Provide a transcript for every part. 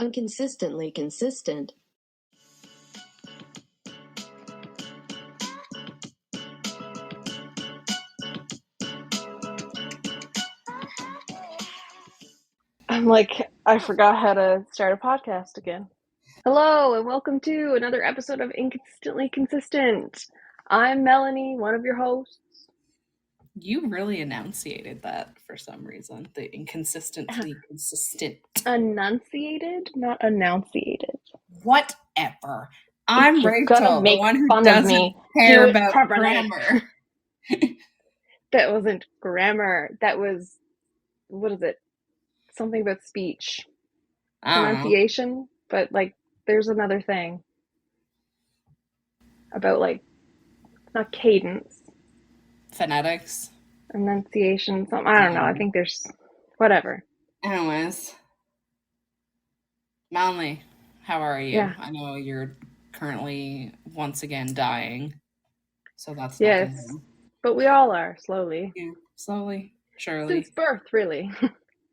Unconsistently consistent. I'm like, I forgot how to start a podcast again. Hello, and welcome to another episode of Inconsistently Consistent. I'm Melanie, one of your hosts. You really enunciated that for some reason. The inconsistently consistent. Enunciated, not enunciated. Whatever. If I'm you're gonna Rachel, the make one who fun of doesn't me, care do it about properly. grammar. That wasn't grammar. That was, what is it? Something about speech. I don't know. Pronunciation, but like, there's another thing about like, not cadence. Phonetics. Enunciation, something. I don't know. I think there's whatever. Anyways. Melanie, how are you? Yeah. I know you're currently once again dying. So that's Yes. nothing new. But we all are, slowly. Yeah, slowly, surely. Since birth, really.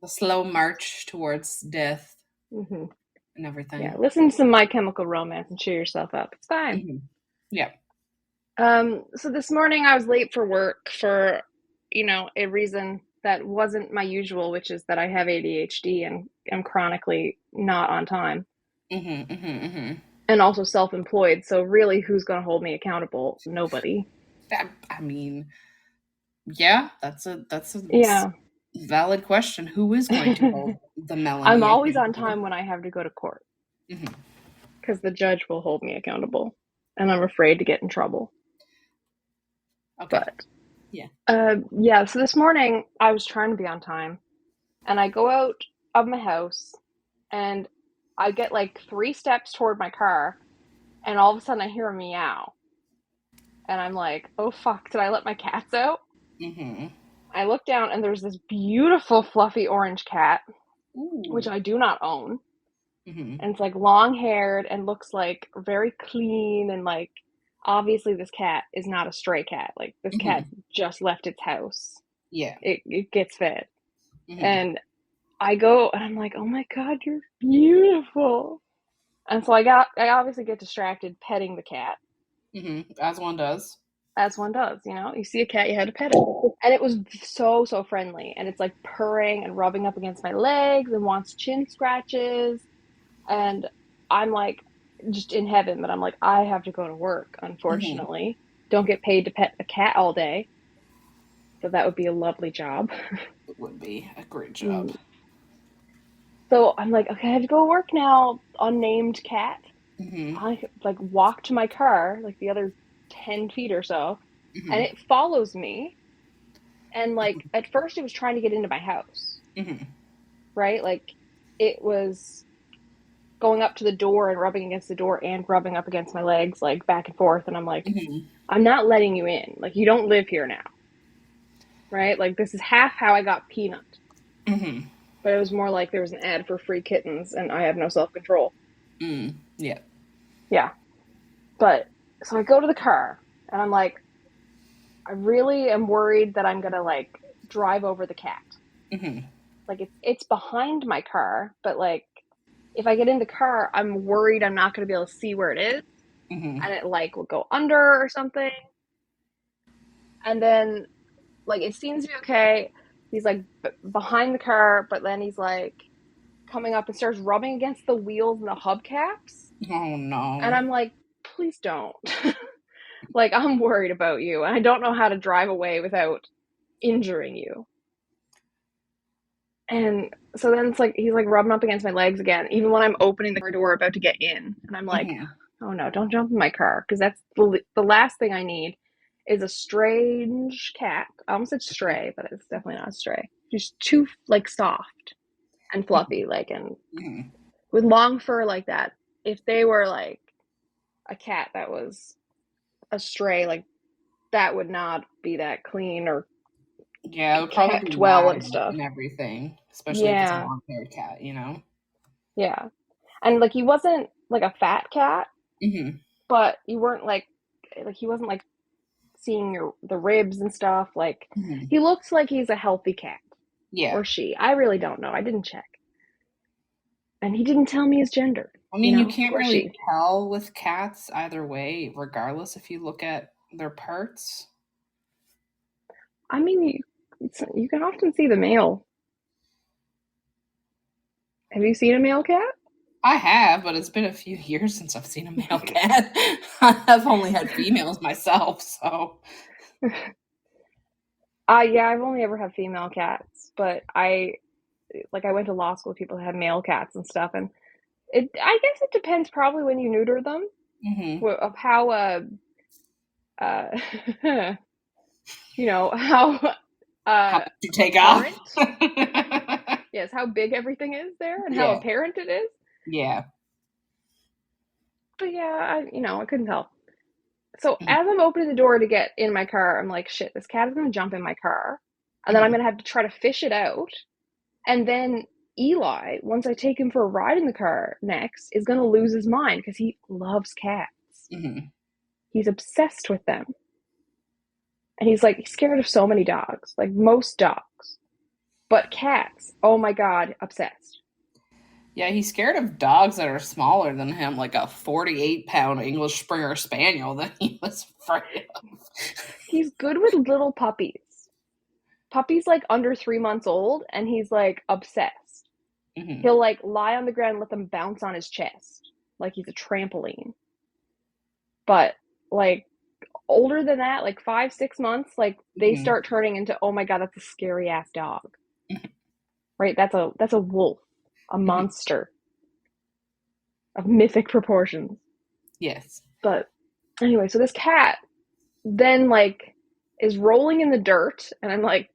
The slow march towards death Mm-hmm. and everything. Yeah, listen to My Chemical Romance and cheer yourself up. It's fine. Mm-hmm. Yeah. So this morning I was late for work for, a reason that wasn't my usual, which is that I have ADHD and am chronically not on time. Mm-hmm, mm-hmm, mm-hmm. And also self-employed. So really, who's going to hold me accountable? Nobody. I mean, yeah, that's a Yeah. valid question. Who is going to hold the Melanie? I'm always on accountable? time when I have to go to court. Mhm. Because the judge will hold me accountable. And I'm afraid to get in trouble. Okay. But yeah. So this morning I was trying to be on time, and I go out of my house, and I get like 3 steps toward my car, and all of a sudden I hear a meow, and I'm like, oh fuck, did I let my cats out? Mm-hmm. I look down, and there's this beautiful fluffy orange cat, Ooh. which I do not own, Mm-hmm. and it's like long-haired and looks like very clean, and like obviously this cat is not a stray cat. Like this cat just left its house. Yeah. It gets fed. Mm-hmm. And I go and I'm like, oh my God, you're beautiful. And so I obviously get distracted petting the cat. Mm-hmm. As one does. As one does, you see a cat, you had to pet it. And it was so, so friendly. And it's like purring and rubbing up against my legs and wants chin scratches. And I'm like just in heaven, but I'm like, I have to go to work, unfortunately. Don't get paid to pet a cat all day. So that would be a lovely job. It would be a great job. So I'm like, okay, I have to go to work now, unnamed cat. Mm-hmm. I like walk to my car, like the other 10 feet or so, and it follows me. And like at first it was trying to get into my house. Right? Like it was going up to the door and rubbing against the door and rubbing up against my legs, like back and forth. And I'm like, I'm not letting you in. Like you don't live here now. Right? Like this is half how I got Peanut. But it was more like there was an ad for free kittens and I have no self-control. Yeah. Yeah. But so I go to the car and I'm like, I really am worried that I'm going to like drive over the cat. Like it's behind my car, but like if I get in the car, I'm worried I'm not going to be able to see where it is. And it like will go under or something. And then like it seems to be okay. He's like behind the car, but then he's like coming up and starts rubbing against the wheels and the hubcaps. Oh no. And I'm like, please don't. Like I'm worried about you and I don't know how to drive away without injuring you. And so then it's like he's like rubbing up against my legs again, even when I'm opening the car door about to get in. And I'm like, oh no, don't jump in my car, because that's the last thing I need is a strange cat. I almost said stray, but it's definitely not a stray. Just too like soft and fluffy, like, and with long fur like that. If they were like a cat that was a stray, like that would not be that clean or it would probably kept be well and stuff and everything, especially if it's a long-haired cat, Yeah, and like he wasn't like a fat cat, but you weren't like he wasn't like seeing the ribs and stuff. Like he looks like he's a healthy cat. Yeah. Or she. I really don't know. I didn't check. And he didn't tell me his gender. I mean, you Of can't course really tell with cats either way, regardless if you look at their parts. I mean, you can often see the male. Have you seen a male cat? I have, but it's been a few years since I've seen a male cat. I've only had females myself, so. Yeah, I've only ever had female cats, but I went to law school with people who had male cats and stuff, and I guess it depends probably when you neuter them of how how How much you take apparent. off? Yes, how big everything is there and how apparent it is. Yeah. But yeah, I couldn't tell. So as I'm opening the door to get in my car, I'm like, shit, this cat is going to jump in my car. And then I'm going to have to try to fish it out. And then Eli, once I take him for a ride in the car next, is going to lose his mind because he loves cats. He's obsessed with them. And he's scared of so many dogs, like most dogs. But cats, oh my God, obsessed. Yeah, he's scared of dogs that are smaller than him, like a 48-pound English Springer Spaniel that he was afraid of. He's good with little puppies. Puppy's under 3 months old, and he's obsessed. He'll lie on the ground and let them bounce on his chest like he's a trampoline. But older than that, 5-6 months, they start turning into, oh my God, that's a scary ass dog. Right? That's a wolf, a monster of mythic proportions. Yes. But anyway, so this cat then is rolling in the dirt, and I'm like,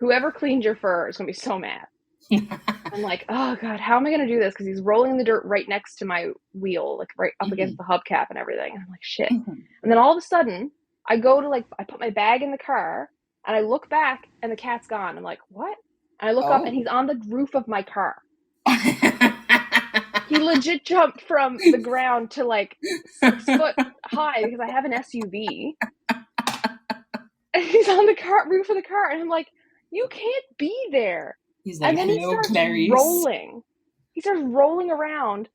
whoever cleaned your fur is gonna be so mad. I'm like, oh God, how am I gonna do this? Because he's rolling in the dirt right next to my wheel, right up against the hubcap and everything. And I'm like, shit. And then all of a sudden, I go to I put my bag in the car, and I look back, and the cat's gone. I'm like, what? And I look up, and he's on the roof of my car. He legit jumped from the ground to 6 foot high because I have an SUV. And he's on the roof of the car, and I'm like, you can't be there. He's like, and then he starts rolling. He starts rolling around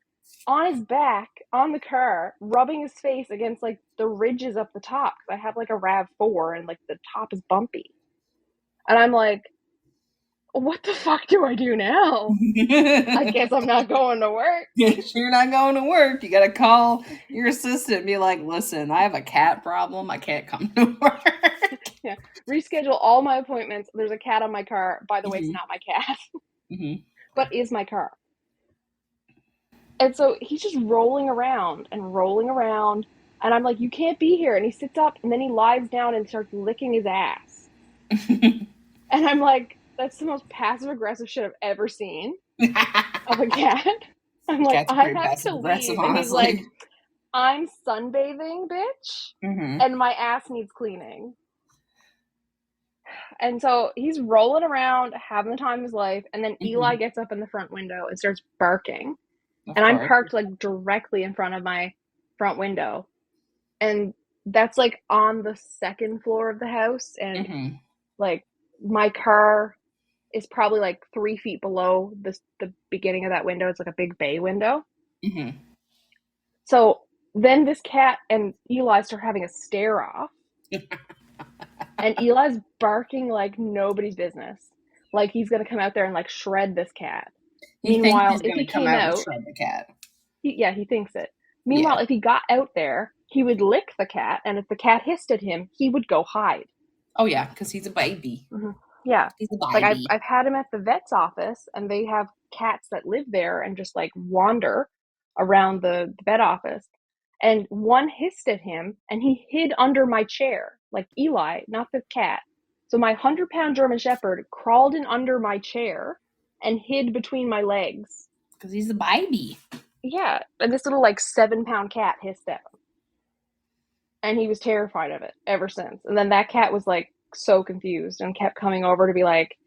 on his back on the car, rubbing his face against the ridges up the top because I have a RAV4 and the top is bumpy. And I'm like, what the fuck do I do now? I guess I'm not going to work. You're not going to work. You got to call your assistant and be like, listen, I have a cat problem. I can't come to work. Yeah. Reschedule all my appointments. There's a cat on my car. By the way, it's not my cat, but is my car. And so he's just rolling around. And I'm like, you can't be here. And he sits up, and then he lies down and starts licking his ass. And I'm like, that's the most passive-aggressive shit I've ever seen of a cat. I'm like, I have to leave. And he's like, I'm sunbathing, bitch. And my ass needs cleaning. And so he's rolling around, having the time of his life. And then Eli gets up in the front window and starts barking. And I'm parked directly in front of my front window. And that's on the second floor of the house. And my car is probably 3 feet below the beginning of that window. It's a big bay window. So then this cat and Eli start having a stare off. And Eli's barking like nobody's business. He's going to come out there and shred this cat. Meanwhile, if he came out and shred the cat. He thinks it. Meanwhile, if he got out there, he would lick the cat. And if the cat hissed at him, he would go hide. Oh, yeah, because he's a baby. Yeah. He's a baby. I've had him at the vet's office, and they have cats that live there and just wander around the vet office. And one hissed at him, and he hid under my chair, like Eli, not the cat. So my 100-pound German Shepherd crawled in under my chair and hid between my legs. Because he's a baby. Yeah, and this little 7-pound cat hissed at him. And he was terrified of it ever since. And then that cat was so confused and kept coming over to be like,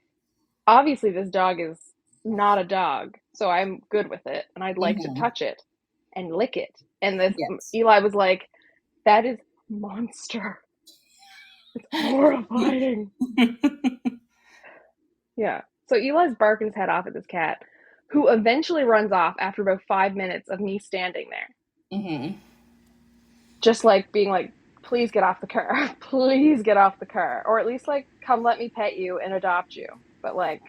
obviously this dog is not a dog, so I'm good with it, and I'd like to touch it and lick it. And this Eli was like, that is monster. It's horrifying. Yeah. So Eli's barking his head off at this cat. who eventually runs off after about 5 minutes of me standing there. Mm-hmm. Just like being like, please get off the car. Please get off the car. Or at least like, come let me pet you and adopt you. But like,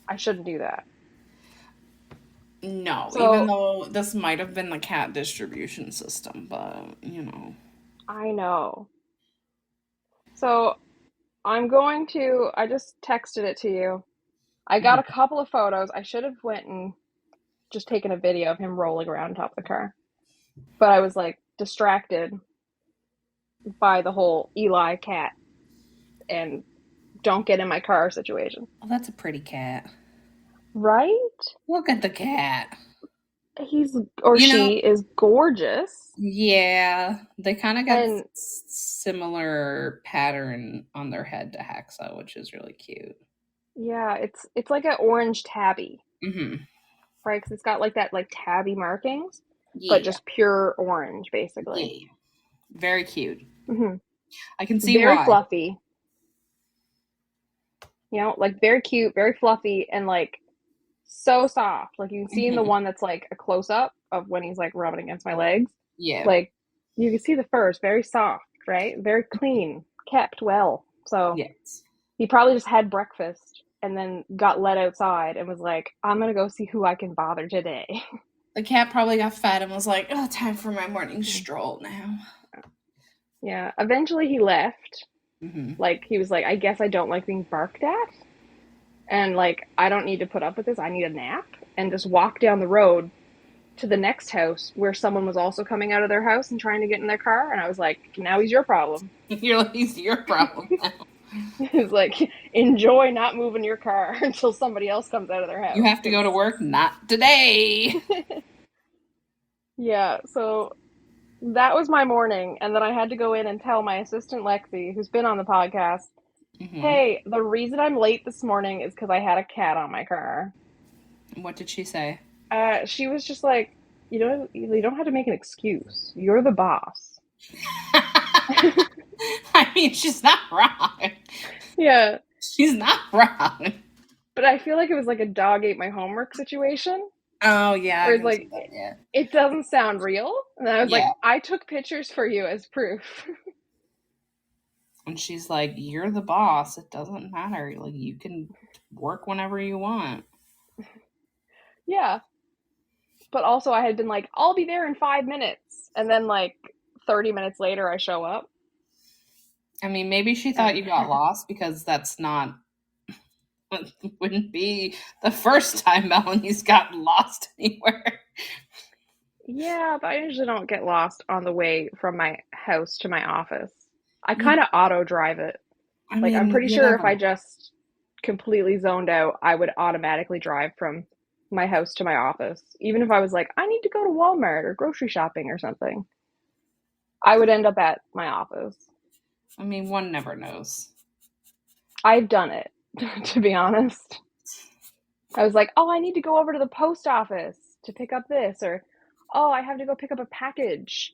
I shouldn't do that. No, even So though this might have been the cat distribution system, but you know. I know. So I just texted it to you. I got a couple of photos. I should have went and just taken a video of him rolling around top of the car. But I was like distracted by the whole Eli cat and don't get in my car situation. Oh, that's a pretty cat. Right? Look at the cat. He's or You know, she is gorgeous. yeah, they kind of got And similar pattern on their head to Hacksaw, which is really cute. yeah, it's like an orange tabby, Mm-hmm. right? Because it's got like that like tabby markings, but Yeah, just pure orange, basically. yeah, very cute. Hmm. I can see Very why. fluffy, like very cute, very fluffy, and like so soft. Like you can see in the Mm-hmm. one that's like a close up of when he's like rubbing against my legs. Yeah, Like you can see the fur is very soft, right? Very clean, kept well. So yes. he probably just had breakfast and then got let outside and was like, I'm gonna go see who I can bother today. The cat probably got fed and was like, "Oh, time for my morning stroll now." Yeah. Eventually he left. Mm-hmm. Like he was like, I guess I don't like being barked at. And like, I don't need to put up with this. I need a nap. And just walk down the road to the next house where someone was also coming out of their house and trying to get in their car. And I was like, now he's your problem. You're like, "It's your problem now." He's like, enjoy not moving your car until somebody else comes out of their You house. have to go to work, not today. Yeah, so that was my morning. And then I had to go in and tell my assistant Lexi, who's been on the podcast, Mm-hmm. hey, the reason I'm late this morning is because I had a cat on my car. What did she say? She was just like, you don't have to make an excuse. You're the boss. I mean, she's not wrong. Yeah, She's not wrong. but I feel like it was like a dog ate my homework situation. Oh yeah, Where I it's can see like, that. Yeah, it doesn't sound real. And I was like, yeah. I took pictures for you as proof. And she's like, "You're the boss. It doesn't matter. Like you can work whenever you want." Yeah. But also, I had been like, I'll be there in 5 minutes. And then, like, 30 minutes later, I show up. I mean, maybe she thought you got lost because that's not wouldn't be the first time Melanie's gotten lost anywhere. Yeah, but I usually don't get lost on the way from my house to my office. I You, kind of auto drive it. I Like, I'm mean, pretty you sure if never I know. just completely zoned out, I would automatically drive from my house to my office. Even if I was like, I need to go to Walmart or grocery shopping or something, I would end up at my office. I mean, one never knows. I've done it, to be honest. I was like, oh, I need to go over to the post office to pick up this, or oh, I have to go pick up a package.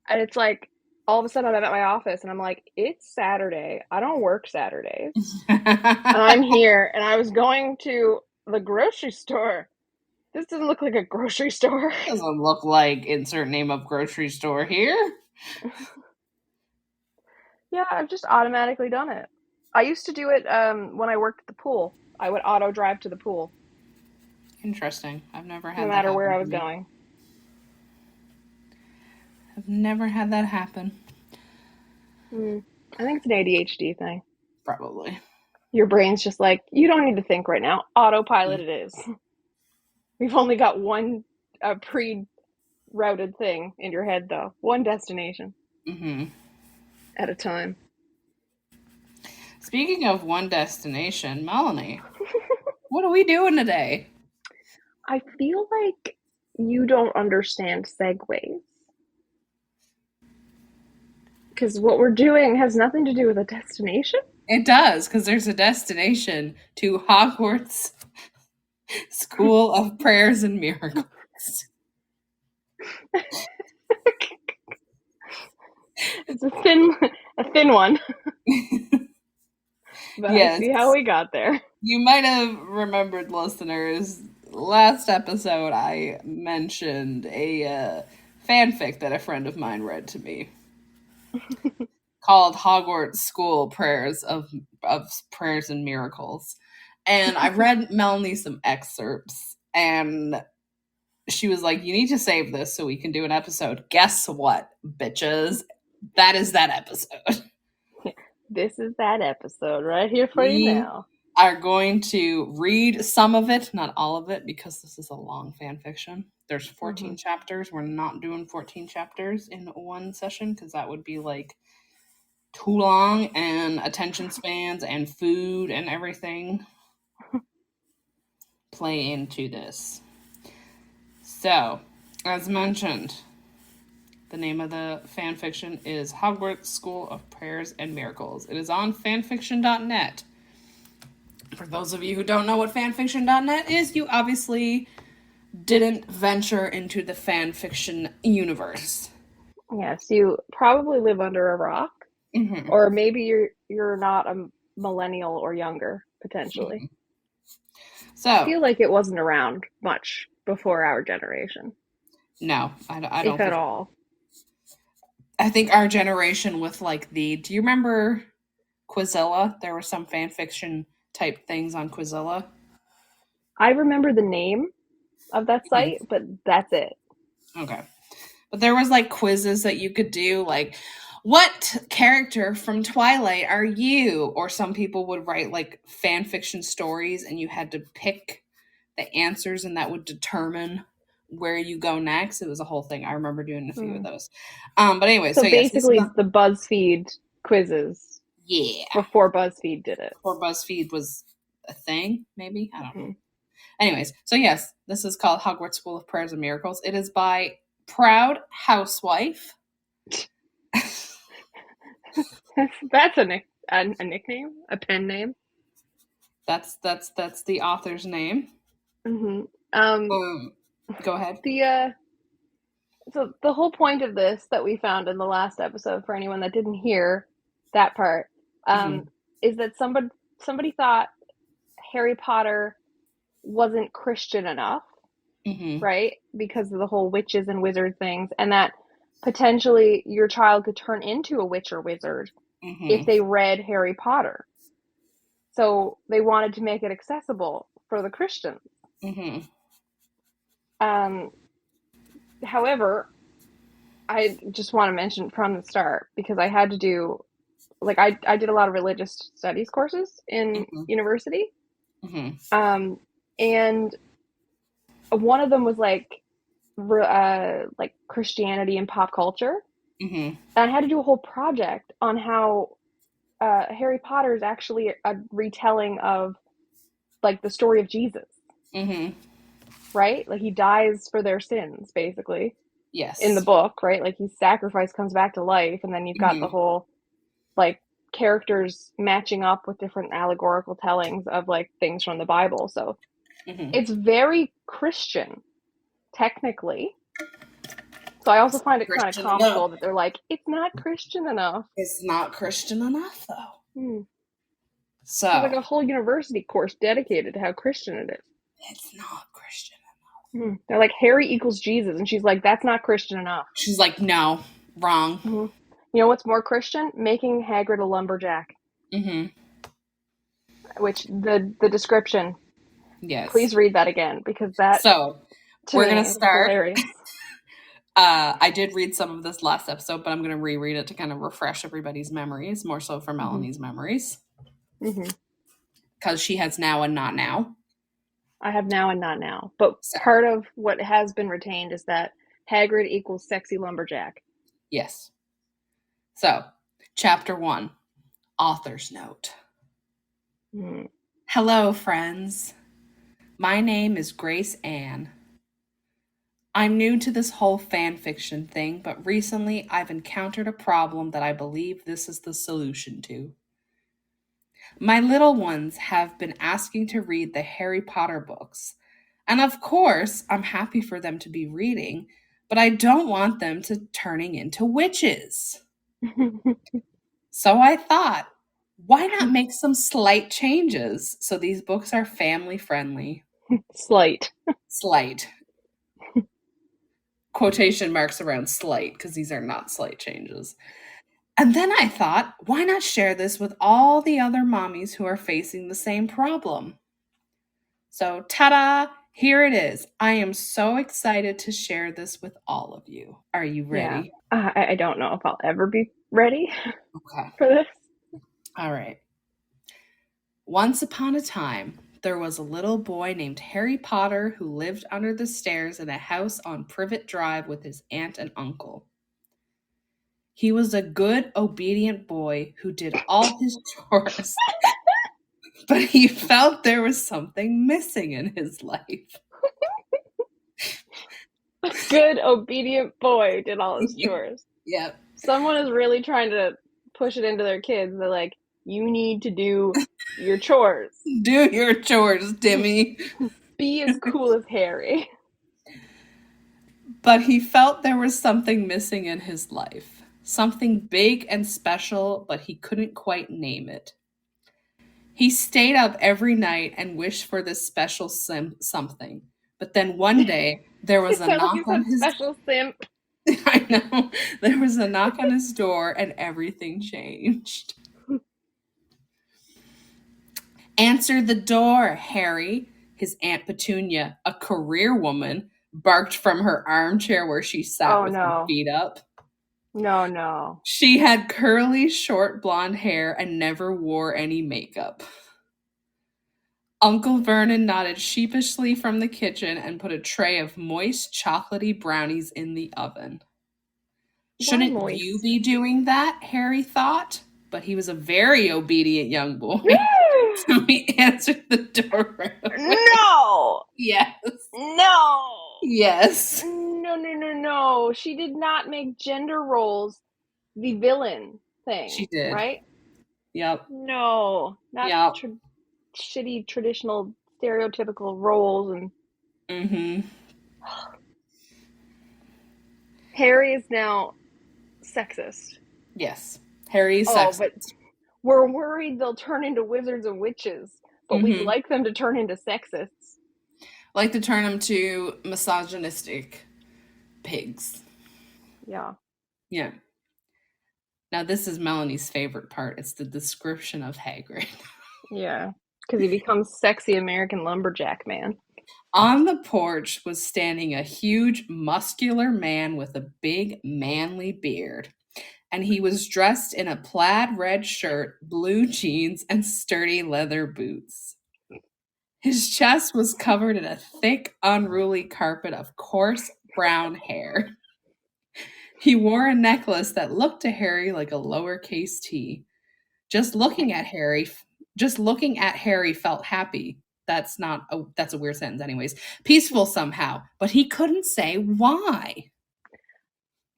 And it's like, all of a sudden I'm at my office and I'm like, it's Saturday. I don't work Saturdays. And I'm here and I was going to the grocery store. This doesn't look like a grocery store. Doesn't look like insert name of grocery store here. Yeah, I've just automatically done it. I used to do it when I worked at the pool. I would auto drive to the pool, Interesting. I've never no had that matter where happen I to was me. going. I've never had that happen. I think it's an ADHD thing. Probably. Your brain's just like, you don't need to think right now. Autopilot it is. We've only got one pre-routed thing in your head, though. One destination Mm-hmm. at a time. Speaking of one destination, Melanie, what are we doing today? I feel like you don't understand segues. Because what we're doing has nothing to do with a destination. It does, because there's a destination to Hogwarts School of Prayers and Miracles. It's a thin one. But Yes. I see how we got there. You might have remembered, listeners, last episode I mentioned a fanfic that a friend of mine read to me called Hogwarts School Prayers of Prayers and Miracles. And I read Melanie some excerpts, and she was like, you need to save this so we can do an episode. Guess what, bitches? That is that episode. This is that episode right here for you now. Are going to read some of it, not all of it, because this is a long fan fiction. There's 14 chapters. We're not doing 14 chapters in one session because that would be like too long, and attention spans and food and everything play into this. So, as mentioned, the name of the fan fiction is Hogwarts School of Prayers and Miracles. It is on fanfiction.net. For those of you who don't know what fanfiction.net is, you obviously didn't venture into the fanfiction universe. Yes, you probably live under a rock, or maybe you're not a millennial or younger, potentially. So I feel like it wasn't around much before our generation. No, I don't. If at all. I think our generation with like do you remember Quizilla? There were some fan fiction type things on Quizilla. I remember the name of that site, but that's it. Okay. But there was like quizzes that you could do, like, what character from Twilight are you? Or some people would write like fan fiction stories and you had to pick the answers and that would determine where you go next. It was a whole thing. I remember doing a few of those. But anyway, so basically yes, the BuzzFeed quizzes. Yeah. Before BuzzFeed did it. Before BuzzFeed was a thing, maybe? I don't know. Anyways, so yes, this is called Hogwarts School of Prayers and Miracles. It is by Proud Housewife. That's a nickname? A pen name? That's the author's name. Go ahead. So the whole point of this that we found in the last episode, for anyone that didn't hear that part, is that somebody thought Harry Potter wasn't Christian enough, right? Because of the whole witches and wizard things, and that potentially your child could turn into a witch or wizard if they read Harry Potter. So they wanted to make it accessible for the Christians. However, I just want to mention from the start, because I had to do, like, I did a lot of religious studies courses in university. And one of them was like Christianity and pop culture. And I had to do a whole project on how Harry Potter is actually a retelling of like the story of Jesus. Right? Like he dies for their sins, basically. Yes. In the book, right? Like his sacrifice comes back to life, and then you've got the whole like characters matching up with different allegorical tellings of like things from the Bible. So it's very Christian, technically. So I also find it kind of comical that they're like, it's not Christian enough. It's not Christian enough, though. So there's like a whole university course dedicated to how Christian it is. It's not Christian enough. They're like, Harry equals Jesus, and she's like, that's not Christian enough. She's like, no, wrong. You know what's more Christian? Making Hagrid a lumberjack. Which the description. Yes. Please read that again, because that. So we're gonna start. Hilarious. I did read some of this last episode, but I'm gonna reread it to kind of refresh everybody's memories, more so for Melanie's memories. Because she has now and not now. I have now and not now. But part of what has been retained is that Hagrid equals sexy lumberjack. Yes. So, chapter 1, author's note. Hello, friends. My name is Grace Ann. I'm new to this whole fan fiction thing, but recently I've encountered a problem that I believe this is the solution to. My little ones have been asking to read the Harry Potter books, and of course I'm happy for them to be reading, but I don't want them to turning into witches. So I thought, why not make some slight changes so these books are family friendly? Slight. Slight. Quotation marks around slight, because these are not slight changes. And then I thought, why not share this with all the other mommies who are facing the same problem? So, ta-da! Here it is. I am so excited to share this with all of you. Are you ready? Yeah. I don't know if I'll ever be ready Okay. for this. All right. Once upon a time, there was a little boy named Harry Potter who lived under the stairs in a house on Privet Drive with his aunt and uncle. He was a good, obedient boy who did all his chores, but he felt there was something missing in his life. A good, obedient boy did all his chores. Yep. Someone is really trying to push it into their kids. They're like, you need to do your chores. Do your chores, Timmy. Be as cool as Harry. But he felt there was something missing in his life. Something big and special, but he couldn't quite name it. He stayed up every night and wished for this special something. But then one day, there was a knock on his... special simp. I know. There was a knock on his door and everything changed. Answer the door, Harry. His Aunt Petunia, a career woman, barked from her armchair where she sat with her feet up. No. She had curly, short blonde hair and never wore any makeup. Uncle Vernon nodded sheepishly from the kitchen and put a tray of moist, chocolatey brownies in the oven. Shouldn't you be doing that? Harry thought. But he was a very obedient young boy. So he answered the door right away. No! Yes. No! Yes. No. She did not make gender roles the villain thing. She did. Right? Yep. No. Not shitty, traditional, stereotypical roles. And Mm-hmm. Harry is now sexist. Yes. Harry is sexist. But we're worried they'll turn into wizards and witches, but we'd like them to turn into sexists. Like to turn them to misogynistic pigs. Yeah. Yeah. Now this is Melanie's favorite part. It's the description of Hagrid. Yeah. Because he becomes sexy American lumberjack man. On the porch was standing a huge, muscular man with a big, manly beard. And he was dressed in a plaid red shirt, blue jeans, and sturdy leather boots. His chest was covered in a thick, unruly carpet of coarse brown hair. He wore a necklace that looked to Harry like a lowercase t. Just looking at Harry felt happy. That's a weird sentence anyways. Peaceful somehow, but he couldn't say why.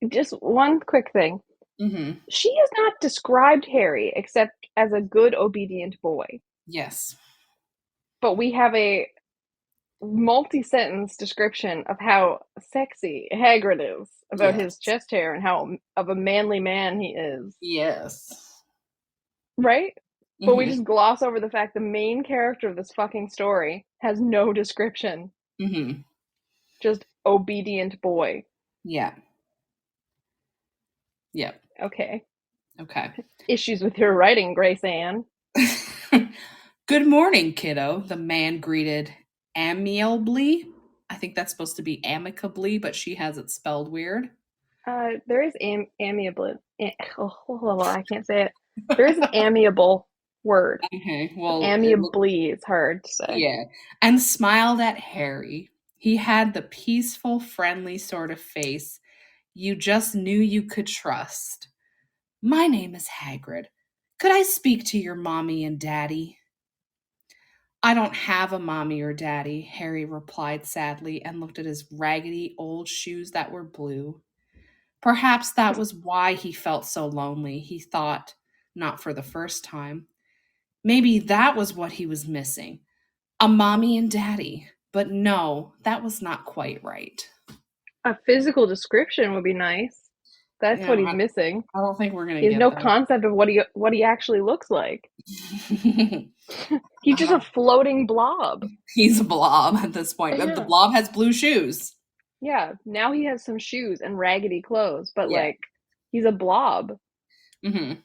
Just one quick thing. Mm-hmm. She has not described Harry except as a good, obedient boy. Yes. But we have a multi-sentence description of how sexy Hagrid is about his chest hair and how of a manly man he is. Yes. Right? Mm-hmm. But we just gloss over the fact the main character of this fucking story has no description. Mm-hmm. Just obedient boy. Yeah. Yep. Okay. Issues with your writing, Grace Ann. Good morning, kiddo, the man greeted amiably. I think that's supposed to be amicably, but she has it spelled weird. There is amiably. I can't say it. There is an amiable word. Okay, well, amiably is hard to say. Yeah, and smiled at Harry. He had the peaceful, friendly sort of face you just knew you could trust. My name is Hagrid. Could I speak to your mommy and daddy? I don't have a mommy or daddy, Harry replied sadly and looked at his raggedy old shoes that were blue. Perhaps that was why he felt so lonely, he thought, not for the first time. Maybe that was what he was missing. A mommy and daddy. But no, that was not quite right. A physical description would be nice. That's Yeah, what he's missing. I don't think we're gonna He has get no that. concept of what he actually looks like. He's just a Uh, floating blob. he's a blob at this point. The Yeah. blob has blue shoes. Yeah. Now he has some shoes and raggedy clothes, but Yeah. like he's a blob. Mm-hmm.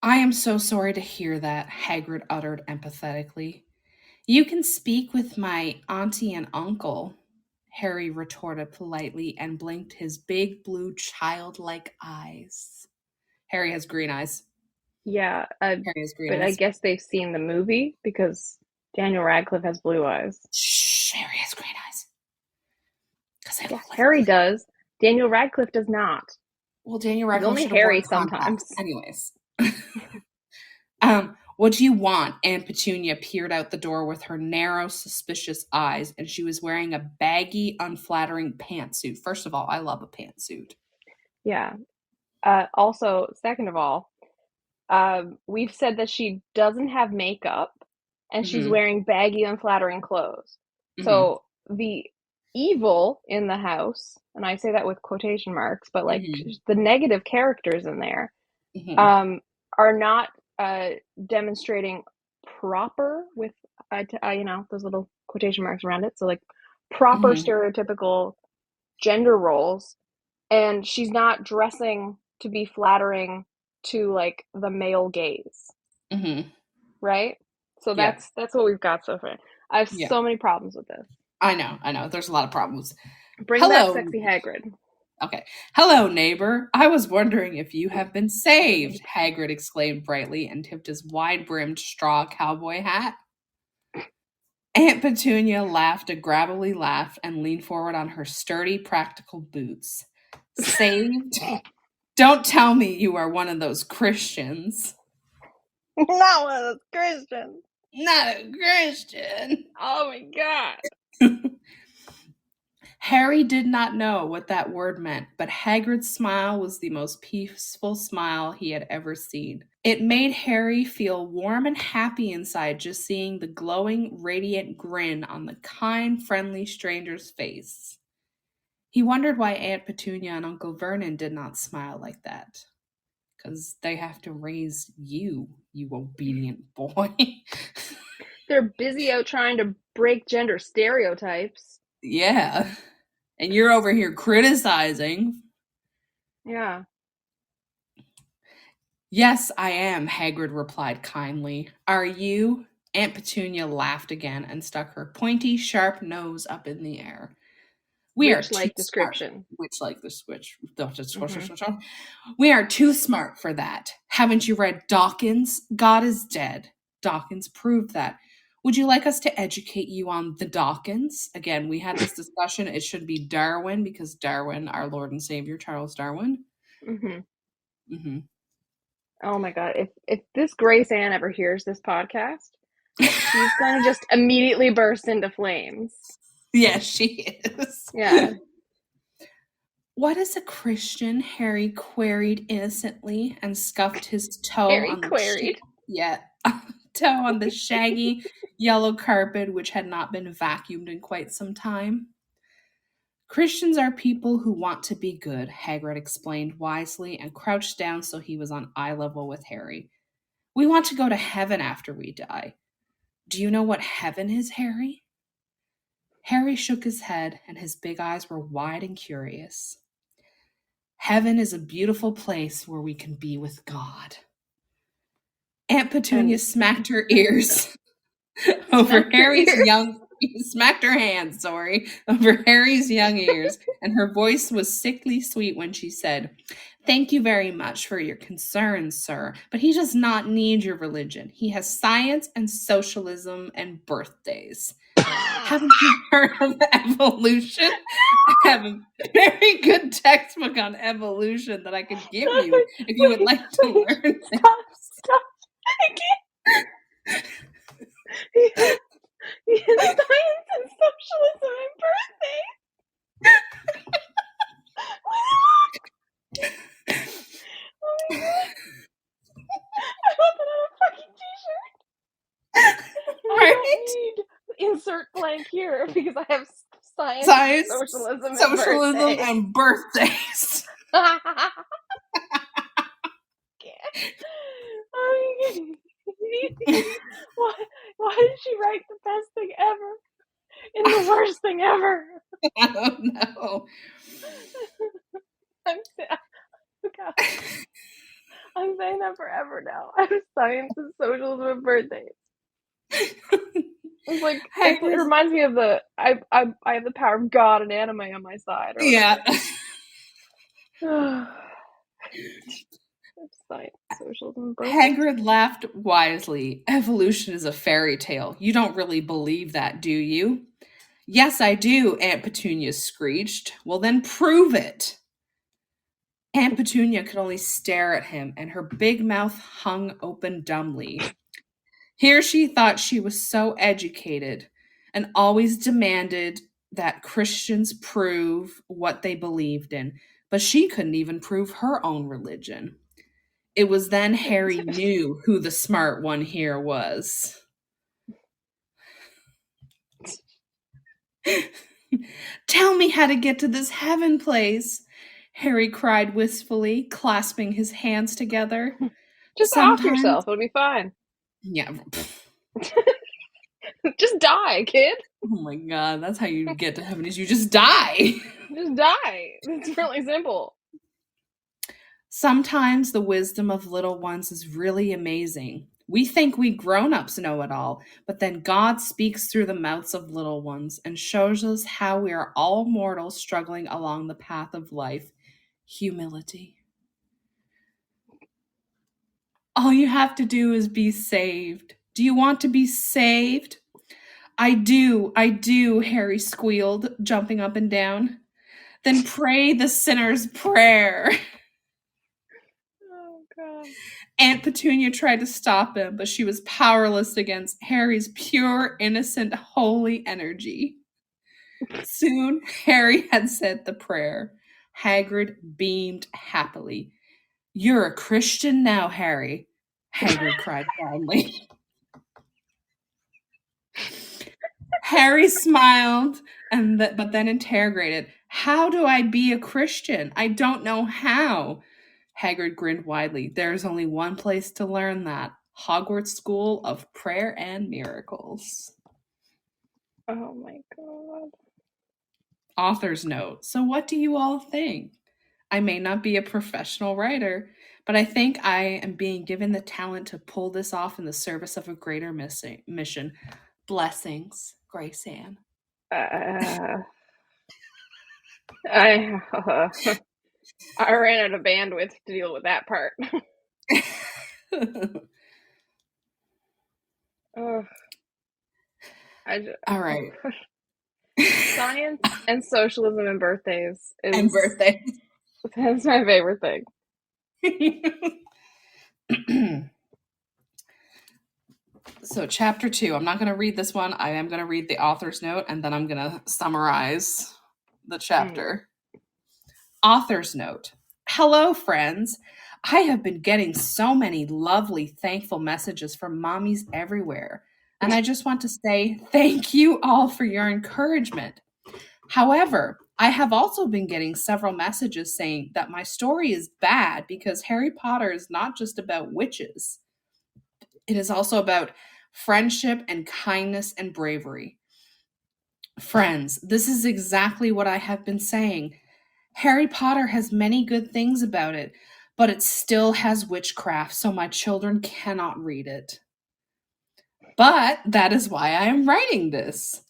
I am so sorry to hear that, Hagrid uttered empathetically. You can speak with my auntie and uncle, Harry retorted politely and blinked his big blue childlike eyes. Harry has green eyes. Yeah, Harry has green but I eyes. guess they've seen the movie because Daniel Radcliffe has blue eyes. Shh, Harry has green eyes. Because they Yeah, look like Harry blue. does. Daniel Radcliffe does not. Well, Daniel He's Radcliffe only should have worn Harry contacts. sometimes. Anyways. What do you want? Aunt Petunia peered out the door with her narrow, suspicious eyes, and she was wearing a baggy, unflattering pantsuit. First of all, I love a pantsuit. Yeah. Also, second of all, we've said that she doesn't have makeup and she's Mm-hmm. wearing baggy, unflattering clothes. Mm-hmm. So the evil in the house, and I say that with quotation marks, but like Mm-hmm. the negative characters in there, Mm-hmm. are not demonstrating proper with those little quotation marks around it. So like proper Mm-hmm. stereotypical gender roles, and she's not dressing to be flattering to like the male gaze, Mm-hmm. right? So Yeah. that's what we've got so far. I have Yeah. so many problems with this. I know. There's a lot of problems. Bring back Hello. sexy Hagrid. Okay. Hello, neighbor. I was wondering if you have been saved, Hagrid exclaimed brightly and tipped his wide-brimmed straw cowboy hat. Aunt Petunia laughed a gravelly laugh and leaned forward on her sturdy, practical boots. Saved? Don't tell me you are one of those Christians. Not one of those Christians. Not a Christian. Oh my god. Harry did not know what that word meant, but Hagrid's smile was the most peaceful smile he had ever seen. It made Harry feel warm and happy inside just seeing the glowing, radiant grin on the kind, friendly stranger's face. He wondered why Aunt Petunia and Uncle Vernon did not smile like that. Because they have to raise you, you obedient boy. They're busy out trying to break gender stereotypes. Yeah. And you're over here criticizing. Yeah. Yes, I am, Hagrid replied kindly. Are you? Aunt Petunia laughed again and stuck her pointy, sharp nose up in the air. We are too Witch-like smart. description. Which like the switch. Mhm. We are too smart for that. Haven't you read Dawkins? God is dead. Dawkins proved that. Would you like us to educate you on the Dawkins? Again, we had this discussion. It should be Darwin because Darwin, our Lord and Savior, Charles Darwin. Mhm. Mm-hmm. Oh my god! If this Grace Ann ever hears this podcast, she's gonna just immediately burst into flames. Yes, she is. Yeah. What is a Christian? Harry queried innocently and scuffed his toe Harry on the queried. toe on the shaggy yellow carpet which had not been vacuumed in quite some time. Christians are people who want to be good, Hagrid explained wisely and crouched down so he was on eye level with Harry. We want to go to heaven after we die. Do you know what heaven is, Harry? Harry shook his head and his big eyes were wide and curious. Heaven is a beautiful place where we can be with God. Aunt Petunia And smacked her ears over smacked her Harry's ears. smacked her hands, over Harry's young ears, and her voice was sickly sweet when she said, Thank you very much for your concern, sir, but he does not need your religion. He has science and socialism and birthdays. Haven't you heard of evolution? I have a very good textbook on evolution that I could give you if you would like to learn it. Stop! I can't. He has science and socialism and birthday. Oh my god! I want that on a fucking t-shirt. I Right? don't need insert blank here because I have Science, Science, socialism, socialism, and birthdays. and birthdays. Why did she write the best thing ever in the worst thing ever? I don't know. I'm saying that forever now. I have science and socialism and birthdays. It's like it reminds me of the I have the power of God and anime on my side. Or Yeah. Science, socialism, birthdays. Hagrid laughed wisely. Evolution is a fairy tale. You don't really believe that, do you? Yes, I do, Aunt Petunia screeched. Well, then prove it. Aunt Petunia could only stare at him, and her big mouth hung open dumbly. Here she thought she was so educated and always demanded that Christians prove what they believed in, but she couldn't even prove her own religion. It was then Harry knew who the smart one here was. Tell me how to get to this heaven place, Harry cried wistfully, clasping his hands together. Just off yourself, it'll be fine. Yeah. Just die, kid. Oh my god, that's how you get to heaven, is you just die. Just die. It's really simple. Sometimes the wisdom of little ones is really amazing. We think we grown-ups know it all, but then God speaks through the mouths of little ones and shows us how we are all mortals struggling along the path of life. Humility. All you have to do is be saved. Do you want to be saved? I do, Harry squealed, jumping up and down. Then pray the sinner's prayer. Oh, God. Aunt Petunia tried to stop him, but she was powerless against Harry's pure, innocent, holy energy. Soon, Harry had said the prayer. Hagrid beamed happily. You're a Christian now, Harry, Hagrid cried proudly. Harry smiled, but then interrogated, How do I be a Christian? I don't know how. Hagrid grinned widely. There's only one place to learn that. Hogwarts School of Prayer and Miracles. Oh my god. Author's note. So what do you all think? I may not be a professional writer, but I think I am being given the talent to pull this off in the service of a greater mission. Blessings, Grace Ann. I ran out of bandwidth to deal with that part. All right. Science and socialism and birthdays and birthdays. That's my favorite thing. So chapter 2, I'm not going to read this one. I am going to read the author's note, and then I'm going to summarize the chapter. Author's note. Hello, friends. I have been getting so many lovely, thankful messages from mommies everywhere. And I just want to say thank you all for your encouragement. However, I have also been getting several messages saying that my story is bad because Harry Potter is not just about witches. It is also about friendship and kindness and bravery. Friends, this is exactly what I have been saying. Harry Potter has many good things about it, but it still has witchcraft, so my children cannot read it. But that is why I am writing this,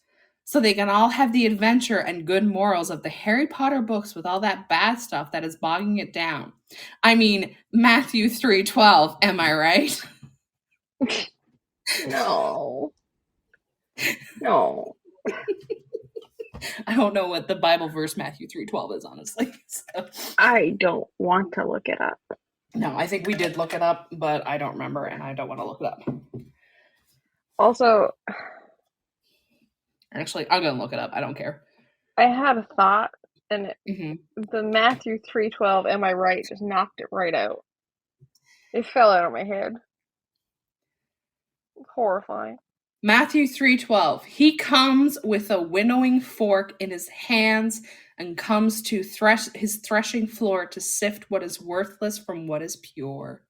so they can all have the adventure and good morals of the Harry Potter books with all that bad stuff that is bogging it down. I mean, Matthew 3:12, am I right? No. I don't know what the Bible verse Matthew 3:12 is, honestly. So. I don't want to look it up. No, I think we did look it up, but I don't remember, and I don't want to look it up. Also, actually, I'm going to look it up. I don't care. I had a thought, and the Matthew 3:12, am I right, just knocked it right out. It fell out of my head. Horrifying. Matthew 3:12. He comes with a winnowing fork in his hands and comes to his threshing floor to sift what is worthless from what is pure.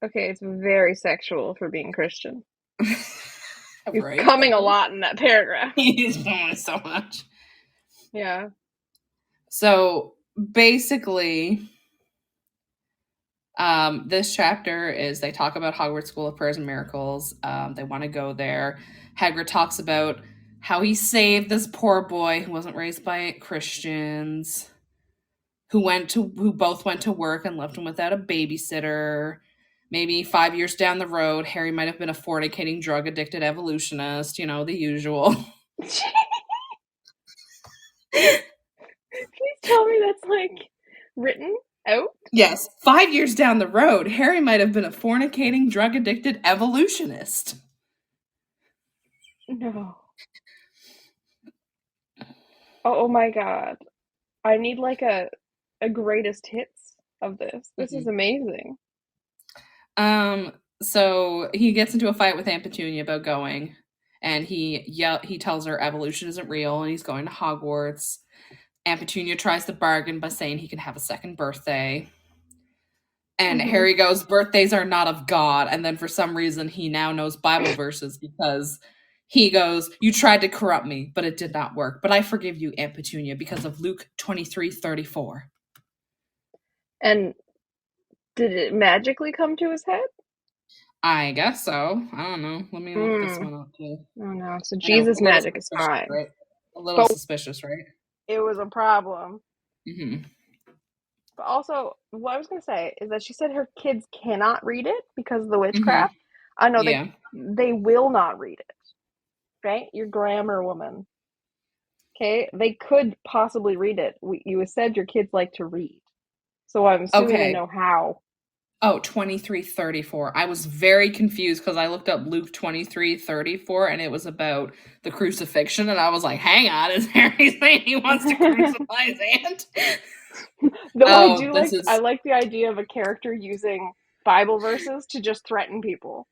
Okay, it's very sexual for being Christian. He's Right? coming a lot in that paragraph. He's doing so much. Yeah. So basically, this chapter is they talk about Hogwarts School of Prayers and Miracles. They want to go there. Hagrid talks about how he saved this poor boy who wasn't raised by Christians, who both went to work and left him without a babysitter. Maybe 5 years down the road, Harry might have been a fornicating, drug-addicted evolutionist, the usual. Please tell me that's like written out? Yes, 5 years down the road, Harry might have been a fornicating, drug-addicted evolutionist. No. Oh my god. I need like a greatest hits of this. This is amazing. So he gets into a fight with Aunt Petunia about going, and he tells her evolution isn't real and he's going to Hogwarts. Aunt Petunia tries to bargain by saying he can have a second birthday. And Harry goes, birthdays are not of God. And then for some reason, he now knows Bible verses because he goes, you tried to corrupt me, but it did not work. But I forgive you, Aunt Petunia, because of Luke 23:34. And did it magically come to his head? I guess so. I don't know. Let me look this one up too. Oh no. So Jesus magic is fine. Right? A little suspicious, right? It was a problem. Mm-hmm. But also, what I was going to say is that she said her kids cannot read it because of the witchcraft. I know they will not read it. Right? You're grammar woman. Okay? They could possibly read it. You said your kids like to read. So I'm assuming they know how. Oh, 23:34. I was very confused because I looked up Luke 23:34 and it was about the crucifixion, and I was like, hang on, is Harry saying he wants to crucify his aunt? Though I like the idea of a character using Bible verses to just threaten people.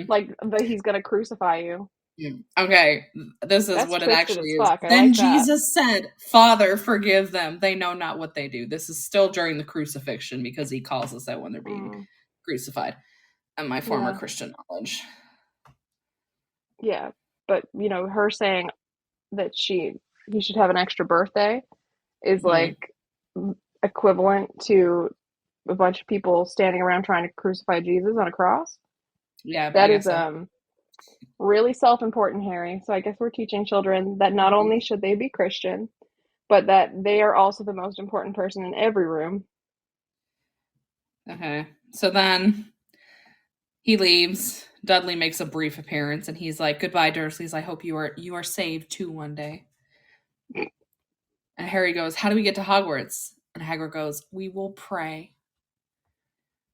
Like that he's gonna crucify you. Okay, this is what it actually is. Then Jesus said, Father, forgive them. They know not what they do. This is still during the crucifixion because he calls us out when they're being crucified. And my former Christian knowledge. Yeah, but her saying that he should have an extra birthday is like equivalent to a bunch of people standing around trying to crucify Jesus on a cross. Yeah, that is really self-important, Harry. So I guess we're teaching children that not only should they be Christian, but that they are also the most important person in every room. Okay, so then he leaves. Dudley makes a brief appearance, and he's like, "Goodbye, Dursleys. I hope you are saved too one day." And Harry goes, "How do we get to Hogwarts?" And Hagrid goes, "We will pray."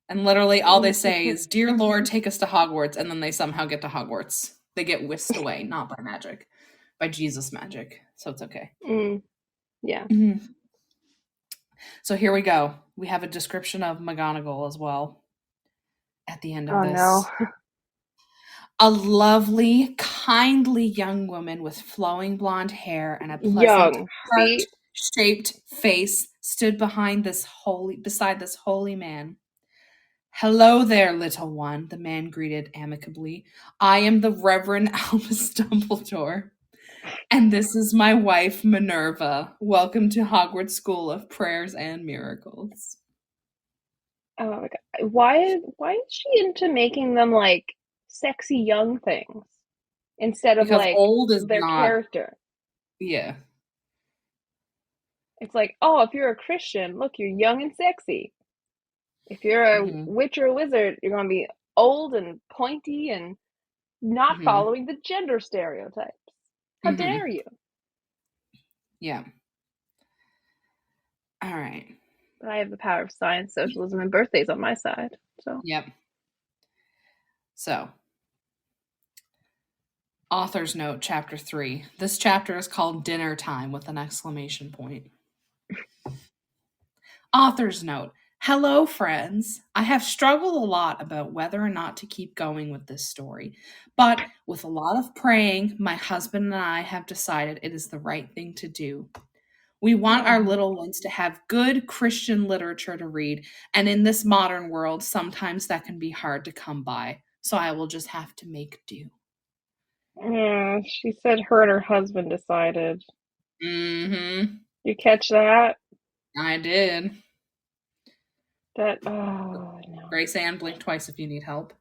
And literally all they say is, "Dear Lord, take us to Hogwarts," and then they somehow get to Hogwarts. They get whisked away, not by magic, by Jesus magic. So it's okay. Yeah. Mm-hmm. So here we go. We have a description of McGonagall as well at the end of this. No. A lovely, kindly young woman with flowing blonde hair and a pleasant, heart-shaped face stood beside this holy man. "Hello there, little one," the man greeted amicably. "I am the Reverend Albus Dumbledore, and this is my wife, Minerva. Welcome to Hogwarts School of Prayers and Miracles." Oh my god. Why is she into making them like sexy young things instead of like old is their character? Yeah. It's like, oh, if you're a Christian, look, you're young and sexy. If you're a witch or a wizard, you're going to be old and pointy and not following the gender stereotypes. How dare you? Yeah. All right. But I have the power of science, socialism, and birthdays on my side. So. Yep. So, author's note, chapter 3. This chapter is called Dinner Time with an exclamation point. Author's note. Hello, friends. I have struggled a lot about whether or not to keep going with this story, but with a lot of praying, my husband and I have decided it is the right thing to do. We want our little ones to have good Christian literature to read, and in this modern world, sometimes that can be hard to come by, so I will just have to make do. Yeah, she said her and her husband decided. Mm-hmm. You catch that? I did. Oh, no. Grace Ann, blink twice if you need help.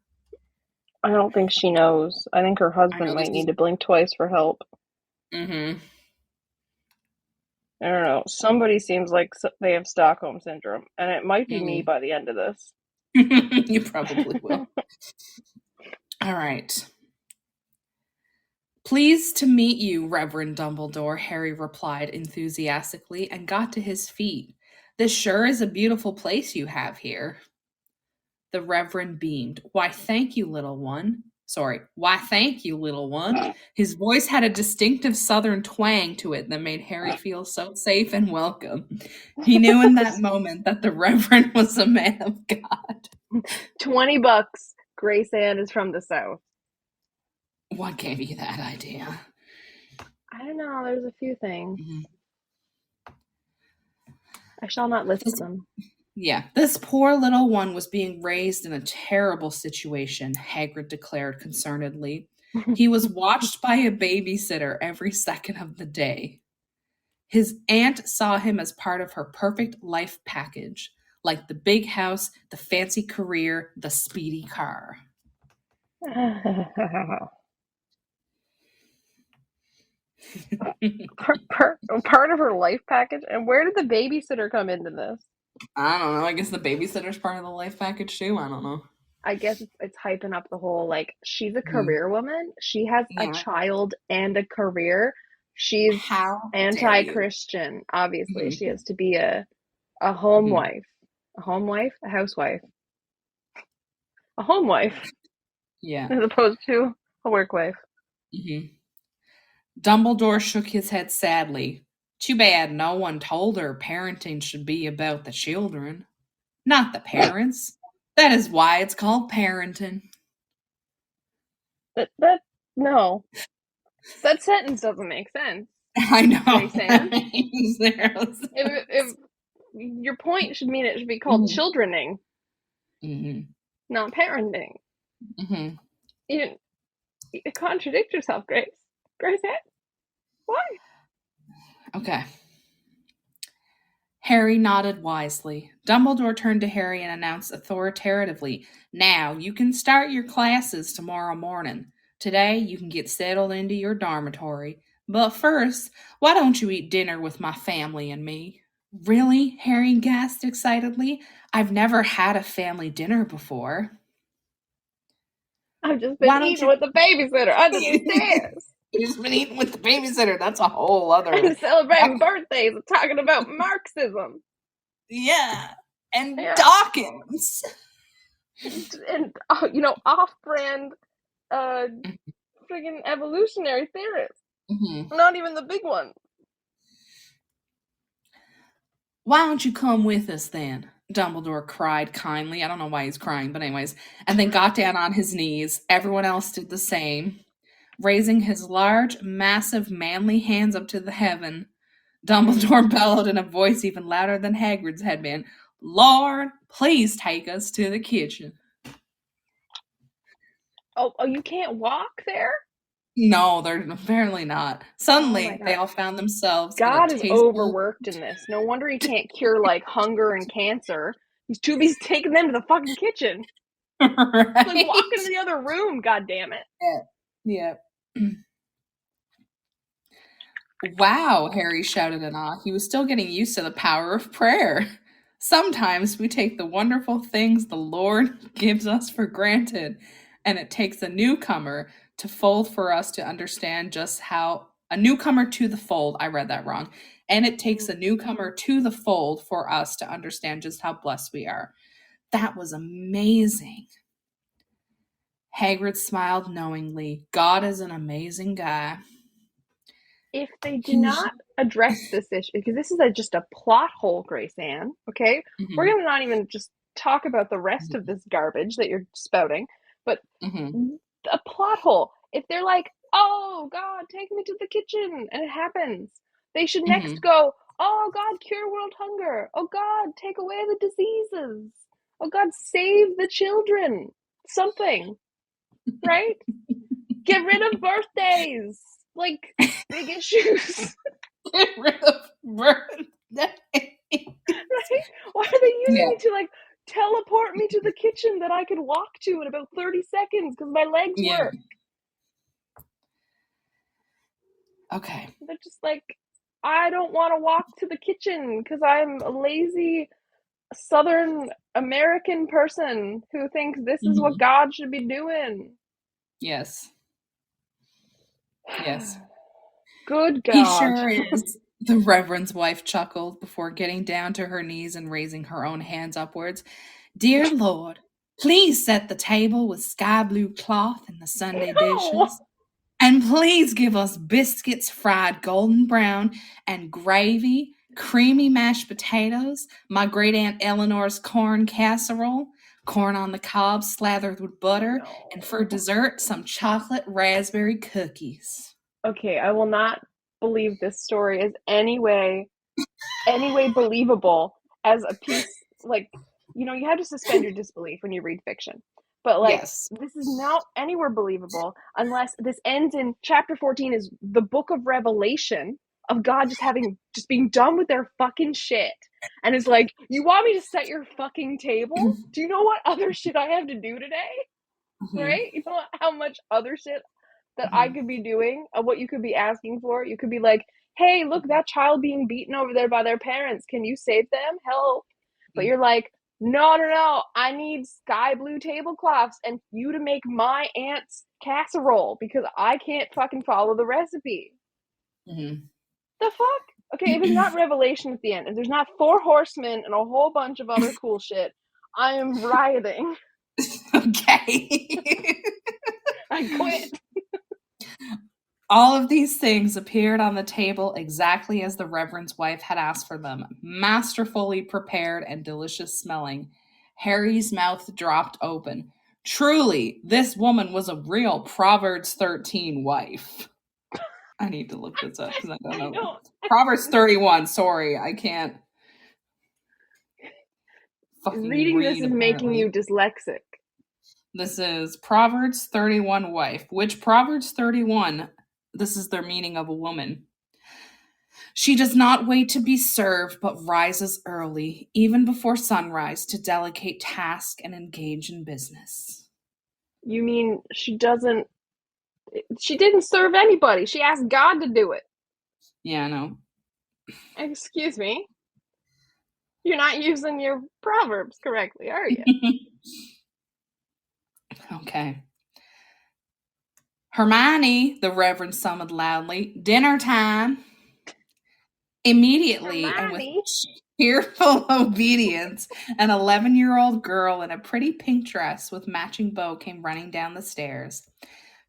I don't think she knows. I think her I husband know might this need is. to blink twice for help. Mm-hmm. I don't know. Somebody seems like they have Stockholm Syndrome, and it might be me by the end of this. You probably will. All right. Pleased to meet you, Reverend Dumbledore, Harry replied enthusiastically and got to his feet. This sure is a beautiful place you have here. The Reverend beamed. Why, thank you, little one. Sorry. Why, thank you, little one. His voice had a distinctive southern twang to it that made Harry feel so safe and welcome. He knew in that moment that the Reverend was a man of God. $20. Grace Ann is from the South. What gave you that idea? I don't know. There's a few things. I shall not list them. Yeah, this poor little one was being raised in a terrible situation, Hagrid declared concernedly. He was watched by a babysitter every second of the day. His aunt saw him as part of her perfect life package, like the big house, the fancy career, the speedy car. Part of her life package? And where did the babysitter come into this? I don't know. I guess the babysitter's part of the life package too. I don't know. I guess it's hyping up the whole, like, she's a career woman. She has a child and a career. She's anti-Christian. Obviously, she has to be a home wife. A home wife? A housewife. A home wife. Yeah. As opposed to a work wife. Dumbledore shook his head sadly. Too bad no one told her parenting should be about the children, not the parents. That is why it's called parenting. No. That sentence doesn't make sense. I know. Grace Ann. If your point should mean it should be called childrening, not parenting. You contradict yourself, Grace. Grace Ann. Why? Okay. Harry nodded wisely. Dumbledore turned to Harry and announced authoritatively, Now, you can start your classes tomorrow morning. Today, you can get settled into your dormitory. But first, why don't you eat dinner with my family and me? Really? Harry gasped excitedly. I've never had a family dinner before. I've just been eating with the babysitter under the stairs. You've just been eating with the babysitter. That's a whole other... And celebrating birthdays and talking about Marxism. Yeah. And Dawkins. And off-brand friggin' evolutionary theorists. Not even the big one. Why don't you come with us then? Dumbledore cried kindly. I don't know why he's crying, but anyways. And then got down on his knees. Everyone else did the same. Raising his large, massive, manly hands up to the heaven, Dumbledore bellowed in a voice even louder than Hagrid's had been, Lord, please take us to the kitchen. Oh, you can't walk there? No, they're apparently not. Suddenly, they all found themselves God is overworked in this. No wonder he can't cure, like, hunger and cancer. He's too busy taking them to the fucking kitchen. Right? Like, walk into the other room, goddammit. Yeah. Wow, Harry shouted in awe. He was still getting used to the power of prayer. Sometimes we take the wonderful things the Lord gives us for granted, and it takes a newcomer to fold for us to understand just how... A newcomer to the fold, I read that wrong. And it takes a newcomer to the fold for us to understand just how blessed we are. That was amazing. Hagrid smiled knowingly. God is an amazing guy. if they do not address this issue, because this is just a plot hole, Grace Ann, okay? We're going to not even just talk about the rest of this garbage that you're spouting, but a plot hole. If they're like, oh, God, take me to the kitchen, and it happens, they should next go, oh, God, cure world hunger. Oh, God, take away the diseases. Oh, God, save the children. Something, right? Get rid of birthdays. Like, big issues. Get rid of birthdays. Right? Why are they using me to, like, teleport me to the kitchen that I could walk to in about 30 seconds because my legs work? Okay. They're just like, I don't want to walk to the kitchen because I'm a lazy Southern American person who thinks this is what God should be doing. Yes. Yes. Good God. He sure is. The Reverend's wife chuckled before getting down to her knees and raising her own hands upwards. Dear Lord, please set the table with sky blue cloth and the Sunday dishes. And please give us biscuits fried golden brown and gravy, creamy mashed potatoes, my great aunt Eleanor's corn casserole, corn on the cob slathered with butter, and for dessert, some chocolate raspberry cookies. Okay, I will not believe this story is any way believable as a piece, like, you know, you have to suspend your disbelief when you read fiction. But, like, Yes. this is not anywhere believable unless this ends in chapter 14 is the book of Revelation of God just being done with their fucking shit. And it's like, you want me to set your fucking table? Do you know what other shit I have to do today? Right? You know how much other shit that I could be doing, of what you could be asking for? You could be like, hey, look, that child being beaten over there by their parents. Can you save them? Help. But you're like, no, I need sky blue tablecloths and you to make my aunt's casserole because I can't fucking follow the recipe. The fuck? Okay, if it's not Revelation at the end, if there's not 4 horsemen and a whole bunch of other cool shit, I am rioting. Okay. I quit. All of these things appeared on the table exactly as the Reverend's wife had asked for them, masterfully prepared and delicious smelling. Harry's mouth dropped open. Truly, this woman was a real Proverbs 13 wife. I need to look this up because I don't know. Proverbs 31, sorry, I can't. Reading this is making you dyslexic. This is Proverbs 31 wife, which Proverbs 31, this is their meaning of a woman. She does not wait to be served, but rises early, even before sunrise, to delegate tasks and engage in business. You mean she didn't serve anybody. She asked God to do it. Yeah, I know. Excuse me. You're not using your Proverbs correctly, are you? Okay. Hermione, the Reverend summoned loudly. Dinner time. Immediately, Hermione. And with cheerful obedience, an 11-year-old girl in a pretty pink dress with matching bow came running down the stairs.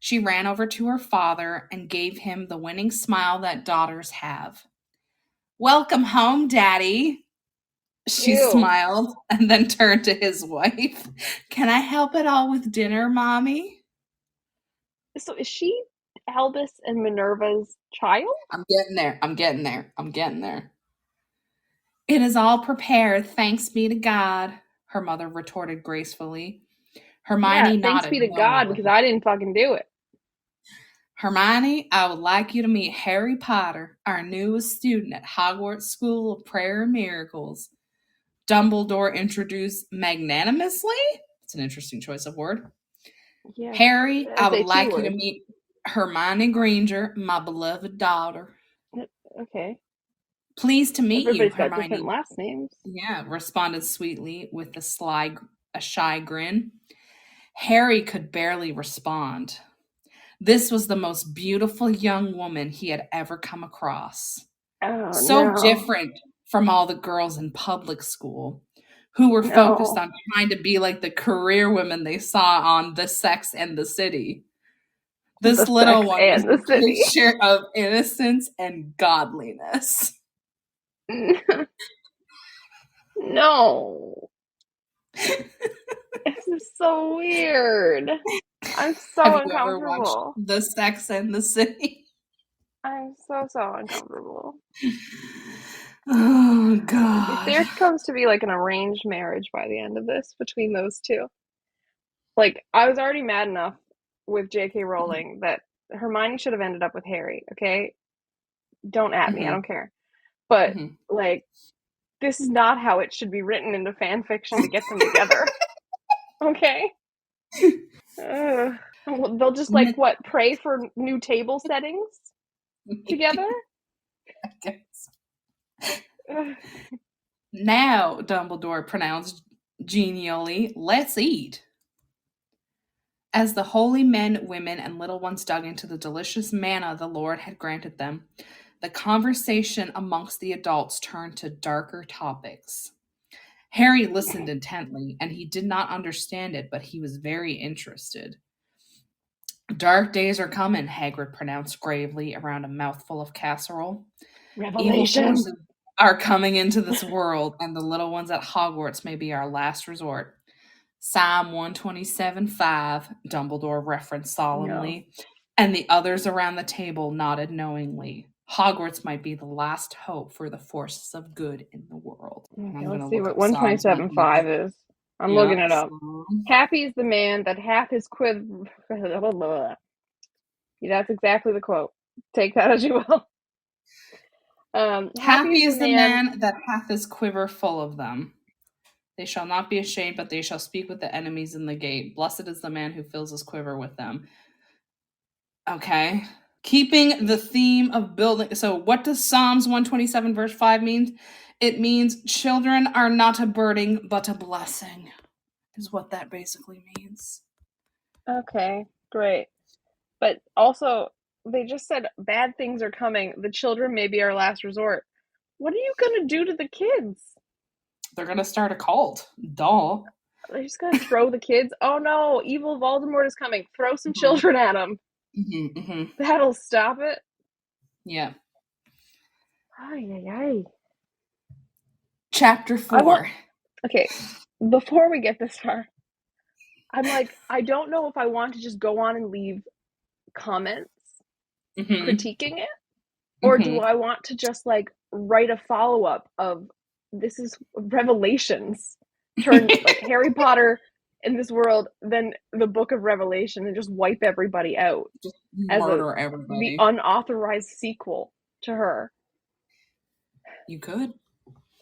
She ran over to her father and gave him the winning smile that daughters have. Welcome home, Daddy. She smiled and then turned to his wife. Can I help at all with dinner, Mommy? So is she Albus and Minerva's child? I'm getting there. It is all prepared, thanks be to God, her mother retorted gracefully. Hermione nodded. Thanks be to God, because I didn't fucking do it. Hermione, I would like you to meet Harry Potter, our newest student at Hogwarts School of Prayer and Miracles. Dumbledore introduced magnanimously. It's an interesting choice of word. Yeah, Harry, I would like you to meet Hermione Granger, my beloved daughter. Okay. Pleased to meet you, Hermione. Everybody's got different last names. Yeah, responded sweetly with a shy grin. Harry could barely respond. This was the most beautiful young woman he had ever come across. Different from all the girls in public school who were focused on trying to be like the career women they saw on The Sex and the City. This the little sex one and was the a city. picture of innocence and godliness. No. This is so weird. I'm Have so you ever watched uncomfortable. The Sex and the City? I'm so uncomfortable. Oh, If God. there comes to be like an arranged marriage by the end of this between those two, like I was already mad enough with J.K. Rowling that Hermione should have ended up with Harry. Okay, don't at me, I Mm-hmm. don't care. But Mm-hmm. like, this is not how it should be written into fan fiction to get them together. Okay. They'll just like what, pray for new table settings together? I guess. Now, Dumbledore pronounced genially, let's eat. As the holy men, women, and little ones dug into the delicious manna the Lord had granted them, the conversation amongst the adults turned to darker topics. Harry listened intently, and he did not understand it, but he was very interested. Dark days are coming, Hagrid pronounced gravely around a mouthful of casserole. Evil Revelation. forces are coming into this world, and the little ones at Hogwarts may be our last resort. Psalm 127:5, Dumbledore referenced solemnly, and the others around the table nodded knowingly. Hogwarts might be the last hope for the forces of good in the world. And Okay, I'm going to let's see look what up Psalms 127.5 is. I'm looking Yep. it up. Happy is the man that hath his quiver. That's exactly the quote. Take that as you will. Happy is the man that hath his quiver full of them. They shall not be ashamed, but they shall speak with the enemies in the gate. Blessed is the man who fills his quiver with them. Okay. Keeping the theme of building. So, what does Psalms 127, verse 5 mean? It means children are not a burden, but a blessing, is what that basically means. Okay, great. But also, they just said bad things are coming. The children may be our last resort. What are you going to do to the kids? They're going to start a cult. Duh. They're just going to throw the kids? Oh no, evil Voldemort is coming. Throw some children at him. That'll stop it. Yeah. Ay, ay, ay. Chapter 4. Okay, before we get this far, I'm like, I don't know if I want to just go on and leave comments critiquing it, or do I want to just like write a follow-up of this is Revelations, turn like Harry Potter in this world, then the Book of Revelation, and just wipe everybody out Just as murder everybody. the unauthorized sequel to her. You could.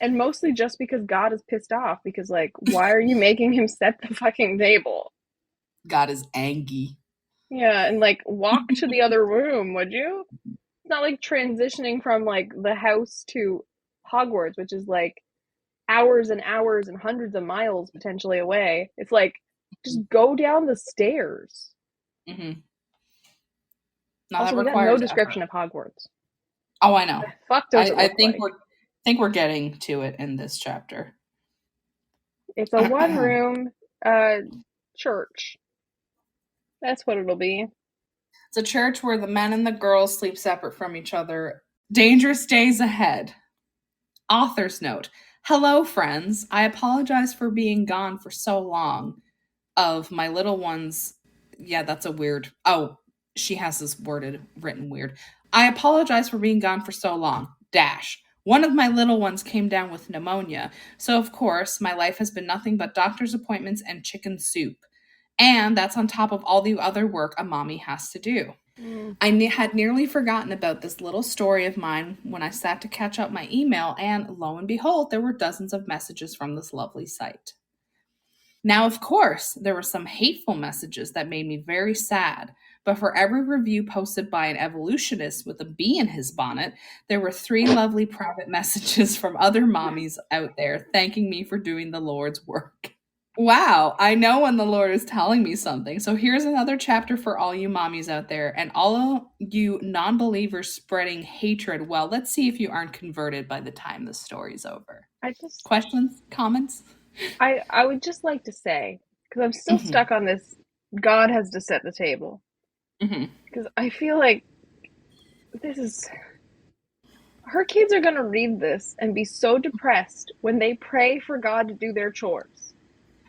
And mostly just because God is pissed off, because like, why are you making him set the fucking table? God is angry. Yeah, and like walk to the other room, would you? It's not like transitioning from like the house to Hogwarts, which is like hours and hours and hundreds of miles potentially away. It's like, just go down the stairs. Mm-hmm. Also, we got no description of Hogwarts. Oh, I know. What the fuck does it look like? I think we're getting to it in this chapter. It's a one-room church. That's what it'll be. It's a church where the men and the girls sleep separate from each other. Dangerous days ahead. Author's note. Hello, friends. I apologize for being gone for so long. Of my little ones. Yeah, that's a weird. Oh, she has this written weird. I apologize for being gone for so long. Dash. One of my little ones came down with pneumonia, so of course, my life has been nothing but doctor's appointments and chicken soup. And that's on top of all the other work a mommy has to do. I had nearly forgotten about this little story of mine when I sat to catch up my email, and lo and behold, there were dozens of messages from this lovely site. Now, of course, there were some hateful messages that made me very sad, but for every review posted by an evolutionist with a bee in his bonnet, there were 3 lovely private messages from other mommies out there thanking me for doing the Lord's work. Wow, I know when the Lord is telling me something. So here's another chapter for all you mommies out there and all you non-believers spreading hatred. Well, let's see if you aren't converted by the time the story's over. Questions? Comments? I would just like to say, because I'm still stuck on this, God has to set the table. Because I feel like her kids are going to read this and be so depressed when they pray for God to do their chores.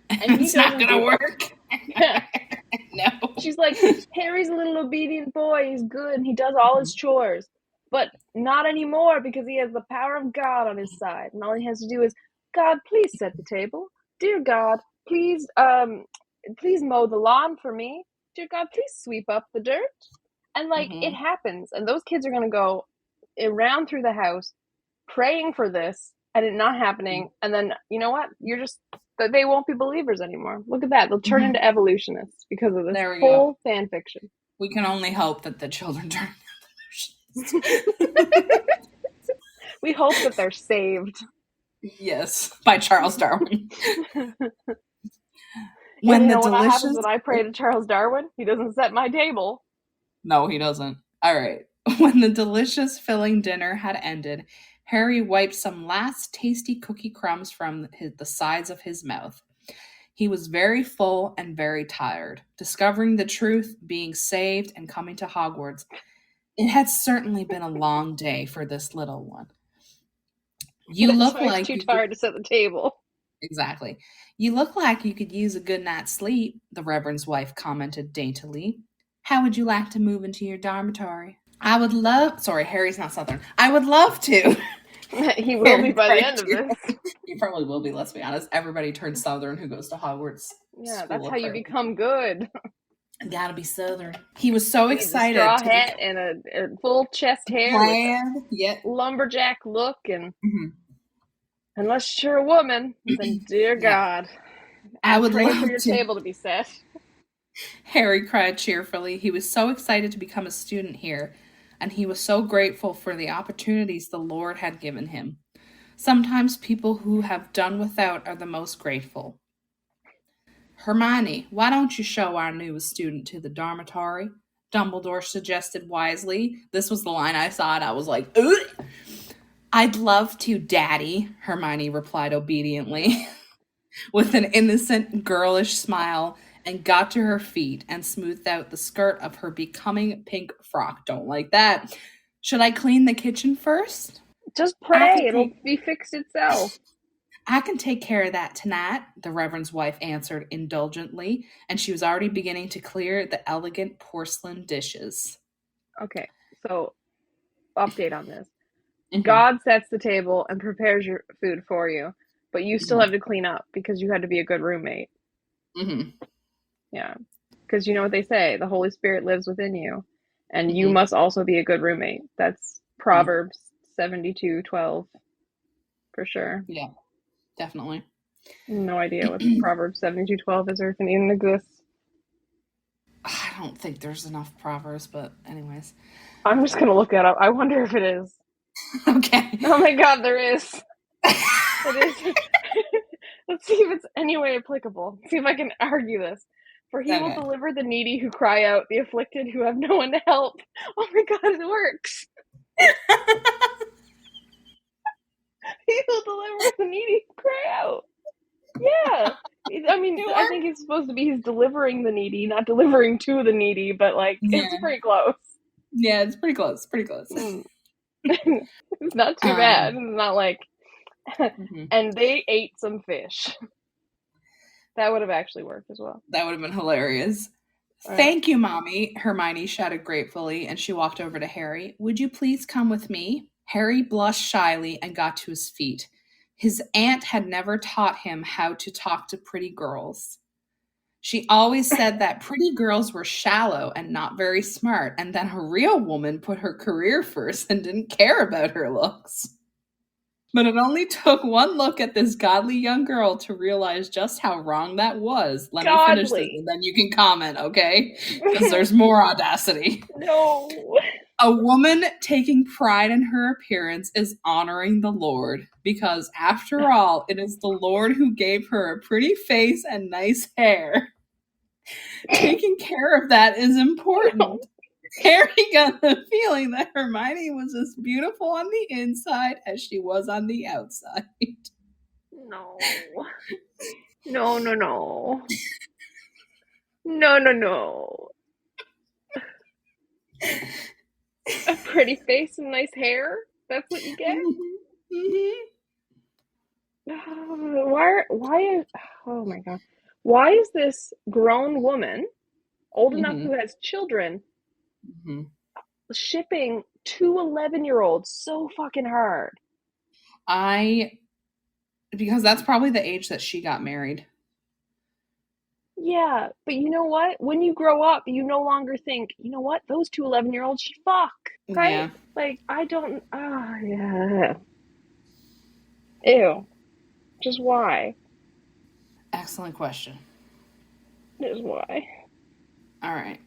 And he It's not doesn't gonna do them. work. Yeah. No. She's like, Harry's a little obedient boy. He's good and he does all his chores. But not anymore because he has the power of God on his side. And all he has to do is, God, please set the table. Dear God, please mow the lawn for me. Dear God, please sweep up the dirt. And it happens. And those kids are going to go around through the house praying for this and it not happening. And then, you know what? They won't be believers anymore. Look at that. They'll turn into evolutionists because of this There we whole go. fan fiction. We can only hope that the children turn We hope that they're saved. Yes, by Charles Darwin. When what happens when I pray to Charles Darwin? He doesn't set my table. No, he doesn't. All right. When the delicious, filling dinner had ended, Harry wiped some last tasty cookie crumbs from the sides of his mouth. He was very full and very tired. Discovering the truth, being saved, and coming to Hogwarts. It had certainly been a long day for this little one. You look like too tired to set the table. Exactly. You look like you could use a good night's sleep, the Reverend's wife commented daintily. How would you like to move into your dormitory? I would love... Sorry, Harry's not Southern. I would love to. He will be by the end of this. He probably will be, let's be honest. Everybody turns Southern who goes to Hogwarts. Yeah, that's how you become good. Gotta be Southern. He was so excited. A straw hat and a full chest hair with a lumberjack look. And unless you're a woman, then dear God, I would pray for your table to be set. Harry cried cheerfully. He was so excited to become a student here, and he was so grateful for the opportunities the Lord had given him. Sometimes people who have done without are the most grateful. Hermione, why don't you show our newest student to the dormitory? Dumbledore suggested wisely. This was the line I saw, and I was like, ugh! I'd love to, Daddy, Hermione replied obediently, with an innocent, girlish smile, and got to her feet and smoothed out the skirt of her becoming pink frock. Don't like that. Should I clean the kitchen first? Just pray. It'll be fixed itself. I can take care of that tonight, the Reverend's wife answered indulgently, and she was already beginning to clear the elegant porcelain dishes. Okay, so update on this. God sets the table and prepares your food for you, but you still have to clean up because you had to be a good roommate. Yeah, because you know what they say, the Holy Spirit lives within you, and you must also be a good roommate. That's Proverbs 72:12 for sure. Yeah, definitely. No idea what Proverbs 72:12 is or if it even exists. I don't think there's enough Proverbs, but anyways. I'm just going to look that up. I wonder if it is. Okay. Oh my God, there is. It is. Let's see if it's any way applicable. See if I can argue this. For he will deliver the needy who cry out, the afflicted who have no one to help. Oh my God, it works. He will deliver the needy who cry out. Yeah. I mean, I think it's supposed to be he's delivering the needy, not delivering to the needy, but it's pretty close. Yeah, it's pretty close. Pretty close. It's not too bad. It's not like... And they ate some fish. That would have actually worked as well. That would have been hilarious. Thank you, Mommy, Hermione shouted gratefully, and she walked over to Harry. Would you please come with me? Harry blushed shyly and got to his feet. His aunt had never taught him how to talk to pretty girls. She always said that pretty girls were shallow and not very smart, and that a real woman put her career first and didn't care about her looks. But it only took one look at this godly young girl to realize just how wrong that was. Let me finish this and then you can comment, okay? Because there's more audacity. No. A woman taking pride in her appearance is honoring the Lord, because after all, it is the Lord who gave her a pretty face and nice hair. Taking care of that is important. No. Harry got the feeling that Hermione was as beautiful on the inside as she was on the outside. No. No. No. A pretty face and nice hair. That's what you get. Why? Oh my god! Why is this grown woman, old enough who has children, shipping two 11-year-olds so fucking hard? Because that's probably the age that she got married. Yeah, but you know what? When you grow up, you no longer think, you know what? Those two 11-year-olds should fuck, right? Yeah. Like, I don't. Oh, yeah. Ew. Just why? Excellent question. Just why? All right.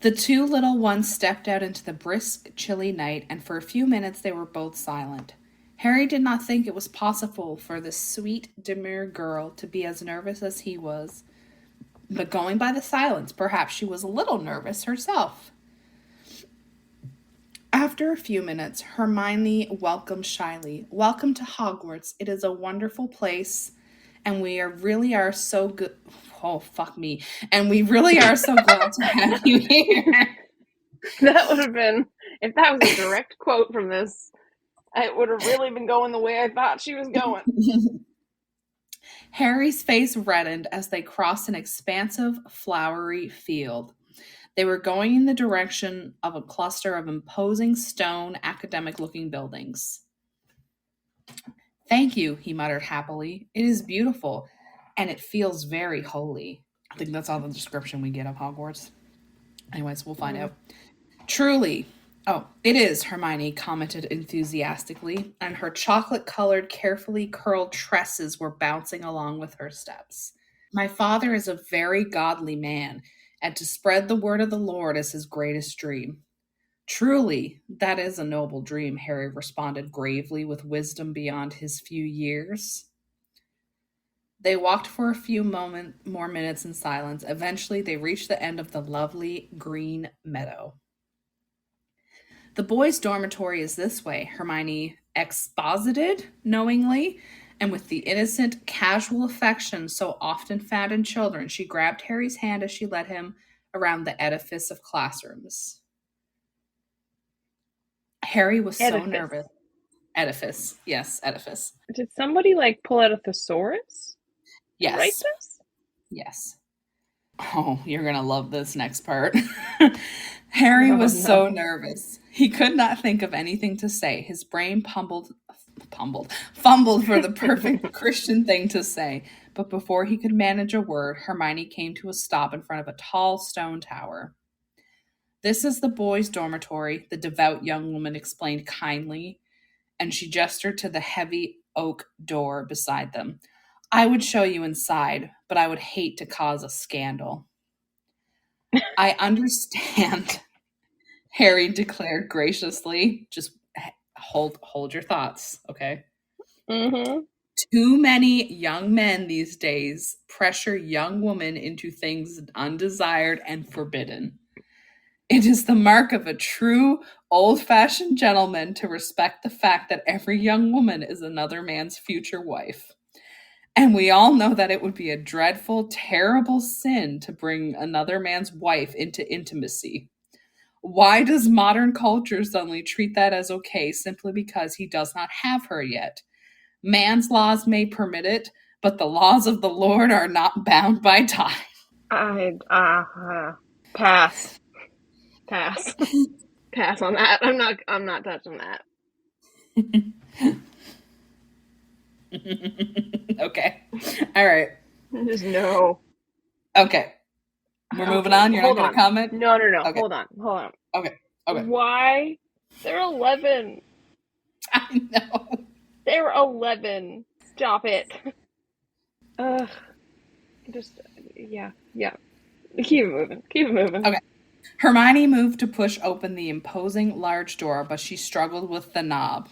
The two little ones stepped out into the brisk, chilly night, and for a few minutes they were both silent. Harry did not think it was possible for this sweet, demure girl to be as nervous as he was. But going by the silence, perhaps she was a little nervous herself. After a few minutes, Hermione welcomed shyly. "Welcome to Hogwarts. It is a wonderful place, and we really are so good. Oh, fuck me. And we really are so glad to have you here." That would have been, if that was a direct quote from this, it would have really been going the way I thought she was going. Harry's face reddened as they crossed an expansive, flowery field. They were going in the direction of a cluster of imposing stone, academic-looking buildings. "Thank you," he muttered happily. "It is beautiful, and it feels very holy." I think that's all the description we get of Hogwarts. Anyways, we'll find out. "Truly." "Oh, it is," Hermione commented enthusiastically, and her chocolate-colored, carefully curled tresses were bouncing along with her steps. "My father is a very godly man, and to spread the word of the Lord is his greatest dream." "Truly, that is a noble dream," Harry responded gravely with wisdom beyond his few years. They walked for a few more minutes in silence. Eventually, they reached the end of the lovely green meadow. "The boys' dormitory is this way," Hermione exposited knowingly, and with the innocent, casual affection so often found in children, she grabbed Harry's hand as she led him around the edifice of classrooms. Harry was so nervous. Edifice. Yes, edifice. Did somebody pull out a thesaurus? Yes. Write this? Yes. Oh, you're going to love this next part. Harry was so nervous. He could not think of anything to say. His brain fumbled for the perfect Christian thing to say. But before he could manage a word, Hermione came to a stop in front of a tall stone tower. "This is the boys' dormitory," the devout young woman explained kindly, and she gestured to the heavy oak door beside them. "I would show you inside, but I would hate to cause a scandal." "I understand," Harry declared graciously. Just hold your thoughts, okay? Mm-hmm. "Too many young men these days pressure young women into things undesired and forbidden. It is the mark of a true, old-fashioned gentleman to respect the fact that every young woman is another man's future wife. And we all know that it would be a dreadful, terrible sin to bring another man's wife into intimacy. Why does modern culture suddenly treat that as okay simply because he does not have her yet? Man's laws may permit it, but the laws of the Lord are not bound by time." Pass. Pass on that. I'm not touching that. Okay. All right. Just no. Okay. We're moving on. You're not going to comment? No. Okay. Hold on. Okay. Why? They're 11. I know. They're 11. Stop it. Ugh. Just, yeah. Keep it moving. Okay. Hermione moved to push open the imposing large door, but she struggled with the knob.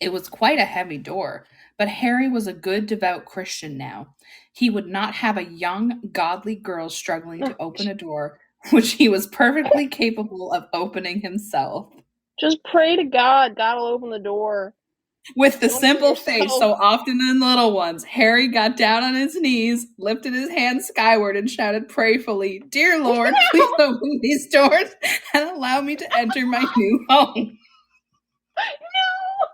It was quite a heavy door, but Harry was a good, devout Christian now. He would not have a young, godly girl struggling to open a door which he was perfectly capable of opening himself. Just pray to God. God will open the door. With the Don't do it simple face yourself. so often in little ones, Harry got down on his knees, lifted his hands skyward, and shouted prayerfully, "Dear Lord, please open these doors and allow me to enter my new home." No!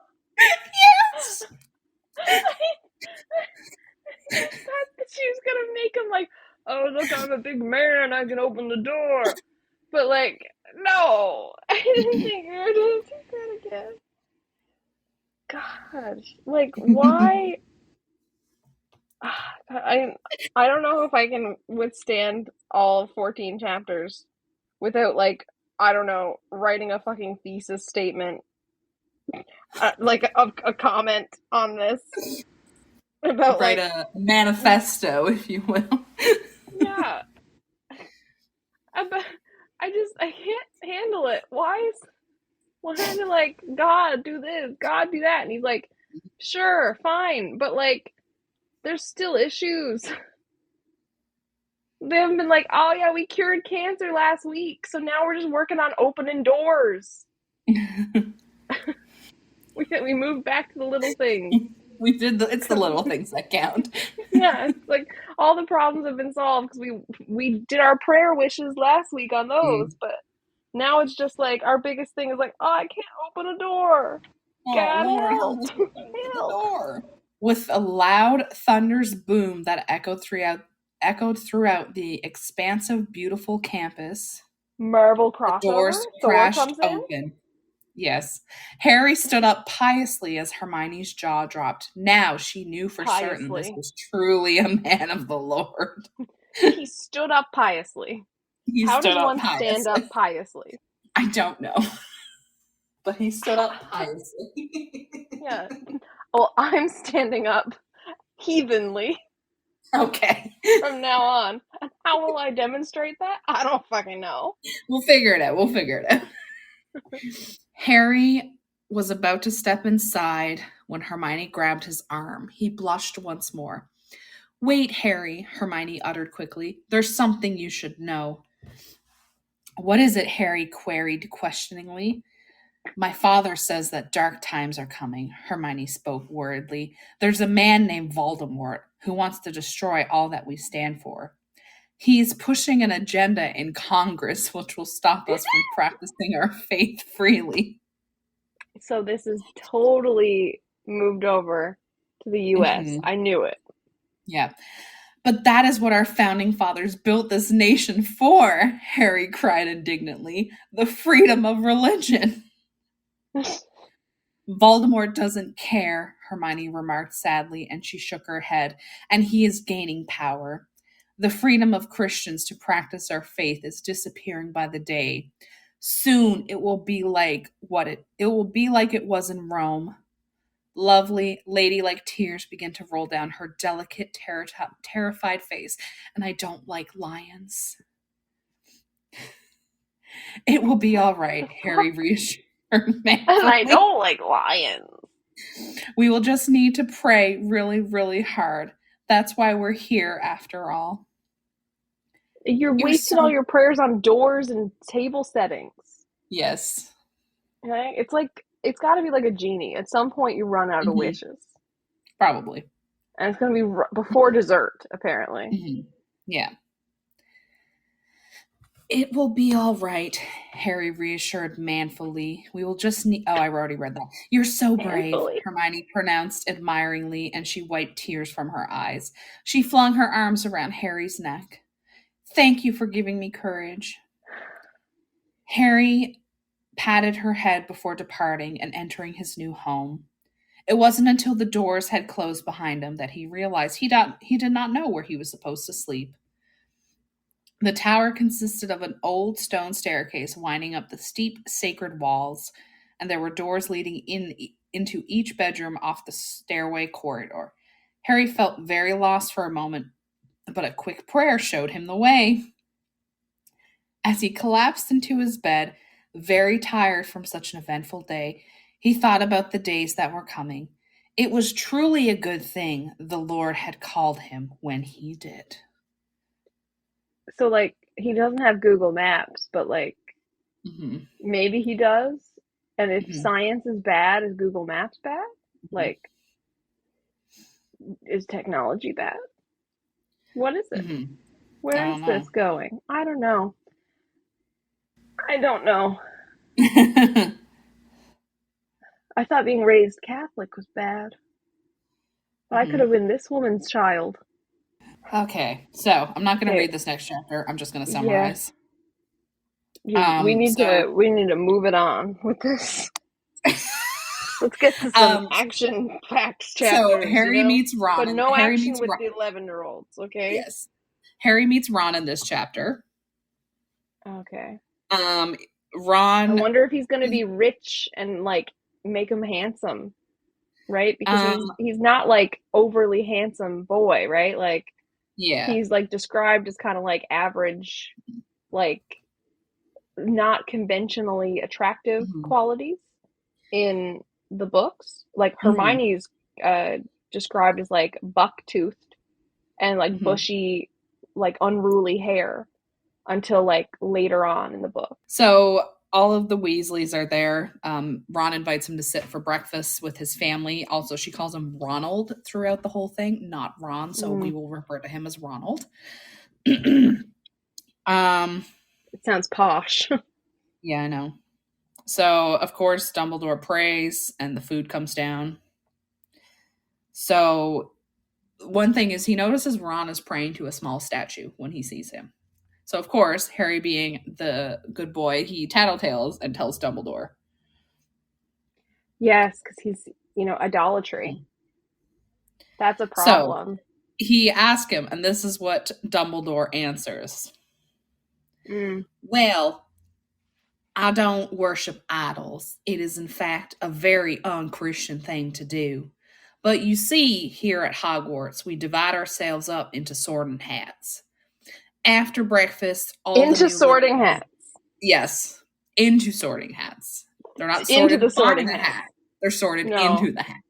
Yes! He thought that she was gonna make him like, oh, look, I'm a big man, I can open the door. But, like, no. I didn't think you were gonna do that again. Gosh. Like, why? I don't know if I can withstand all 14 chapters without, like, I don't know, writing a fucking thesis statement, like a comment on this about, Write like, a manifesto, if you will. yeah, I can't handle it. Why is it like, God, do this, God, do that? And he's like, sure, fine, but, like, there's still issues. They haven't been like, oh yeah, we cured cancer last week, so now we're just working on opening doors. We moved back to the little things. It's the little things that count. Yeah, it's like all the problems have been solved because we did our prayer wishes last week on those, but now it's just like our biggest thing is like, oh, I can't open a door. Oh, God Lord, help! help us open the Help! door. With a loud thunder's boom that echoed throughout the expansive, beautiful campus, Marvel the crossover. doors Thor crashed comes in. open. Yes. Harry stood up piously as Hermione's jaw dropped. Now she knew for certain this Piously. was truly a man of the Lord. He stood up piously. He How stood does up one stand piously. up piously? I don't know. But he stood up piously. Yeah. Well, I'm standing up heathenly Okay. from now on. And how will I demonstrate that? I don't fucking know. We'll figure it out. Harry was about to step inside when Hermione grabbed his arm. He blushed once more. "Wait, Harry," Hermione uttered quickly. "There's something you should know." "What is it?" Harry queried questioningly. "My father says that dark times are coming," Hermione spoke worriedly. "There's a man named Voldemort who wants to destroy all that we stand for. He's pushing an agenda in Congress which will stop us from practicing our faith freely." So this is totally moved over to the US. Mhm. I knew it. Yeah. "But that is what our founding fathers built this nation for," Harry cried indignantly. "The freedom of religion." "Voldemort doesn't care," Hermione remarked sadly, and she shook her head, "and he is gaining power. The freedom of Christians to practice our faith is disappearing by the day. Soon it will be like it was in Rome." Lovely, ladylike tears began to roll down her delicate, terrified face. "And I don't like lions." "It will be all right," Harry reassured And I manfully. don't like lions. "We will just need to pray really, really hard. That's why we're here, after all." You're You're wasting all so. your prayers on doors and table settings. Yes. Okay? It's like, it's got to be like a genie. At some point, you run out of Hmm. wishes. Probably. And it's going to be before dessert, apparently. Hmm. Yeah. "It will be all right," Harry reassured manfully. "We will just need." Oh, I already read that. "You're so brave," Handfully. Hermione pronounced admiringly, and she wiped tears from her eyes. She flung her arms around Harry's neck. "Thank you for giving me courage." Harry patted her head before departing and entering his new home. It wasn't until the doors had closed behind him that he realized he did not know where he was supposed to sleep. The tower consisted of an old stone staircase winding up the steep, sacred walls, and there were doors leading into each bedroom off the stairway corridor. Harry felt very lost for a moment, but a quick prayer showed him the way. As he collapsed into his bed, very tired from such an eventful day, he thought about the days that were coming. It was truly a good thing the Lord had called him when he did. So, like, he doesn't have Google Maps, but, like, Hmm. maybe he does. And if Hmm. science is bad, is Google Maps bad? Like, is technology bad? What is it? Mm-hmm. Where I is don't know. this going? I don't know. I don't know. I thought being raised Catholic was bad. But I could have been this woman's child. Okay, so I'm not going to Okay, read this next chapter. I'm just going to yeah. summarize. We need So, to move it on with this. Let's get to some um, action-packed so chapters, Harry meets Ron, but and no action with the 11-year-olds, okay? yes, Harry meets Ron in this chapter. Okay. I Ron, wonder if he's going to be rich and like make him handsome, right? Because he's not like overly handsome boy, right? Like yeah, he's like described as kind of like average, like not conventionally attractive qualities in the books. Like Hermione's described as like buck-toothed and like bushy, like unruly hair until like later on in the book. So all of the Weasleys are there. Ron invites him to sit for breakfast with his family. Also, she calls him Ronald throughout the whole thing, not Ron. So we will refer to him as Ronald. It sounds posh. Yeah, I know. So, of course, Dumbledore prays and the food comes down. So, one thing is he notices Ron is praying to a small statue when he sees him. So, of course, Harry being the good boy, he tattletales and tells Dumbledore. Yes, because he's, idolatry. That's a problem. So, he asks him, and this is what Dumbledore answers. Well, I don't worship idols. It is, in fact, a very unchristian thing to do. But you see, here at Hogwarts, we divide ourselves up into sorting hats. After breakfast, all into the new sorting hats. Yes, into sorting hats. They're not Into sorted the by sorting the hat. hat. They're sorted into the hat.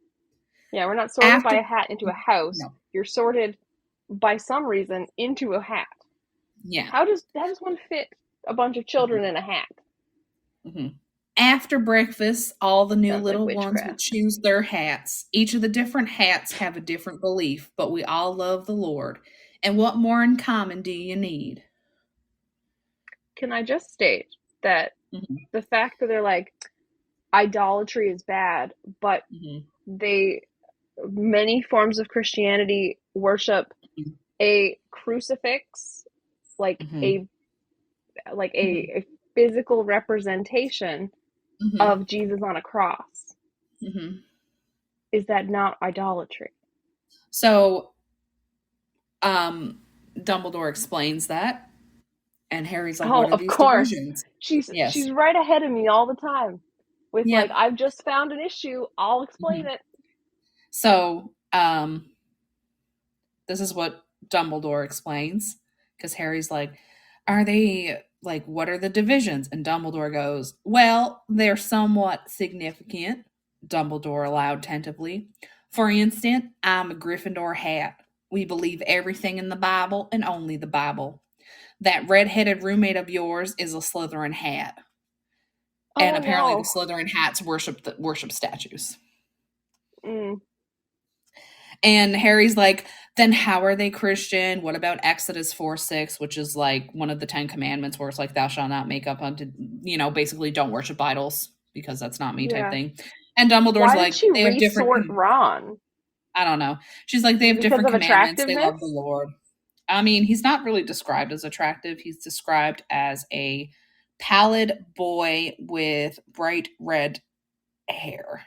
Yeah, we're not sorted by a hat into a house. No. You're sorted by some reason into a hat. Yeah. How does one fit a bunch of children in a hat? After breakfast, all the new Sounds little like ones will witchcraft. choose their hats. Each of the different hats have a different belief, but we all love the Lord. And what more in common do you need? Can I just state that the fact that they're like, idolatry is bad, but many forms of Christianity worship a crucifix, like a physical representation of Jesus on a cross. Is that not idolatry? So, Dumbledore explains that, and Harry's like, "What are of these course. divisions?" She's right ahead of me all the time with Yep. like, I've just found an issue. I'll explain it. So, this is what Dumbledore explains, because Harry's like, "Are they like, what are the divisions?" And Dumbledore goes, "Well, they're somewhat significant." Dumbledore allowed tentatively. For instance, I'm a Gryffindor hat. We believe everything in the Bible and only the Bible. That red-headed roommate of yours is a Slytherin hat. And apparently the Slytherin hats worship statues. And Harry's like, then how are they Christian? What about Exodus 4:6, which is like one of the 10 commandments where it's like, thou shalt not make up unto, basically don't worship idols because that's not me type thing. And Dumbledore's Why did she they have resort different. Ron? I don't know. She's like, they have Because different of commandments. They love the attractiveness? Lord. I mean, he's not really described as attractive. He's described as a pallid boy with bright red hair.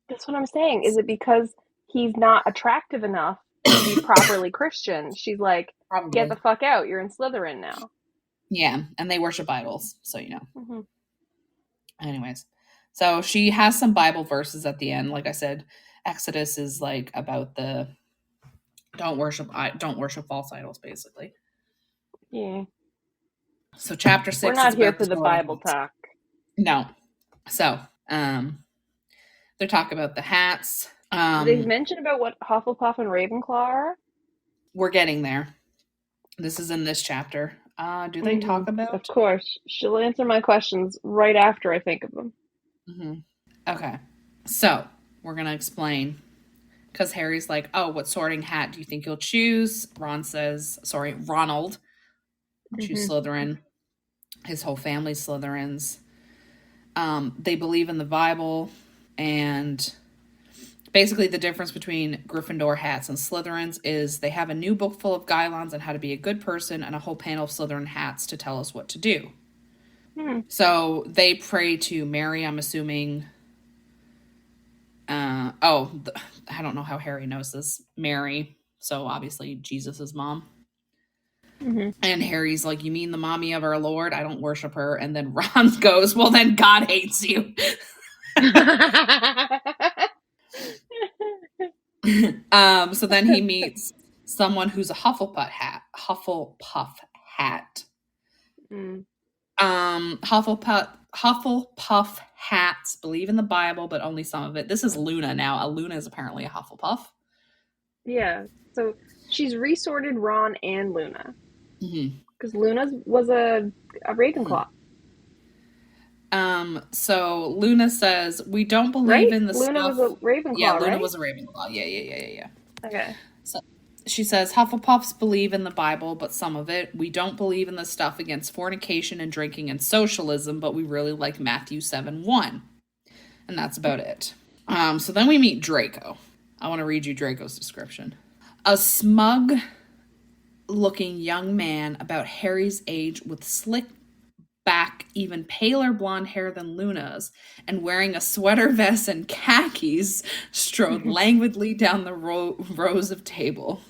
That's what I'm saying. Is it because he's not attractive enough to be properly Christian? She's like, Probably. Get the fuck out. You're in Slytherin now. Yeah, and they worship idols, so Anyways, so she has some Bible verses at the end. Like I said, Exodus is like about the don't worship false idols, basically. Yeah. So chapter 6 We're not is here about for the Bible talk. No. So, they talk about the hats. Did they mention about what Hufflepuff and Ravenclaw are? We're getting there. This is in this chapter. Do they talk about? Of course. She'll answer my questions right after I think of them. Okay. So, We're going to explain. Because Harry's like, oh, what sorting hat do you think you'll choose? Ronald, I'll choose Slytherin. His whole family's Slytherins. They believe in the Bible, and basically the difference between Gryffindor hats and Slytherins is they have a new book full of guidelines on how to be a good person and a whole panel of Slytherin hats to tell us what to do. So they pray to Mary, I'm assuming. I don't know how Harry knows this. Mary, so obviously Jesus' mom. And Harry's like, you mean the mommy of our Lord? I don't worship her. And then Ron goes, well, then God hates you. So then he meets someone who's a Hufflepuff hat. Hufflepuff hats believe in the Bible, but only some of it. This is Luna now. Luna is apparently a Hufflepuff. Yeah, so she's resorted Ron and Luna. Because Luna was a Ravenclaw. So Luna says, we don't believe in the Luna stuff. was a Ravenclaw, Yeah, Luna right? was a Ravenclaw. Yeah. Okay. So she says, Hufflepuffs believe in the Bible, but some of it. We don't believe in the stuff against fornication and drinking and socialism, but we really like Matthew 7:1. And that's about it. So then we meet Draco. I want to read you Draco's description. A smug looking young man about Harry's age with slick back, even paler blonde hair than Luna's, and wearing a sweater vest and khakis, strode languidly down the rows of table.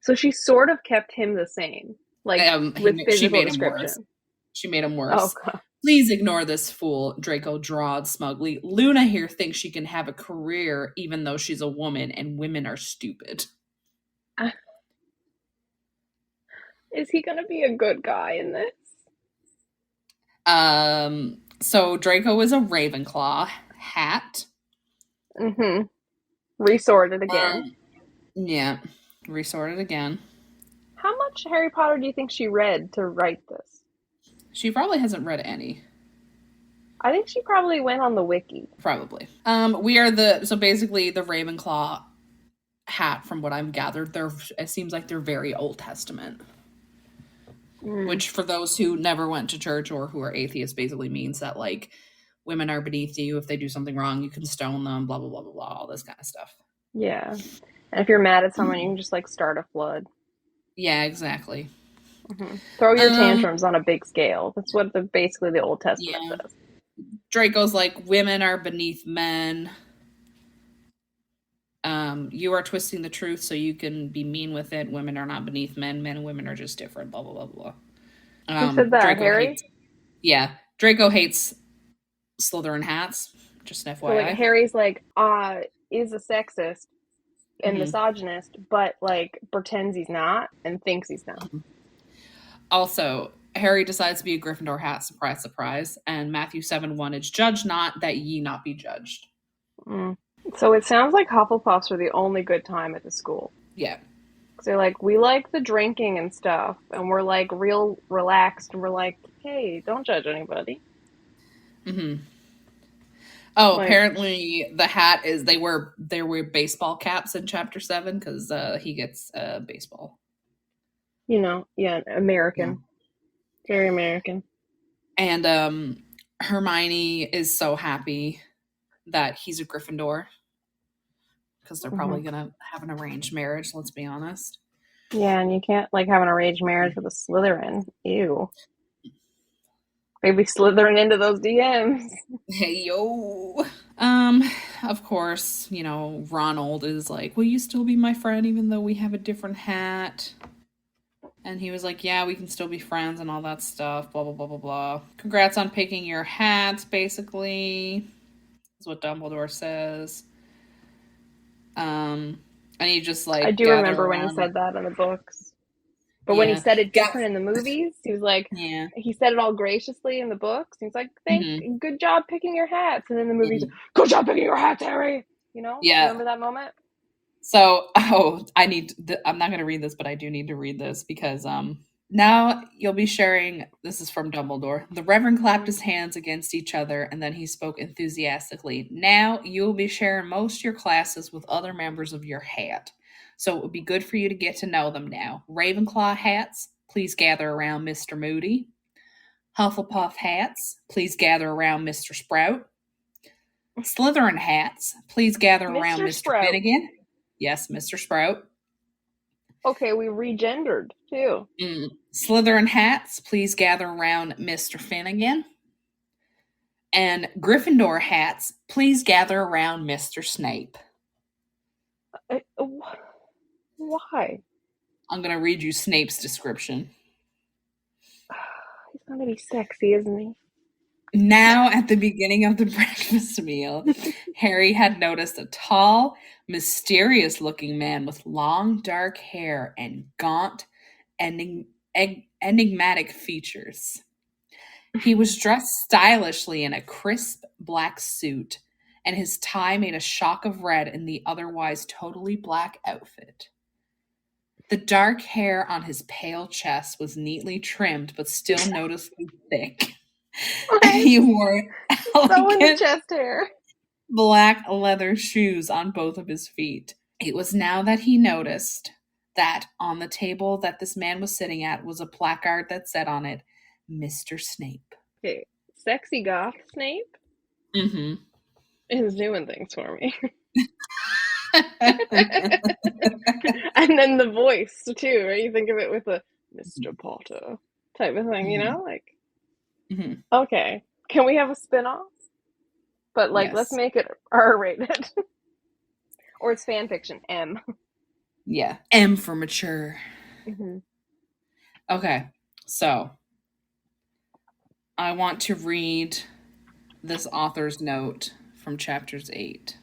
So she sort of kept him the same, like with physical description. She made him worse. Oh, God. Please ignore this fool, Draco drawled smugly. Luna here thinks she can have a career even though she's a woman, and women are stupid. Is he going to be a good guy in this? So Draco is a Ravenclaw hat. Resorted again. Yeah, resorted again. How much Harry Potter do you think she read to write this? She probably hasn't read any. I think she probably went on the wiki. Probably. So basically the Ravenclaw hat, from what I've gathered, it seems like they're very Old Testament. Which, for those who never went to church or who are atheists, basically means that, like, women are beneath you. If they do something wrong, you can stone them, blah, blah, blah, blah, blah, all this kind of stuff. Yeah. And if you're mad at someone, you can just, like, start a flood. Yeah, exactly. Throw your tantrums on a big scale. That's what basically the Old Testament says. Draco's like, women are beneath men. You are twisting the truth so you can be mean with it. Women are not beneath men. Men and women are just different, blah, blah, blah, blah. Who said that, Draco Harry? Draco hates Slytherin hats, just an FYI. So, like, Harry's like, is a sexist and misogynist, but, like, pretends he's not and thinks he's not. Also, Harry decides to be a Gryffindor hat, surprise, surprise, and Matthew 7:1 is judge not that ye not be judged. So it sounds like Hufflepuffs are the only good time at the school. Yeah. Because they're like, we like the drinking and stuff, and we're like real relaxed, and we're like, hey, don't judge anybody. Oh, like, apparently the hat is they wear baseball caps in chapter 7 because he gets baseball. You know, yeah, American. Yeah. Very American. And Hermione is so happy that he's a Gryffindor because they're probably gonna have an arranged marriage, let's be honest. Yeah, and you can't like have an arranged marriage with a Slytherin. Ew. Maybe slithering into those DMs. Hey yo. Of course, you know, Ronald is like, will you still be my friend even though we have a different hat? And he was like, yeah, we can still be friends and all that stuff, blah, blah, blah, blah, blah. Congrats on picking your hats, basically. That's what Dumbledore says. And he just, like, I do remember when he said that in the books. But when he said it different in the movies, he was like, he said it all graciously in the books. He was like, good job picking your hats. And in the movies, good job picking your hats, Harry. You know? Yeah. Remember that moment? So, I'm not going to read this, but I do need to read this because Now you'll be sharing, this is from Dumbledore. The Reverend clapped his hands against each other and then he spoke enthusiastically. Now you will be sharing most of your classes with other members of your hat. So it would be good for you to get to know them now. Ravenclaw hats, please gather around Mr. Moody. Hufflepuff hats, please gather around Mr. Sprout. Slytherin hats, please gather around Mr. Mr. Sprout. Finnegan. Yes, Mr. Sprout. Okay, we regendered too. Slytherin hats, please gather around Mr. Finnegan. And Gryffindor hats, please gather around Mr. Snape. Why? I'm going to read you Snape's description. He's going to be sexy, isn't he? Now, at the beginning of the breakfast meal, Harry had noticed a tall, mysterious-looking man with long, dark hair and gaunt, enigmatic features. He was dressed stylishly in a crisp black suit, and his tie made a shock of red in the otherwise totally black outfit. The dark hair on his pale chest was neatly trimmed, but still noticeably thick. He wore elegant chest hair. black leather shoes on both of his feet. It was now that he noticed that on the table that this man was sitting at was a placard that said on it, Mr. Snape. Okay, sexy goth Snape is doing things for me. And then the voice too, right? You think of it with a Mr. Potter type of thing, you know? Like, okay, can we have a spin-off? But like, let's make it R-rated. Or it's fan fiction, M. Yeah, M for mature. Okay, so I want to read this author's note from chapters 8.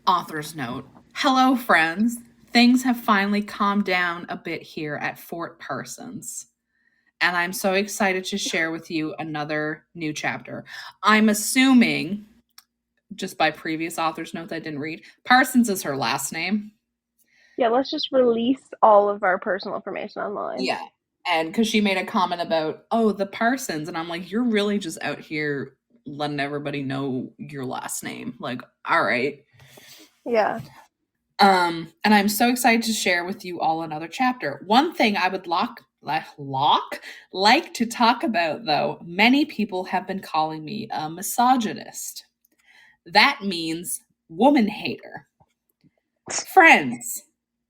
Author's note. Hello, friends. Things have finally calmed down a bit here at Fort Parsons. And I'm so excited to share with you another new chapter. I'm assuming, just by previous author's notes I didn't read, Parsons is her last name. Yeah, let's just release all of our personal information online. Yeah. And because she made a comment about, the Parsons. And I'm like, you're really just out here letting everybody know your last name. Like, all right. Yeah. And I'm so excited to share with you all another chapter. One thing I would like to talk about, though, many people have been calling me a misogynist. That means woman hater. Friends,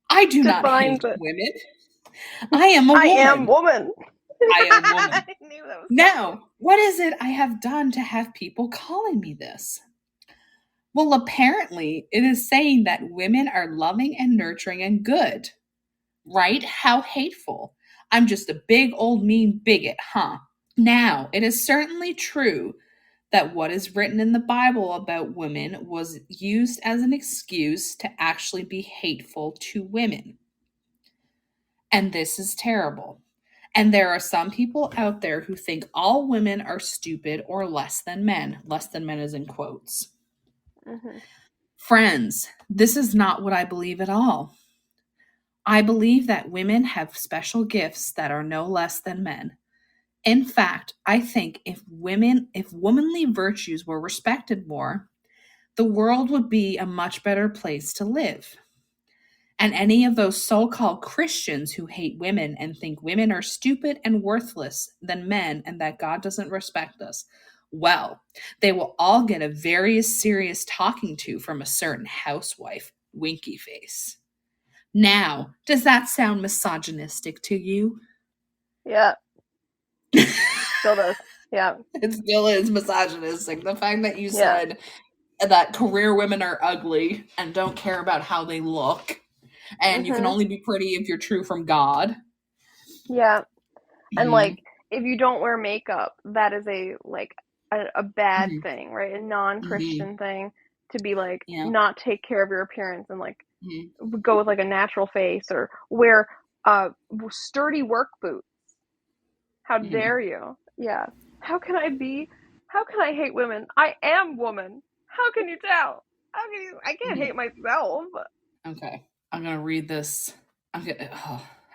I do not hate women. I am a woman. I am woman. I am woman. I knew that was now, what is it I have done to have people calling me this? Well, apparently, it is saying that women are loving and nurturing and good. Right? How hateful. I'm just a big old mean bigot, huh? Now, it is certainly true that what is written in the Bible about women was used as an excuse to actually be hateful to women. And this is terrible. And there are some people out there who think all women are stupid or less than men. Less than men is in quotes. Friends, this is not what I believe at all. I believe that women have special gifts that are no less than men. In fact, I think if womanly virtues were respected more, the world would be a much better place to live. And any of those so-called Christians who hate women and think women are stupid and worthless than men and that God doesn't respect us, well, they will all get a very serious talking to from a certain housewife, winky face. Now, does that sound misogynistic to you? Yeah. Still does. Yeah. It still is misogynistic. The fact that you said that career women are ugly and don't care about how they look, and you can only be pretty if you're true from God. Yeah. And like, if you don't wear makeup, that is a bad thing, right? A non-Christian thing to be like, not take care of your appearance and like go with like a natural face or wear sturdy work boots. How dare you? Yeah. How can I hate women? I am woman. How can you tell? I can't hate myself. Okay. I'm going to read this.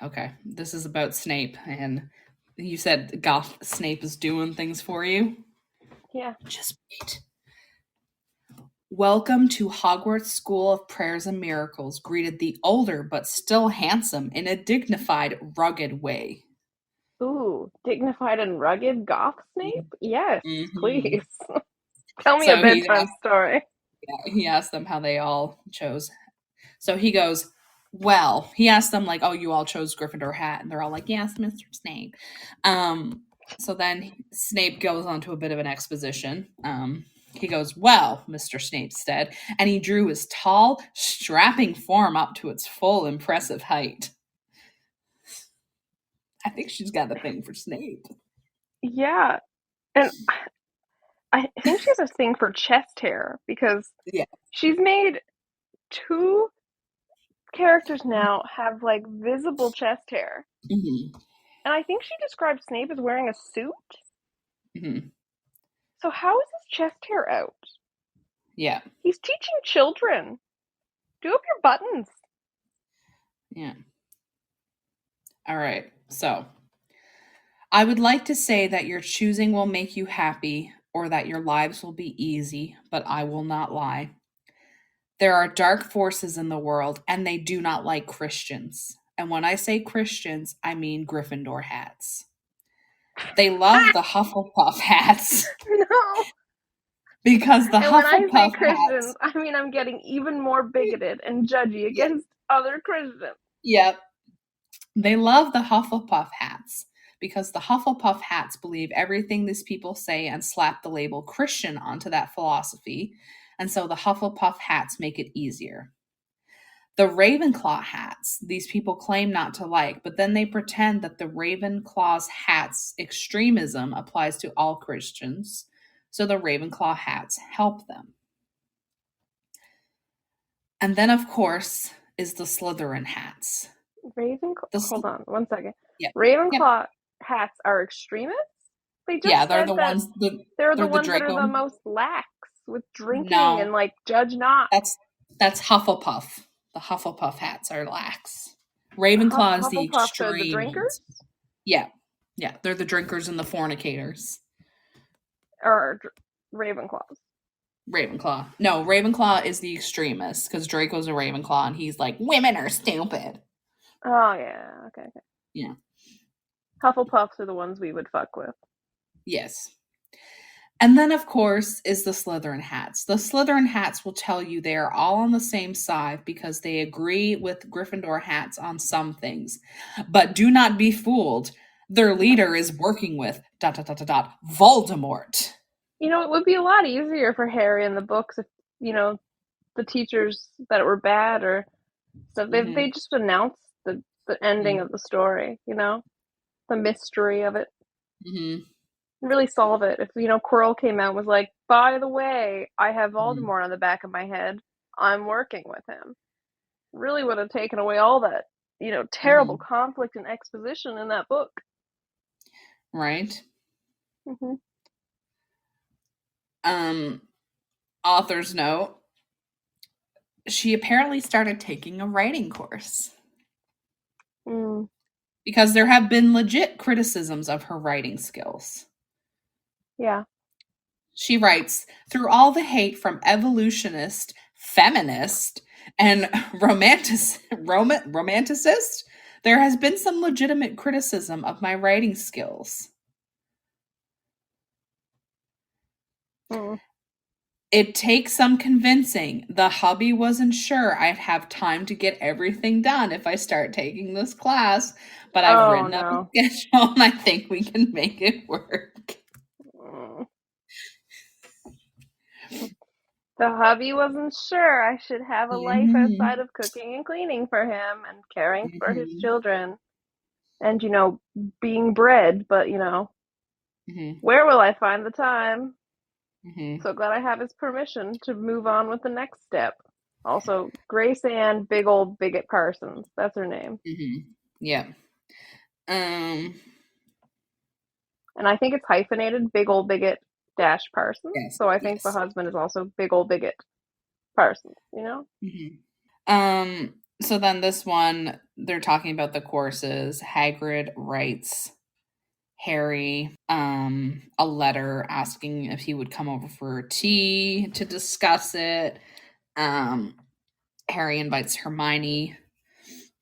Okay, this is about Snape, and you said Goth Snape is doing things for you. Yeah. Just wait. Welcome to Hogwarts School of Prayers and Miracles, greeted the older but still handsome in a dignified, rugged way. Ooh, dignified and rugged goth Snape? Yes, Mm-hmm. please. Tell me a So bedtime story. he asked them how they all chose. So he goes, well, he asked them like, oh, you all chose Gryffindor hat, and they're all like, yes, Mr. Snape. So then Snape goes on to a bit of an exposition. He goes, well, Mr. Snape said, and he drew his tall, strapping form up to its full, impressive height. I think she's got a thing for Snape. Yeah, and I think she has a thing for chest hair because Yeah. she's made 2 characters now have like visible chest hair. Mm-hmm. And I think she described Snape as wearing a suit. Mm-hmm. So how is his chest hair out? Yeah. He's teaching children. Do up your buttons. Yeah. All right. So I would like to say that your choosing will make you happy or that your lives will be easy, but I will not lie. There are dark forces in the world, and they do not like Christians. And when I say Christians, I mean Gryffindor hats. They love the Hufflepuff hats No. because the And when I say Hufflepuff Christians, hats, I mean I'm getting even more bigoted and judgy yeah, against other Christians. yep, they love the Hufflepuff hats because the Hufflepuff hats believe everything these people say and slap the label Christian onto that philosophy. And so the Hufflepuff hats make it easier. The Ravenclaw hats, these people claim not to like, but then they pretend that the Ravenclaw's hats extremism applies to all Christians. So the Ravenclaw hats help them. And then, of course, is the Slytherin hats. Hold on 1 second. Yep. Ravenclaw hats are extremists? They just Yeah, they're said the that ones. they're the They're the ones that are Draco. the most lax with drinking and No, like judge not. that's Hufflepuff. The Hufflepuff hats are lax. Ravenclaw is the Hufflepuffs are the extreme drinkers? ones. Yeah, yeah, they're the drinkers and the fornicators. Or Ravenclaws? Ravenclaw. No, Ravenclaw is the extremist because Draco's a Ravenclaw and he's like, women are stupid. Oh, yeah. Okay. Yeah. Hufflepuffs are the ones we would fuck with. Yes. And then, of course, is the Slytherin hats. The Slytherin hats will tell you they are all on the same side because they agree with Gryffindor hats on some things. But do not be fooled. Their leader is working with ... Voldemort. You know, it would be a lot easier for Harry in the books if, you know, the teachers that were bad or stuff, they just announced the ending of the story, you know? The mystery of it. Mm-hmm. Really solve it. If, you know, Quirrell came out and was like, by the way, I have Mm-hmm. Voldemort on the back of my head. I'm working with him. Really would have taken away all that, you know, terrible conflict and exposition in that book. Right. Mm-hmm. Author's note. She apparently started taking a writing course. Because there have been legit criticisms of her writing skills. Yeah. She writes, through all the hate from evolutionist, feminist, and romanticist, there has been some legitimate criticism of my writing skills. It takes some convincing. The hubby wasn't sure I'd have time to get everything done if I start taking this class, but I've written up a schedule and I think we can make it work. The hubby wasn't sure I should have a life outside of cooking and cleaning for him and caring for his children and, you know, being bred, but, you know, where will I find the time? So glad I have his permission to move on with the next step. Also, Grace Ann Big Old Bigot Parsons. That's her name. Yeah. And I think it's hyphenated, Big Old Bigot dash Parsons. Yes, so I think the husband is also Big Old Bigot Parsons, you know? So then this one, they're talking about the courses. Hagrid writes Harry a letter asking if he would come over for tea to discuss it. Harry invites Hermione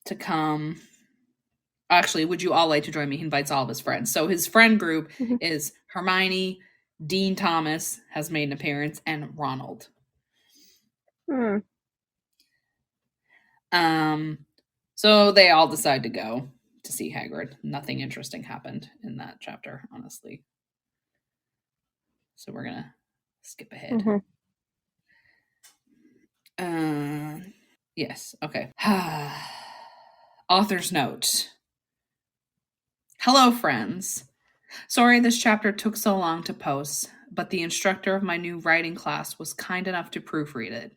to come. Actually, would you all like to join me? He invites all of his friends. So his friend group is Hermione, Dean Thomas has made an appearance, and Ronald. So they all decide to go to see Hagrid. Nothing interesting happened in that chapter, honestly. So we're gonna skip ahead. Yes, okay. Author's note. Hello, friends. Sorry this chapter took so long to post, but the instructor of my new writing class was kind enough to proofread it.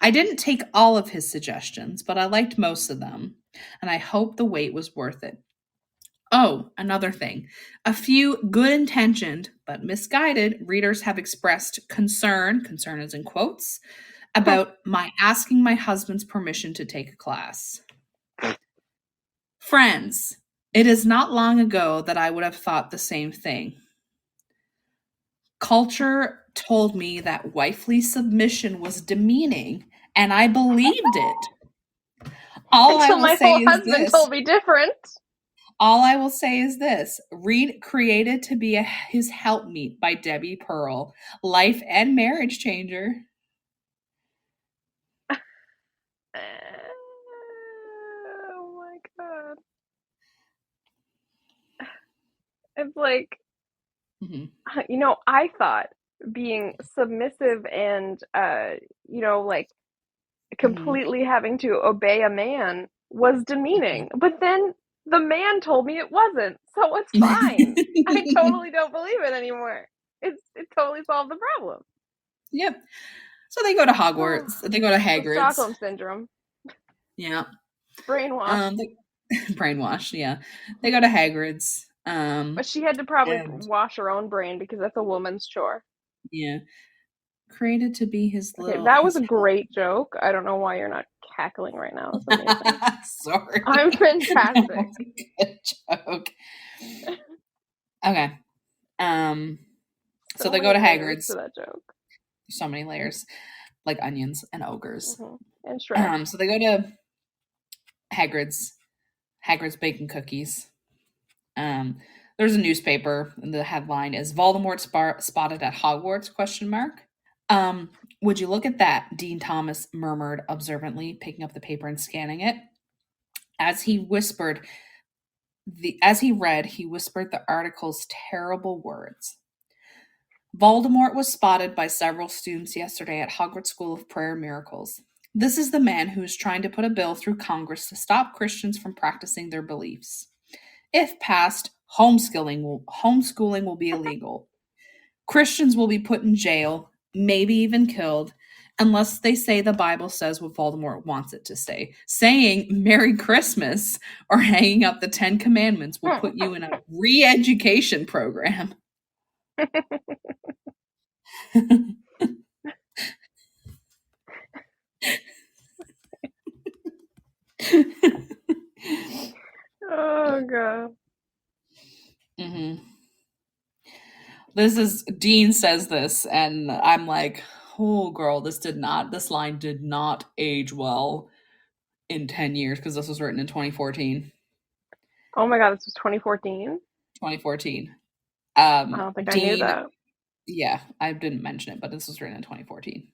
I didn't take all of his suggestions, but I liked most of them, and I hope the wait was worth it. Oh, another thing. A few good-intentioned but misguided readers have expressed concern is in quotes, about my asking my husband's permission to take a class. Friends, it is not long ago that I would have thought the same thing. Culture told me that wifely submission was demeaning, and I believed it. All I Until will my say whole is husband this. told me different. All I will say is this. Read Created to Be His Helpmeet by Debbie Pearl. Life and marriage changer. Oh my god. It's like, I thought being submissive and, like completely having to obey a man was demeaning. But then the man told me it wasn't. So it's fine. I totally don't believe it anymore. It totally solved the problem. Yep. So they go to Hogwarts. They go to The Hagrid's. Stockholm syndrome. Yeah. Brainwash. Brainwash, yeah. They go to Hagrid's. But she had to probably wash her own brain because that's a woman's chore. Yeah. Created to be his Okay, little. that was a great joke. I don't know why you're not cackling right now. That's amazing. Sorry. I'm fantastic. Good joke. Okay. So they go to Hagrid's. To that joke. There's so many layers, like onions and ogres. And Shrek. So they go to Hagrid's baking cookies. There's a newspaper, and the headline is Voldemort spotted at Hogwarts? ? Would you look at that? Dean Thomas murmured observantly, picking up the paper and scanning it. As he read, he whispered the article's terrible words. Voldemort was spotted by several students yesterday at Hogwarts School of Prayer Miracles. This is the man who is trying to put a bill through Congress to stop Christians from practicing their beliefs. If passed, homeschooling will be illegal. Christians will be put in jail, maybe even killed, unless they say the Bible says what Voldemort wants it to say. Saying Merry Christmas or hanging up the 10 Commandments will put you in a re-education program. Oh god. Dean says this, and I'm like, oh girl, this line did not age well in 10 years, because this was written in 2014. Oh my god, this was 2014? 2014. I don't think Dean, I knew that. Yeah, I didn't mention it, but this was written in 2014.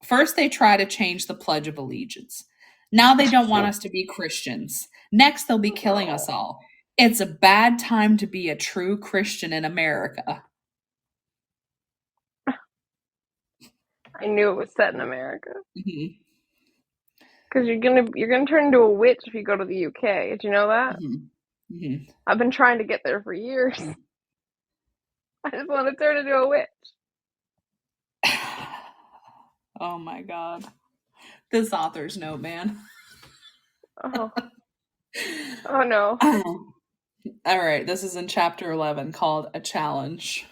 First, they try to change the Pledge of Allegiance. Now they don't want us to be Christians. Next, they'll be killing us all. It's a bad time to be a true Christian in America. I knew it was set in America. Because you're gonna turn into a witch if you go to the UK. Did you know that? I've been trying to get there for years. I just want to turn into a witch. Oh my god. This author's note, man. Oh no. All right, this is in chapter 11 called A Challenge.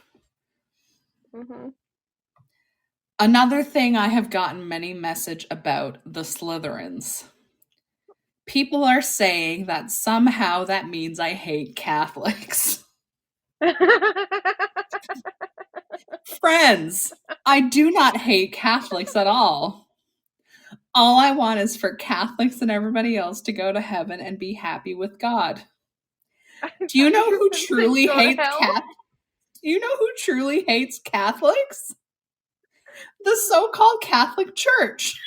Another thing I have gotten many message about the Slytherins. People are saying that somehow that means I hate Catholics. Friends, I do not hate Catholics at all. All I want is for Catholics and everybody else to go to heaven and be happy with God. Do you know who truly hates Catholics? Do you know who truly hates Catholics? The so-called Catholic Church.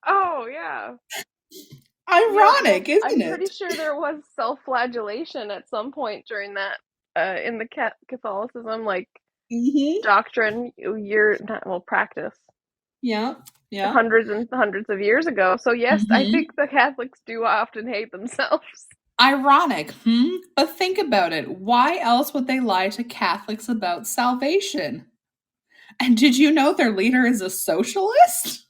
Oh, yeah. Ironic, I'm isn't it? pretty sure there was self-flagellation at some point during that, in the Catholicism, like, doctrine, practice. Yeah, yeah. Hundreds and hundreds of years ago. So yes, I think the Catholics do often hate themselves. Ironic, But think about it. Why else would they lie to Catholics about salvation? And did you know their leader is a socialist?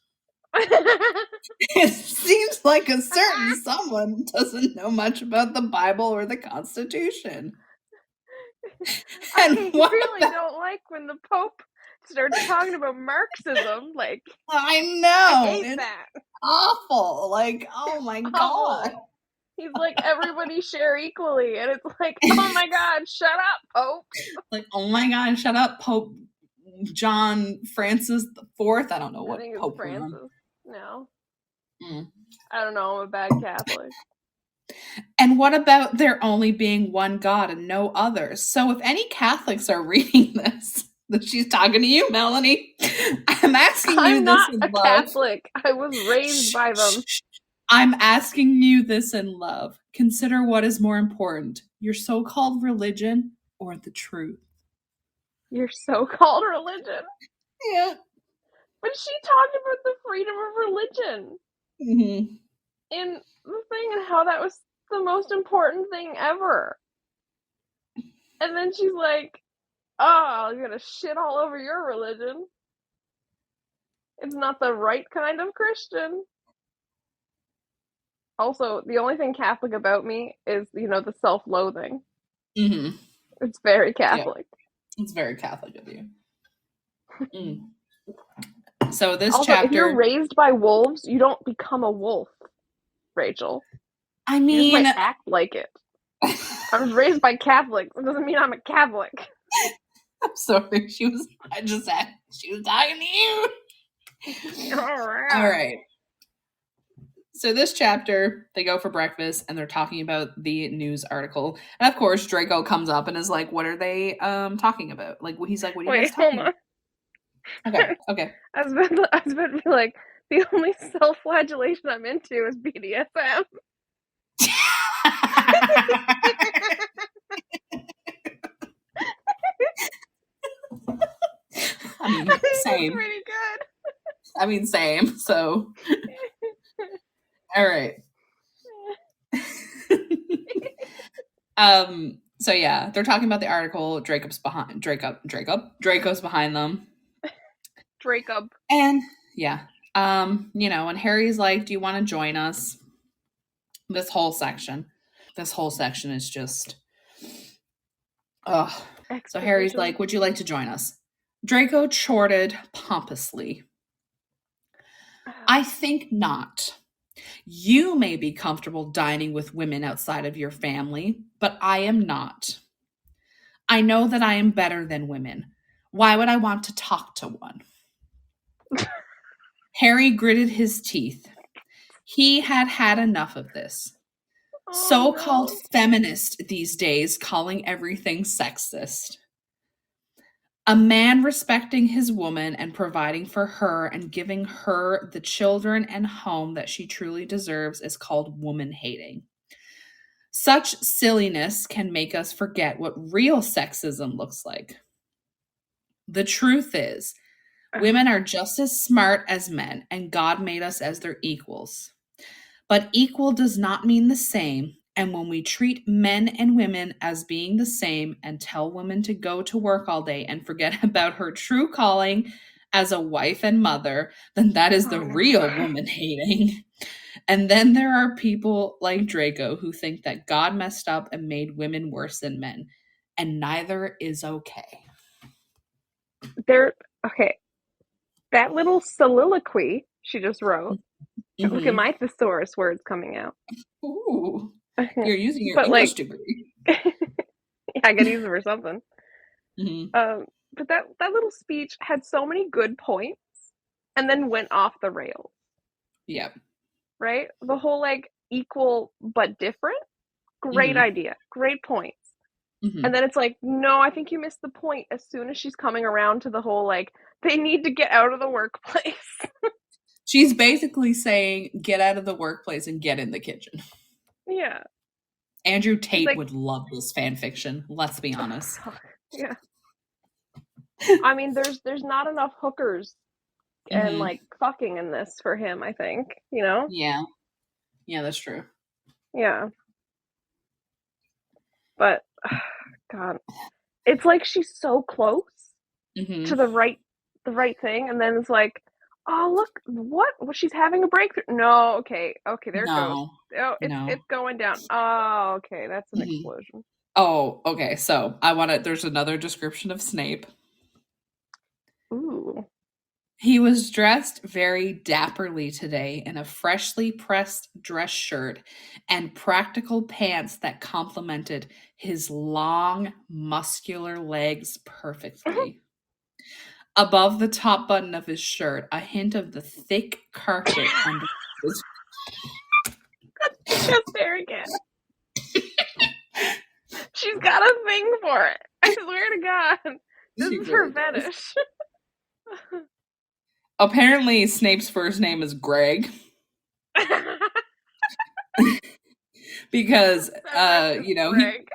It seems like a certain someone doesn't know much about the Bible or the Constitution. And I really don't like when the Pope starts talking about Marxism. Like, I know. I hate that. Awful. Like, oh my God. He's like, everybody share equally. And it's like, oh my God, shut up, Pope. Like, oh my God, shut up, Pope John Francis IV. I don't know what Pope Francis. No. Mm. I don't know. I'm a bad Catholic. And what about there only being one God and no others? So if any Catholics are reading this, that she's talking to you, Melanie, I'm asking you I'm this not in a love. Catholic. I was raised by them. I'm asking you this in love. Consider what is more important, your so-called religion or the truth. Your so-called religion? Yeah. But she talked about the freedom of religion. Mm-hmm. And the thing and how that was the most important thing ever. And then she's like, oh, I'm gonna shit all over your religion. It's not the right kind of Christian. Also, the only thing Catholic about me is, the self-loathing. Mm-hmm. It's very Catholic. Yeah. It's very Catholic of you. So this also, chapter... if you're raised by wolves, you don't become a wolf, Rachel. I mean... You just might act like it. I was raised by Catholics. It doesn't mean I'm a Catholic. I'm sorry. She was talking to you. All right. So this chapter, they go for breakfast and they're talking about the news article. And of course, Draco comes up and is like, what are they talking about? Like, he's like, what are you guys talking about? Okay. I was about to be like, the only self-flagellation I'm into is BDSM. I mean, same. It's pretty good. I mean, same. So, all right. So yeah, they're talking about the article. Draco's behind them. Dracob. And yeah. And Harry's like, do you want to join us? This whole section is just so Harry's like, would you like to join us? Draco chortled pompously. I think not. You may be comfortable dining with women outside of your family, but I am not. I know that I am better than women. Why would I want to talk to one? Harry gritted his teeth. He had had enough of this. So-called feminist these days calling everything sexist. A man respecting his woman and providing for her and giving her the children and home that she truly deserves is called woman hating. Such silliness can make us forget what real sexism looks like. The truth is, women are just as smart as men, and God made us as their equals. But equal does not mean the same, and when we treat men and women as being the same and tell women to go to work all day and forget about her true calling as a wife and mother, then that is the real woman hating. And then there are people like Draco who think that God messed up and made women worse than men, and neither is okay. Okay. That little soliloquy she just wrote Look at my thesaurus words coming out. Ooh. You're using your But English like, degree. yeah, I gotta use it for something. Mm-hmm. But that little speech had so many good points, and then went off the rails. Yep. Right? The whole like equal but different. Great idea. Great points. And then it's like, no, I think you missed the point as soon as she's coming around to the whole, like, they need to get out of the workplace. She's basically saying, get out of the workplace and get in the kitchen. Yeah. Andrew Tate like, would love this fan fiction, let's be honest. Yeah. I mean, there's not enough hookers and, like, fucking in this for him, I think, you know? Yeah. Yeah, that's true. Yeah. But, God. It's like she's so close to the right thing, and then it's like, oh, look, what? Well, she's having a breakthrough. No, okay, there it goes. Oh, it's going down. Oh, okay, that's an explosion. Oh, okay, so there's another description of Snape. Ooh. He was dressed very dapperly today in a freshly pressed dress shirt and practical pants that complemented his long, muscular legs perfectly. Above the top button of his shirt, a hint of the thick carpet under his. Just there again. She's got a thing for it. I swear to God. This is her fetish. Apparently, Snape's first name is Greg. Because,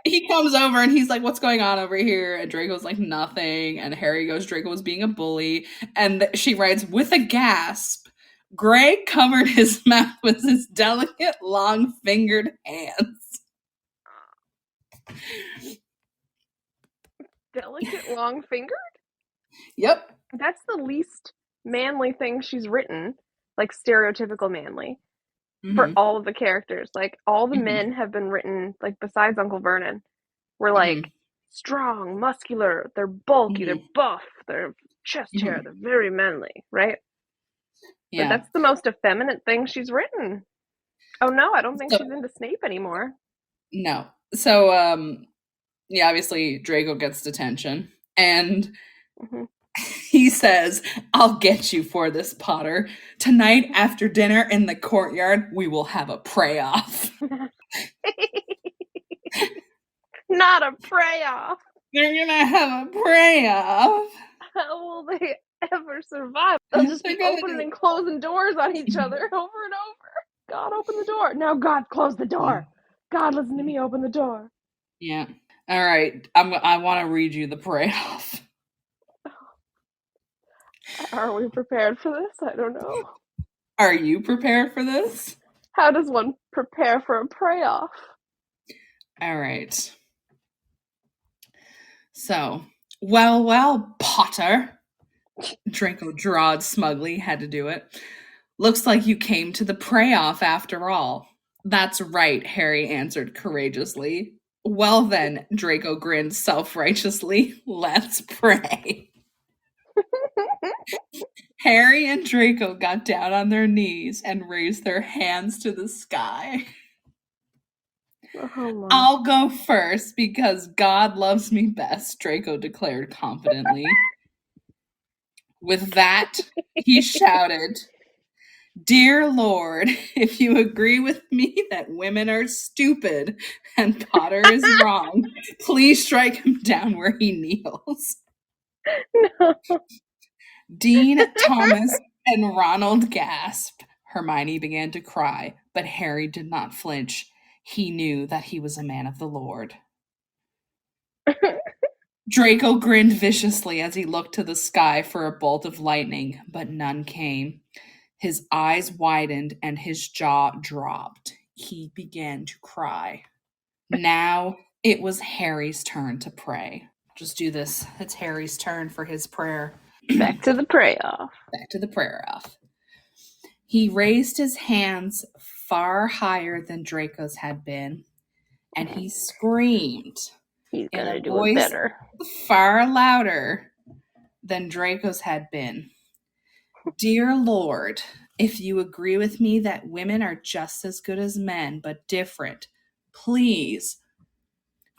he comes over and he's like, what's going on over here? And Draco's like, nothing. And Harry goes, Draco was being a bully. And she writes, with a gasp, Greg covered his mouth with his delicate, long-fingered hands. Delicate, long-fingered? Yep. That's the least manly thing she's written, like stereotypical manly, for all of the characters. Like, all the men have been written, like, besides Uncle Vernon, were like strong, muscular, they're bulky, they're buff, they're chest hair, they're very manly, right? Yeah. But that's the most effeminate thing she's written. Oh no, I don't think she's into Snape anymore. No. So, obviously Draco gets detention, and he says, I'll get you for this, Potter. Tonight after dinner in the courtyard, we will have a pray-off. Not a pray-off. They're gonna have a pray-off. How will they ever survive? They'll just be opening and closing doors on each other over and over. God, open the door. Now, God, close the door. God, listen to me, open the door. Yeah. All right. I want to read you the pray-off. Are we prepared for this? I don't know. Are you prepared for this? How does one prepare for a pray-off? All right. So, well, Potter. Draco drawled smugly, had to do it. Looks like you came to the pray-off after all. That's right, Harry answered courageously. Well then, Draco grinned self-righteously. Let's pray. Harry and Draco got down on their knees and raised their hands to the sky. Oh, I'll go first because God loves me best, Draco declared confidently. With that, he shouted, Dear Lord, if you agree with me that women are stupid and Potter is wrong, please strike him down where he kneels. No. Dean, Thomas, and Ronald gasped. Hermione began to cry, but Harry did not flinch. He knew that he was a man of the Lord. Draco grinned viciously as he looked to the sky for a bolt of lightning, but none came. His eyes widened and his jaw dropped. He began to cry. Now it was Harry's turn to pray. Just do this. It's Harry's turn for his prayer. Back to the pray-off. Back to the prayer-off. He raised his hands far higher than Draco's had been, and he screamed. He's gonna do it better. Far louder than Draco's had been. Dear Lord, If you agree with me that women are just as good as men, but different, please.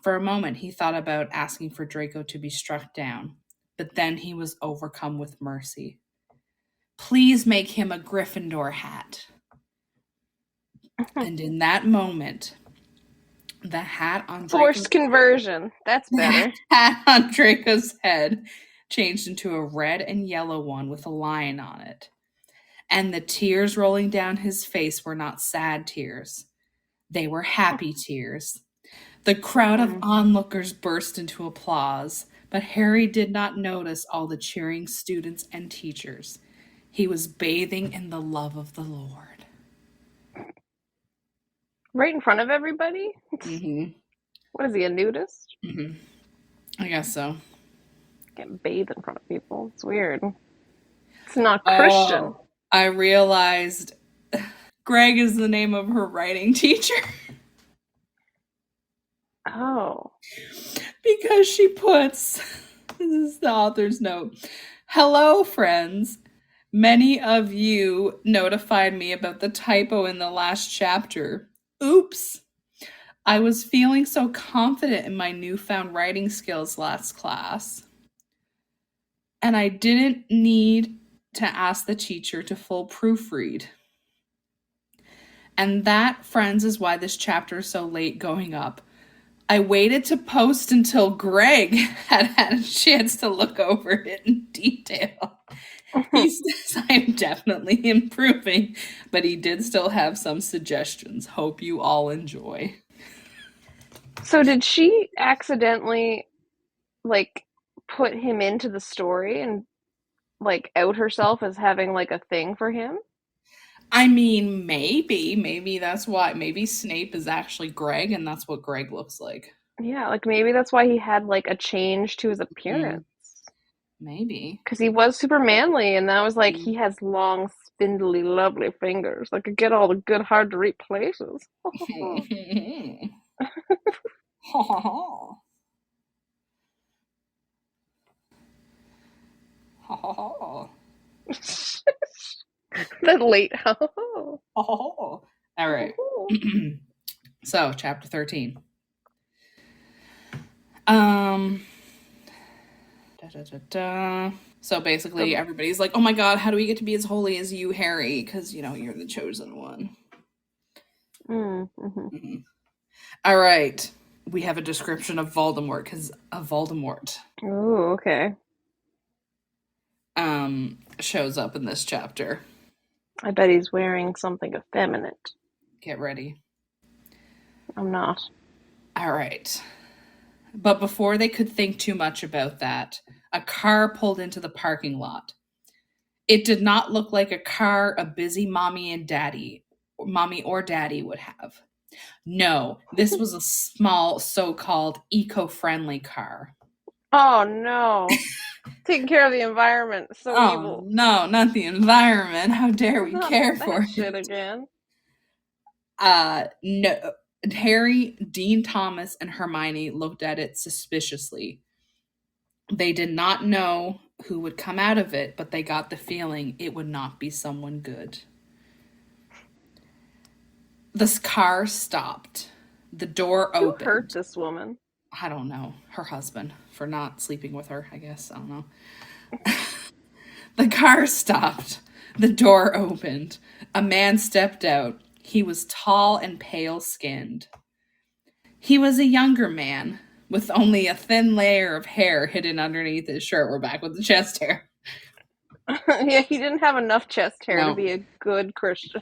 For a moment, he thought about asking for Draco to be struck down, but then he was overcome with mercy. Please make him a Gryffindor hat. And in that moment, the hat on Draco's Forced conversion. That's better. hat on Draco's head changed into a red and yellow one with a lion on it. And the tears rolling down his face were not sad tears. They were happy tears. The crowd of onlookers burst into applause, but Harry did not notice all the cheering students and teachers. He was bathing in the love of the Lord. Right in front of everybody? Mm-hmm. What is he, a nudist? Mm-hmm. I guess so. Can't bathe in front of people. It's weird. It's not Christian. Oh, I realized Greg is the name of her writing teacher. Oh. Because she puts, this is the author's note, hello, friends. Many of you notified me about the typo in the last chapter. Oops. I was feeling so confident in my newfound writing skills last class. And I didn't need to ask the teacher to full proofread. And that, friends, is why this chapter is so late going up. I waited to post until Greg had a chance to look over it in detail. He says, I'm definitely improving, but he did still have some suggestions. Hope you all enjoy. So did she accidentally, like, put him into the story and, like, out herself as having, like, a thing for him? I mean, maybe that's why. Maybe Snape is actually Greg, and that's what Greg looks like. Yeah, like, maybe that's why he had, like, a change to his appearance. Maybe. Because he was super manly, and that was like, he has long, spindly, lovely fingers. Like, could get all the good, hard-to-reach places. That late. All right. So, chapter 13. So basically, everybody's like, oh my god, how do we get to be as holy as you, Harry? Because, you know, you're the chosen one. All right. We have a description of Voldemort, because Voldemort Oh, okay. shows up in this chapter. I bet he's wearing something effeminate. Get ready. I'm not. All right. But before they could think too much about that, a car pulled into the parking lot. It did not look like a car a busy mommy or daddy would have. No, this was a small, so-called eco-friendly car. Oh, no. Taking care of the environment. So evil. No, not the environment. How dare we care for shit it? again. No. Harry, Dean Thomas, and Hermione looked at it suspiciously. They did not know who would come out of it, but they got the feeling it would not be someone good. This car stopped. The door opened. Who hurt this woman? I don't know. Her husband, for not sleeping with her, I guess. I don't know. The car stopped. The door opened. A man stepped out. He was tall and pale-skinned. He was a younger man, with only a thin layer of hair hidden underneath his shirt. We're back with the chest hair. Yeah, he didn't have enough chest hair to be a good Christian.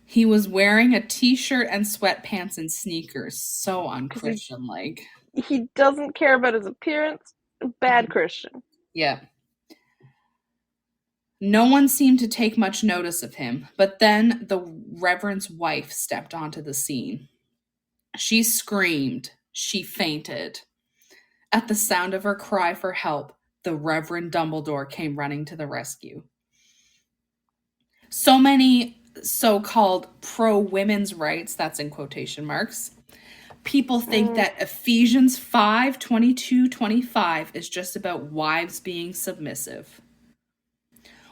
He was wearing a t-shirt and sweatpants and sneakers. So unchristian-like. He doesn't care about his appearance. Bad Christian. Yeah. No one seemed to take much notice of him, but then the Reverend's wife stepped onto the scene. She screamed. She fainted. At the sound of her cry for help, the Reverend Dumbledore came running to the rescue. So many so-called pro-women's rights, that's in quotation marks, people think that Ephesians 5:22-25 is just about wives being submissive.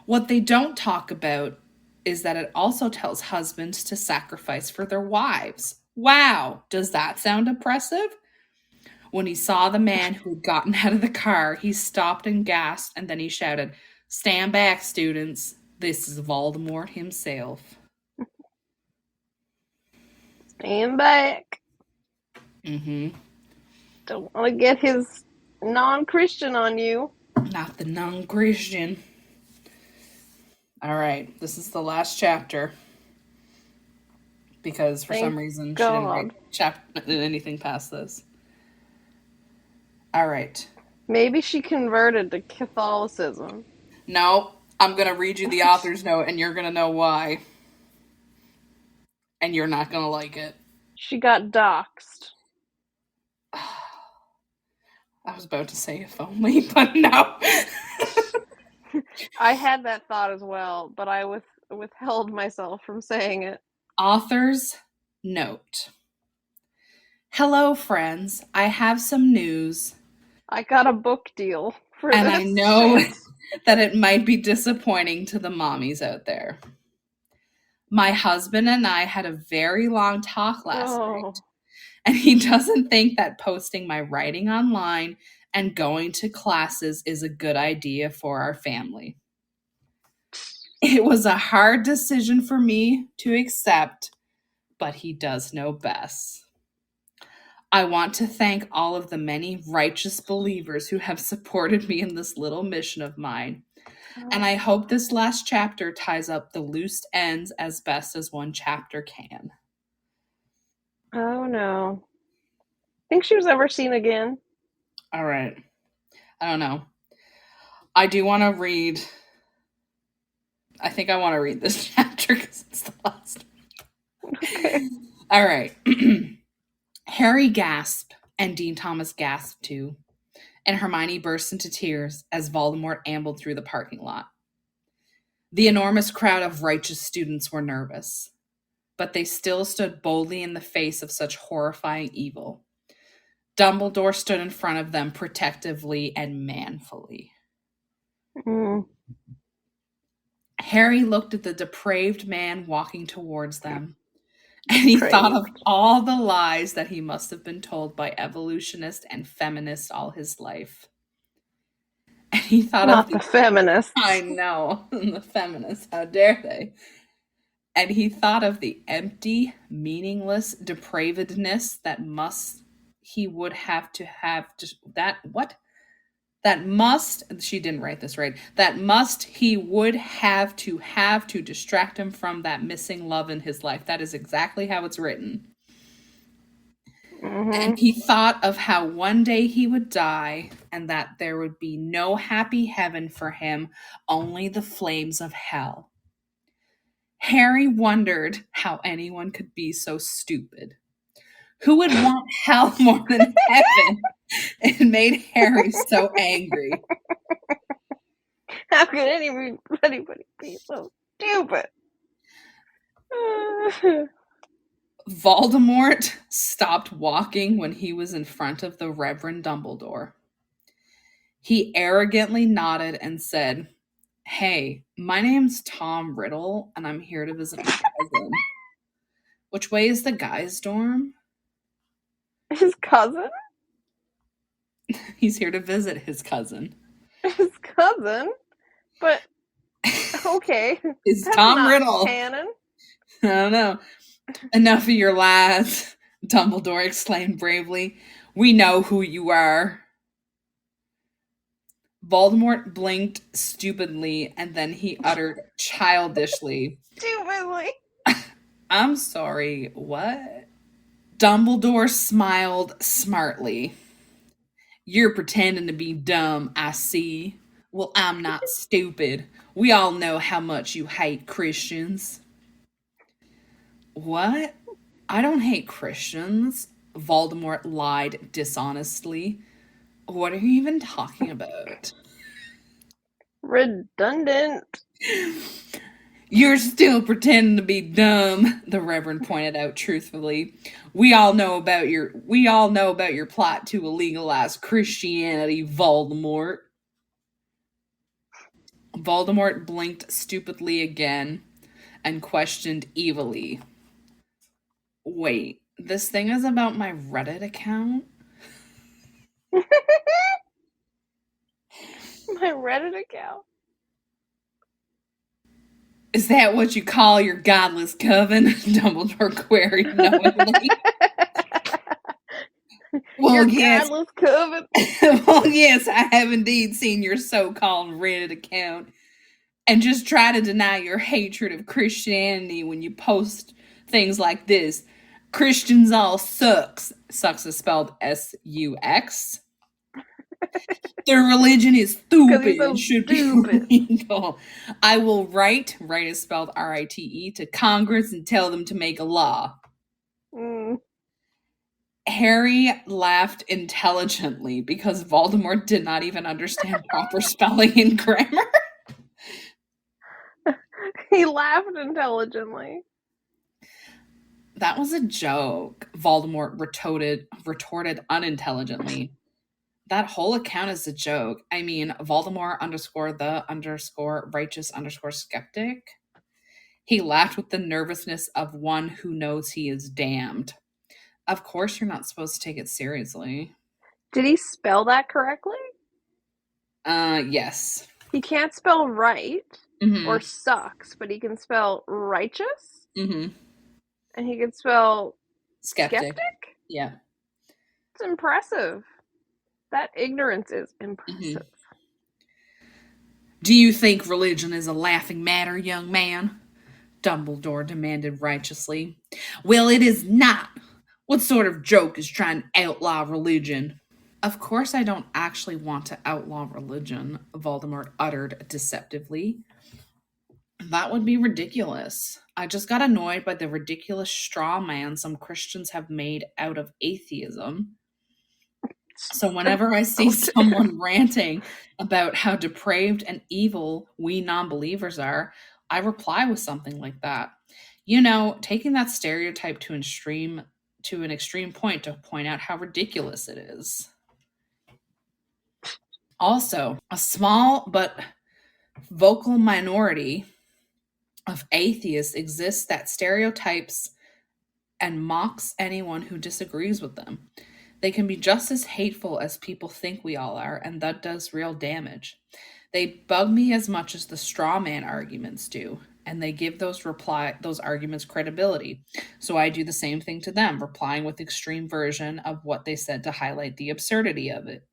What they don't talk about is that it also tells husbands to sacrifice for their wives. Wow, does that sound oppressive? When he saw the man who had gotten out of the car, he stopped and gasped, and then he shouted, "Stand back, students. This is Voldemort himself." Stand back. Mm-hmm. Don't want to get his non-Christian on you. Not the non-Christian. All right, this is the last chapter. Because for some reason she didn't write anything past this. All right. Maybe she converted to Catholicism. No, I'm going to read you the author's note and you're going to know why. And you're not going to like it. She got doxxed. I was about to say if only, but no. I had that thought as well, but I withheld myself from saying it. Author's note. Hello, friends. I have some news. I got a book deal for and this. I know that it might be disappointing to the mommies out there. My husband and I had a very long talk last night, and he doesn't think that posting my writing online and going to classes is a good idea for our family. It was a hard decision for me to accept, but he does know best. I want to thank all of the many righteous believers who have supported me in this little mission of mine. And I hope this last chapter ties up the loose ends as best as one chapter can. Oh, no. Think she was ever seen again? All right. I don't know. I do want to read. I think I want to read this chapter because it's the last one. Okay. All right. Harry gasped, and Dean Thomas gasped too, and Hermione burst into tears as Voldemort ambled through the parking lot. The enormous crowd of righteous students were nervous, but they still stood boldly in the face of such horrifying evil. Dumbledore stood in front of them protectively and manfully. Harry looked at the depraved man walking towards them, and he thought of all the lies that he must have been told by evolutionists and feminists all his life. And he thought Not the feminists. I know, the feminists, how dare they? And he thought of the empty, meaningless depravedness that he would have to have just that what? That must, she didn't write this right, that he would have to distract him from that missing love in his life. That is exactly how it's written. Mm-hmm. And he thought of how one day he would die and that there would be no happy heaven for him, only the flames of hell. Harry wondered how anyone could be so stupid. Who would want hell more than heaven? It made Harry so angry. How could anybody be so stupid? Voldemort stopped walking when he was in front of the Reverend Dumbledore. He arrogantly nodded and said, "Hey, my name's Tom Riddle, and I'm here to visit my cousin." Which way is the guys' dorm? His cousin? He's here to visit his cousin. His cousin? But, okay. Is Tom Riddle. Canon. I don't know. Enough of your lies, Dumbledore exclaimed bravely. We know who you are. Voldemort blinked stupidly, and then he uttered childishly, "Stupidly? I'm sorry, what?" Dumbledore smiled smartly. You're pretending to be dumb, I see. Well, I'm not stupid. We all know how much you hate Christians. What? I don't hate Christians. Voldemort lied dishonestly. What are you even talking about? Redundant. You're still pretending to be dumb, the Reverend pointed out truthfully. We all know about your plot to illegalize Christianity, Voldemort. Voldemort blinked stupidly again and questioned evilly. Wait, this thing is about my Reddit account? My Reddit account. Is that what you call your godless coven? Dumbledore queried knowingly. Your godless coven. Well, yes, I have indeed seen your so-called Reddit account. And just try to deny your hatred of Christianity when you post things like this. Christians all sucks. Sucks is spelled S-U-X. Their religion is stupid and should be illegal. I will write is spelled R-I-T-E, to Congress and tell them to make a law. Harry laughed intelligently because Voldemort did not even understand proper spelling and grammar. He laughed intelligently. That was a joke, Voldemort retorted unintelligently. That whole account is a joke. I mean, Voldemort _ righteous _ skeptic. He laughed with the nervousness of one who knows he is damned. Of course you're not supposed to take it seriously. Did he spell that correctly? Yes. He can't spell right or sucks, but he can spell righteous. Mm-hmm. And he can spell skeptic? Yeah. It's impressive. That ignorance is impressive. Do you think religion is a laughing matter, young man? Dumbledore demanded righteously. Well, it is not. What sort of joke is trying to outlaw religion? Of course I don't actually want to outlaw religion, Voldemort uttered deceptively. That would be ridiculous. I just got annoyed by the ridiculous straw man some Christians have made out of atheism. So whenever I see someone ranting about how depraved and evil we non-believers are, I reply with something like that. You know, taking that stereotype to an extreme point to point out how ridiculous it is. Also, a small but vocal minority of atheists exists that stereotypes and mocks anyone who disagrees with them. They can be just as hateful as people think we all are, and that does real damage. They bug me as much as the straw man arguments do, and they give those arguments credibility. So I do the same thing to them, replying with extreme version of what they said to highlight the absurdity of it.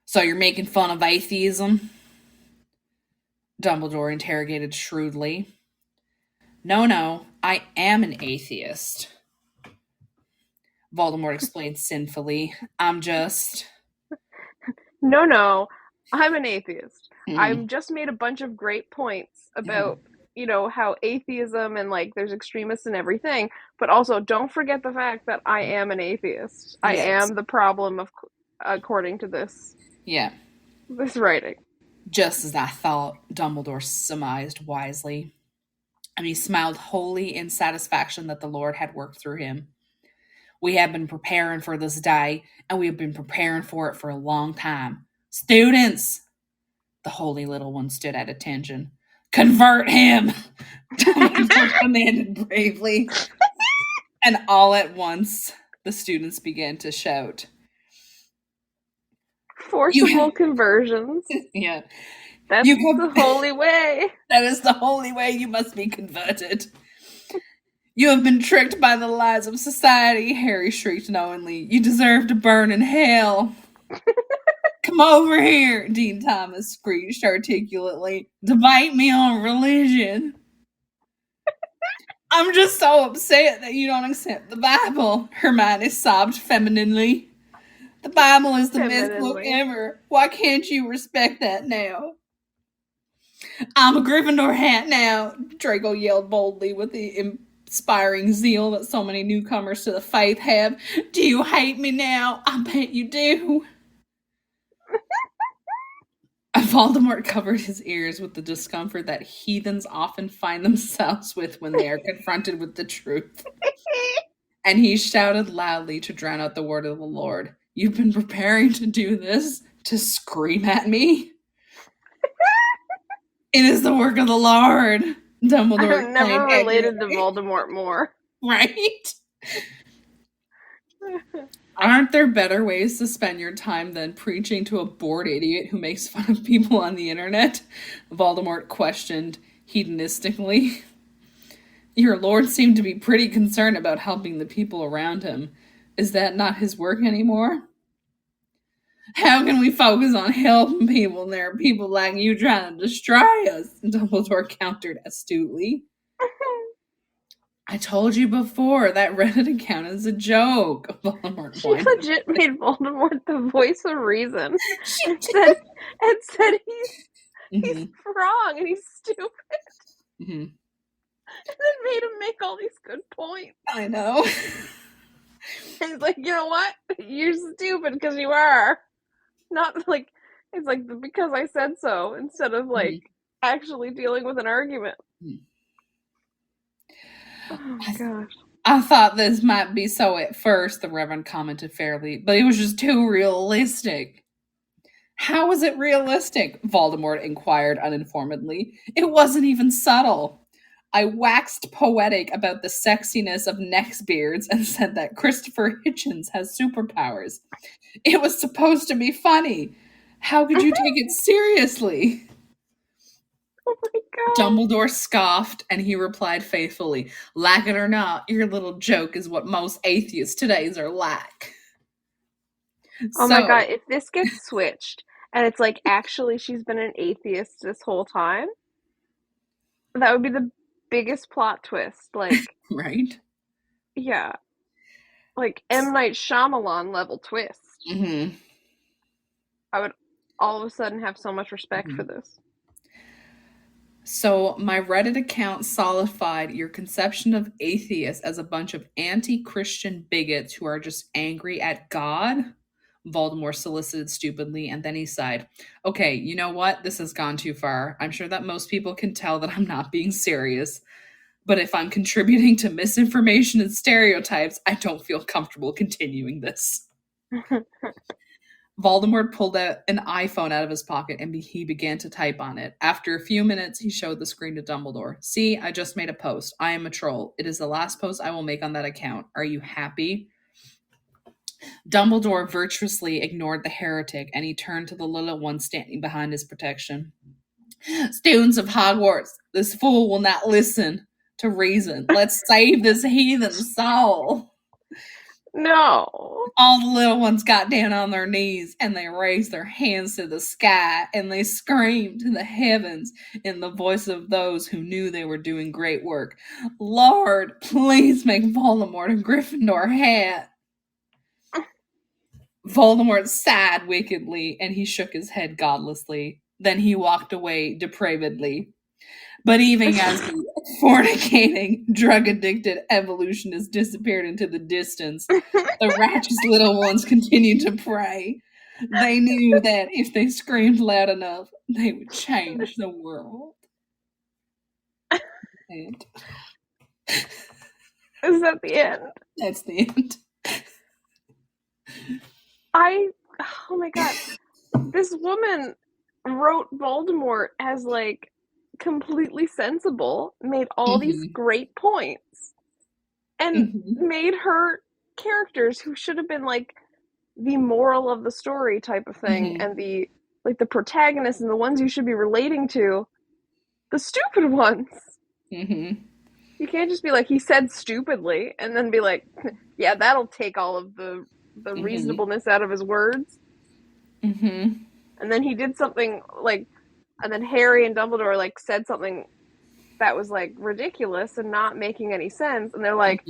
So you're making fun of atheism? Dumbledore interrogated shrewdly. No, I am an atheist. Voldemort explained sinfully. I'm just... No, I'm an atheist. I've just made a bunch of great points about, how atheism and, there's extremists and everything, but also don't forget the fact that I am an atheist. Yes. I am the problem according to this. Yeah. This writing. Just as I thought, Dumbledore surmised wisely. And he smiled wholly in satisfaction that the Lord had worked through him. We have been preparing for this day, and we have been preparing for it for a long time. Students! The holy little one stood at attention. Convert him! Dumbledore commanded bravely. And all at once, the students began to shout. Forcible conversions. Yeah. That's the holy way. That is the holy way. You must be converted. You have been tricked by the lies of society, Harry shrieked knowingly. You deserve to burn in hell. Come over here, Dean Thomas screeched articulately. Debate me on religion. I'm just so upset that you don't accept the Bible, Hermione sobbed femininely. The Bible is the best book ever. Why can't you respect that now? I'm a Gryffindor hat now, Draco yelled boldly with the inspiring zeal that so many newcomers to the faith have. Do you hate me now? I bet you do. Voldemort covered his ears with the discomfort that heathens often find themselves with when they are confronted with the truth. And he shouted loudly to drown out the word of the Lord. You've been preparing to do this? To scream at me? It is the work of the Lord. Dumbledore I've never exclaimed related to angrily. Voldemort more. Right? Aren't there better ways to spend your time than preaching to a bored idiot who makes fun of people on the internet? Voldemort questioned hedonistically. Your lord seemed to be pretty concerned about helping the people around him. Is that not his work anymore? How can we focus on helping people when there are people like you trying to destroy us? Dumbledore countered astutely. I told you before that Reddit account is a joke. Voldemort She whined. legit made Voldemort the voice of reason and said he's wrong and he's stupid. Mm-hmm. And then made him make all these good points. I know. And he's like, you know what? You're stupid because you are. Not like, it's like, because I said so, instead of like actually dealing with an argument. Oh my gosh. I thought this might be so at first, the Reverend commented fairly, but it was just too realistic. How was it realistic? Voldemort inquired uninformedly. It wasn't even subtle. I waxed poetic about the sexiness of neckbeards and said that Christopher Hitchens has superpowers. It was supposed to be funny. How could you take it seriously? Oh my god. Dumbledore scoffed, and he replied faithfully, like it or not, your little joke is what most atheists today's are like. Oh my god, if this gets switched, and it's like, actually she's been an atheist this whole time, that would be the biggest plot twist. Like, right? yeah. Like, M. Night Shyamalan level twist. Mm-hmm. I would all of a sudden have so much respect for this. So, my Reddit account solidified your conception of atheists as a bunch of anti-Christian bigots who are just angry at God. Voldemort solicited stupidly, and then he sighed. Okay, you know what? This has gone too far. I'm sure that most people can tell that I'm not being serious. But if I'm contributing to misinformation and stereotypes, I don't feel comfortable continuing this. Voldemort pulled out an iPhone out of his pocket and he began to type on it. After a few minutes, he showed the screen to Dumbledore. See, I just made a post. I am a troll. It is the last post I will make on that account. Are you happy? Dumbledore virtuously ignored the heretic and he turned to the little one standing behind his protection. Students of Hogwarts, this fool will not listen to reason. Let's save this heathen soul. No. All the little ones got down on their knees and they raised their hands to the sky and they screamed to the heavens in the voice of those who knew they were doing great work. Lord, please make Voldemort a Gryffindor hat. Voldemort sighed wickedly and he shook his head godlessly. Then he walked away depravedly. But even as the fornicating, drug-addicted evolutionist disappeared into the distance, the righteous little ones continued to pray. They knew that if they screamed loud enough, they would change the world. And Is that the end? that's the end. Oh my god. This woman wrote Voldemort as like completely sensible, made all these great points, and made her characters who should have been like the moral of the story type of thing, and the like the protagonists and the ones you should be relating to, the stupid ones. You can't just be like, he said stupidly, and then be like, yeah, that'll take all of the reasonableness out of his words. And then he did something like, and then Harry and Dumbledore like said something that was like ridiculous and not making any sense, and they're like,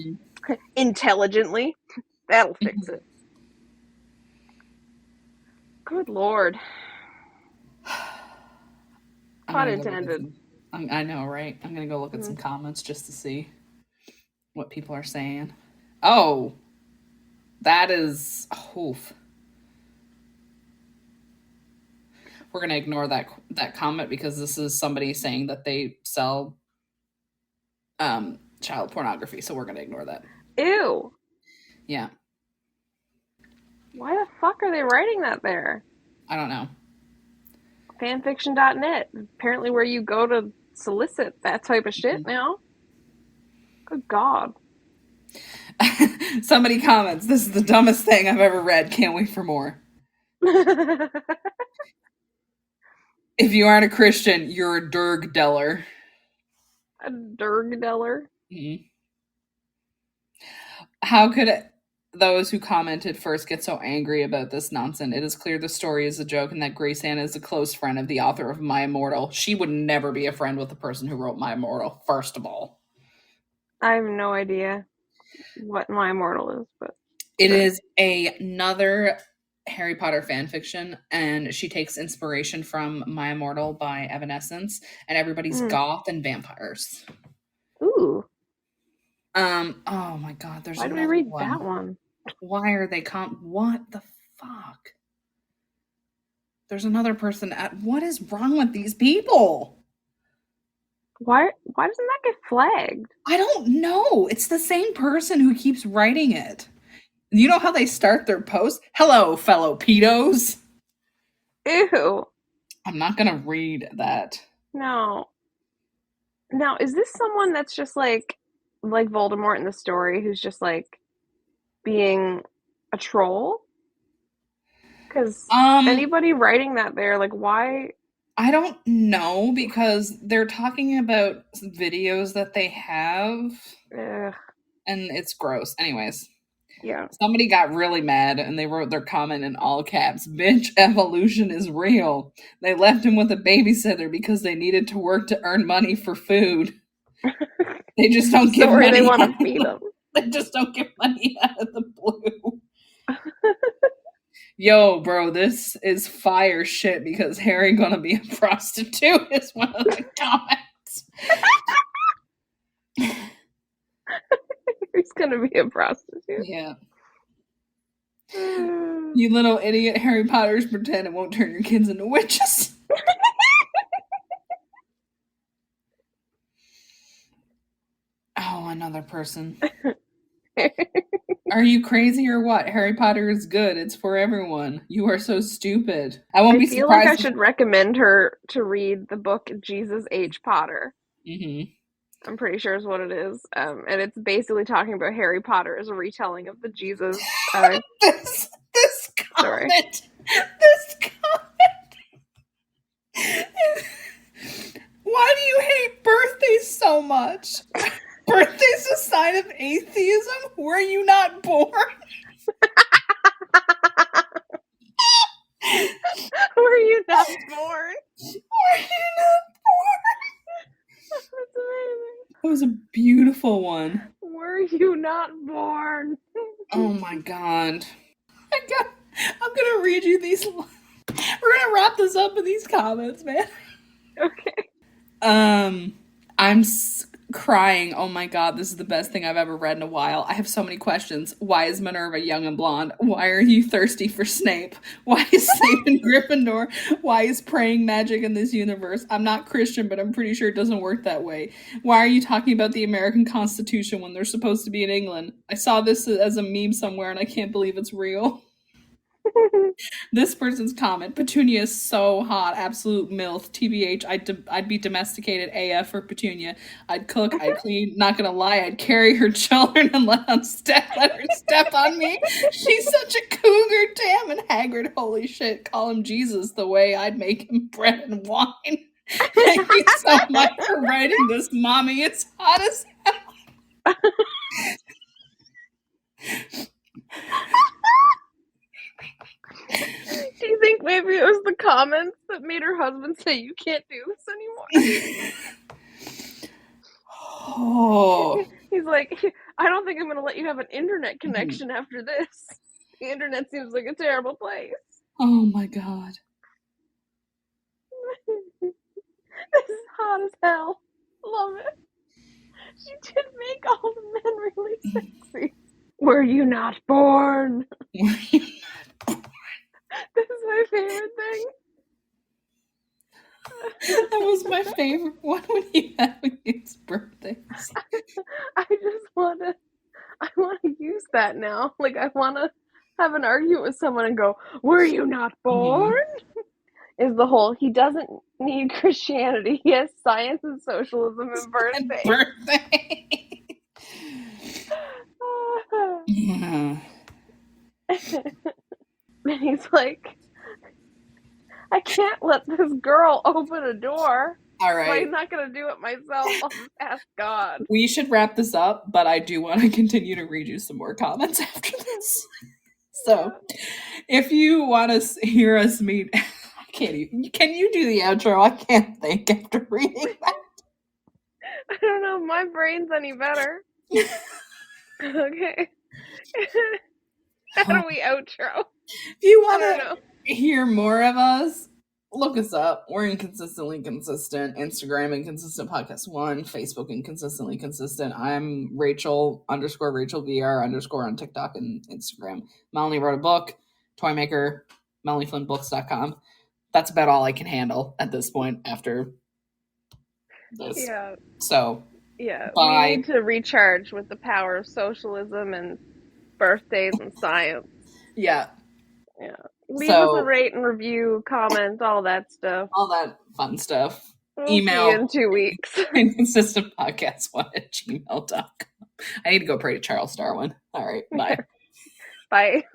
intelligently, that'll fix it. Good Lord. Pun intended. I know, right? I'm gonna go look at some comments just to see what people are saying. Oh, that is oof. We're gonna ignore that comment because this is somebody saying that they sell child pornography, so we're gonna ignore that. Ew. Yeah. Why the fuck are they writing that there? I don't know. fanfiction.net. Apparently where you go to solicit that type of shit now. Good God. Somebody comments, "This is the dumbest thing I've ever read. Can't wait for more." If you aren't a Christian, you're a Derg-deller. A Derg-deller? Mm-hmm. How could those who commented first get so angry about this nonsense? It is clear the story is a joke and that Grace Ann is a close friend of the author of My Immortal. She would never be a friend with the person who wrote My Immortal, first of all. I have no idea what My Immortal is, but it is another Harry Potter fan fiction, and she takes inspiration from My Immortal by Evanescence, and everybody's goth and vampires. Ooh. Oh my God, there's Why another do we read one. that one? Why are they what the fuck? There's another person what is wrong with these people? Why doesn't that get flagged? I don't know. It's the same person who keeps writing it. You know how they start their post? "Hello, fellow pedos." Ew. I'm not gonna read that. No. Now, is this someone that's just like Voldemort in the story, who's just like being a troll? Because anybody writing that there, like, why? I don't know, because they're talking about videos that they have. Ugh. And it's gross. Anyways. Yeah. Somebody got really mad and they wrote their comment in all caps. "Bitch, evolution is real. They left him with a babysitter because they needed to work to earn money for food. They just don't give money. They want to feed him. They just don't give money out of the blue." Yo, bro, this is fire shit because Harry gonna be a prostitute is one of the comments. He's gonna be a prostitute. Yeah. "You little idiot, Harry Potter's pretend it won't turn your kids into witches." Oh, another person. "Are you crazy or what? Harry Potter is good. It's for everyone. You are so stupid. I won't be surprised." I feel like I should recommend her to read the book Jesus H. Potter. Mm-hmm. I'm pretty sure is what it is. And it's basically talking about Harry Potter as a retelling of the Jesus. This comment. Sorry. This comment. "Why do you hate birthdays so much? Birthday's a sign of atheism? Were you not born?" Were you not born? Were you not born? That's amazing. That was a beautiful one. Were you not born? Oh my God. I'm gonna read you these. We're gonna wrap this up in these comments, man. Okay. I'm crying. Oh my God, this is the best thing I've ever read in a while. I have so many questions. Why is Minerva young and blonde? Why are you thirsty for Snape? Why is Snape in Gryffindor? Why is praying magic in this universe? I'm not Christian, but I'm pretty sure it doesn't work that way. Why are you talking about the American Constitution when they're supposed to be in England? I saw this as a meme somewhere and I can't believe it's real. This person's comment: "Petunia is so hot, absolute MILF. TBH, I'd be domesticated AF for Petunia. I'd cook, I'd clean, not gonna lie, I'd carry her children and let her step on me. She's such a cougar, damn." And Hagrid, "Holy shit, call him Jesus the way I'd make him bread and wine." Thank you so much for writing this, mommy. It's hot as hell. Do you think maybe it was the comments that made her husband say, "You can't do this anymore"? Oh. He's like, "I don't think I'm going to let you have an internet connection after this. The internet seems like a terrible place." Oh my God. This is hot as hell. Love it. She did make all the men really sexy. Were you not born? Were you not born? This is my favorite thing. That was my favorite one when you have against birthdays. I want to use that now. Like, I want to have an argument with someone and go, "Were you not born?" is the whole, he doesn't need Christianity. He has science and socialism and birthday. Birthday. Yeah. And he's like, I can't let this girl open a door. All So right. I'm not going to do it myself. I'll just ask God. We should wrap this up, but I do want to continue to read you some more comments after this. So, if you want to hear us meet, I can't even. Can you do the outro? I can't think after reading that. I don't know if my brain's any better. Okay. How do we outro? If you I want don't to know. hear more of us, look us up. We're Inconsistently Consistent. Instagram Inconsistent Podcast 1. Facebook Inconsistently Consistent. I'm Rachel _Rachel VR_ on TikTok and Instagram. Melanie wrote a book, Toymaker, MelanieFlynnBooks.com. That's about all I can handle at this point after this. Yeah. So, yeah, bye. We need to recharge with the power of socialism and birthdays and science. Yeah. Yeah. Leave us a rate and review, comment, all that stuff. All that fun stuff. We'll Email see you in 2 weeks. inconsistentpodcast1@gmail.com. I need to go pray to Charles Darwin. All right. Bye. Bye.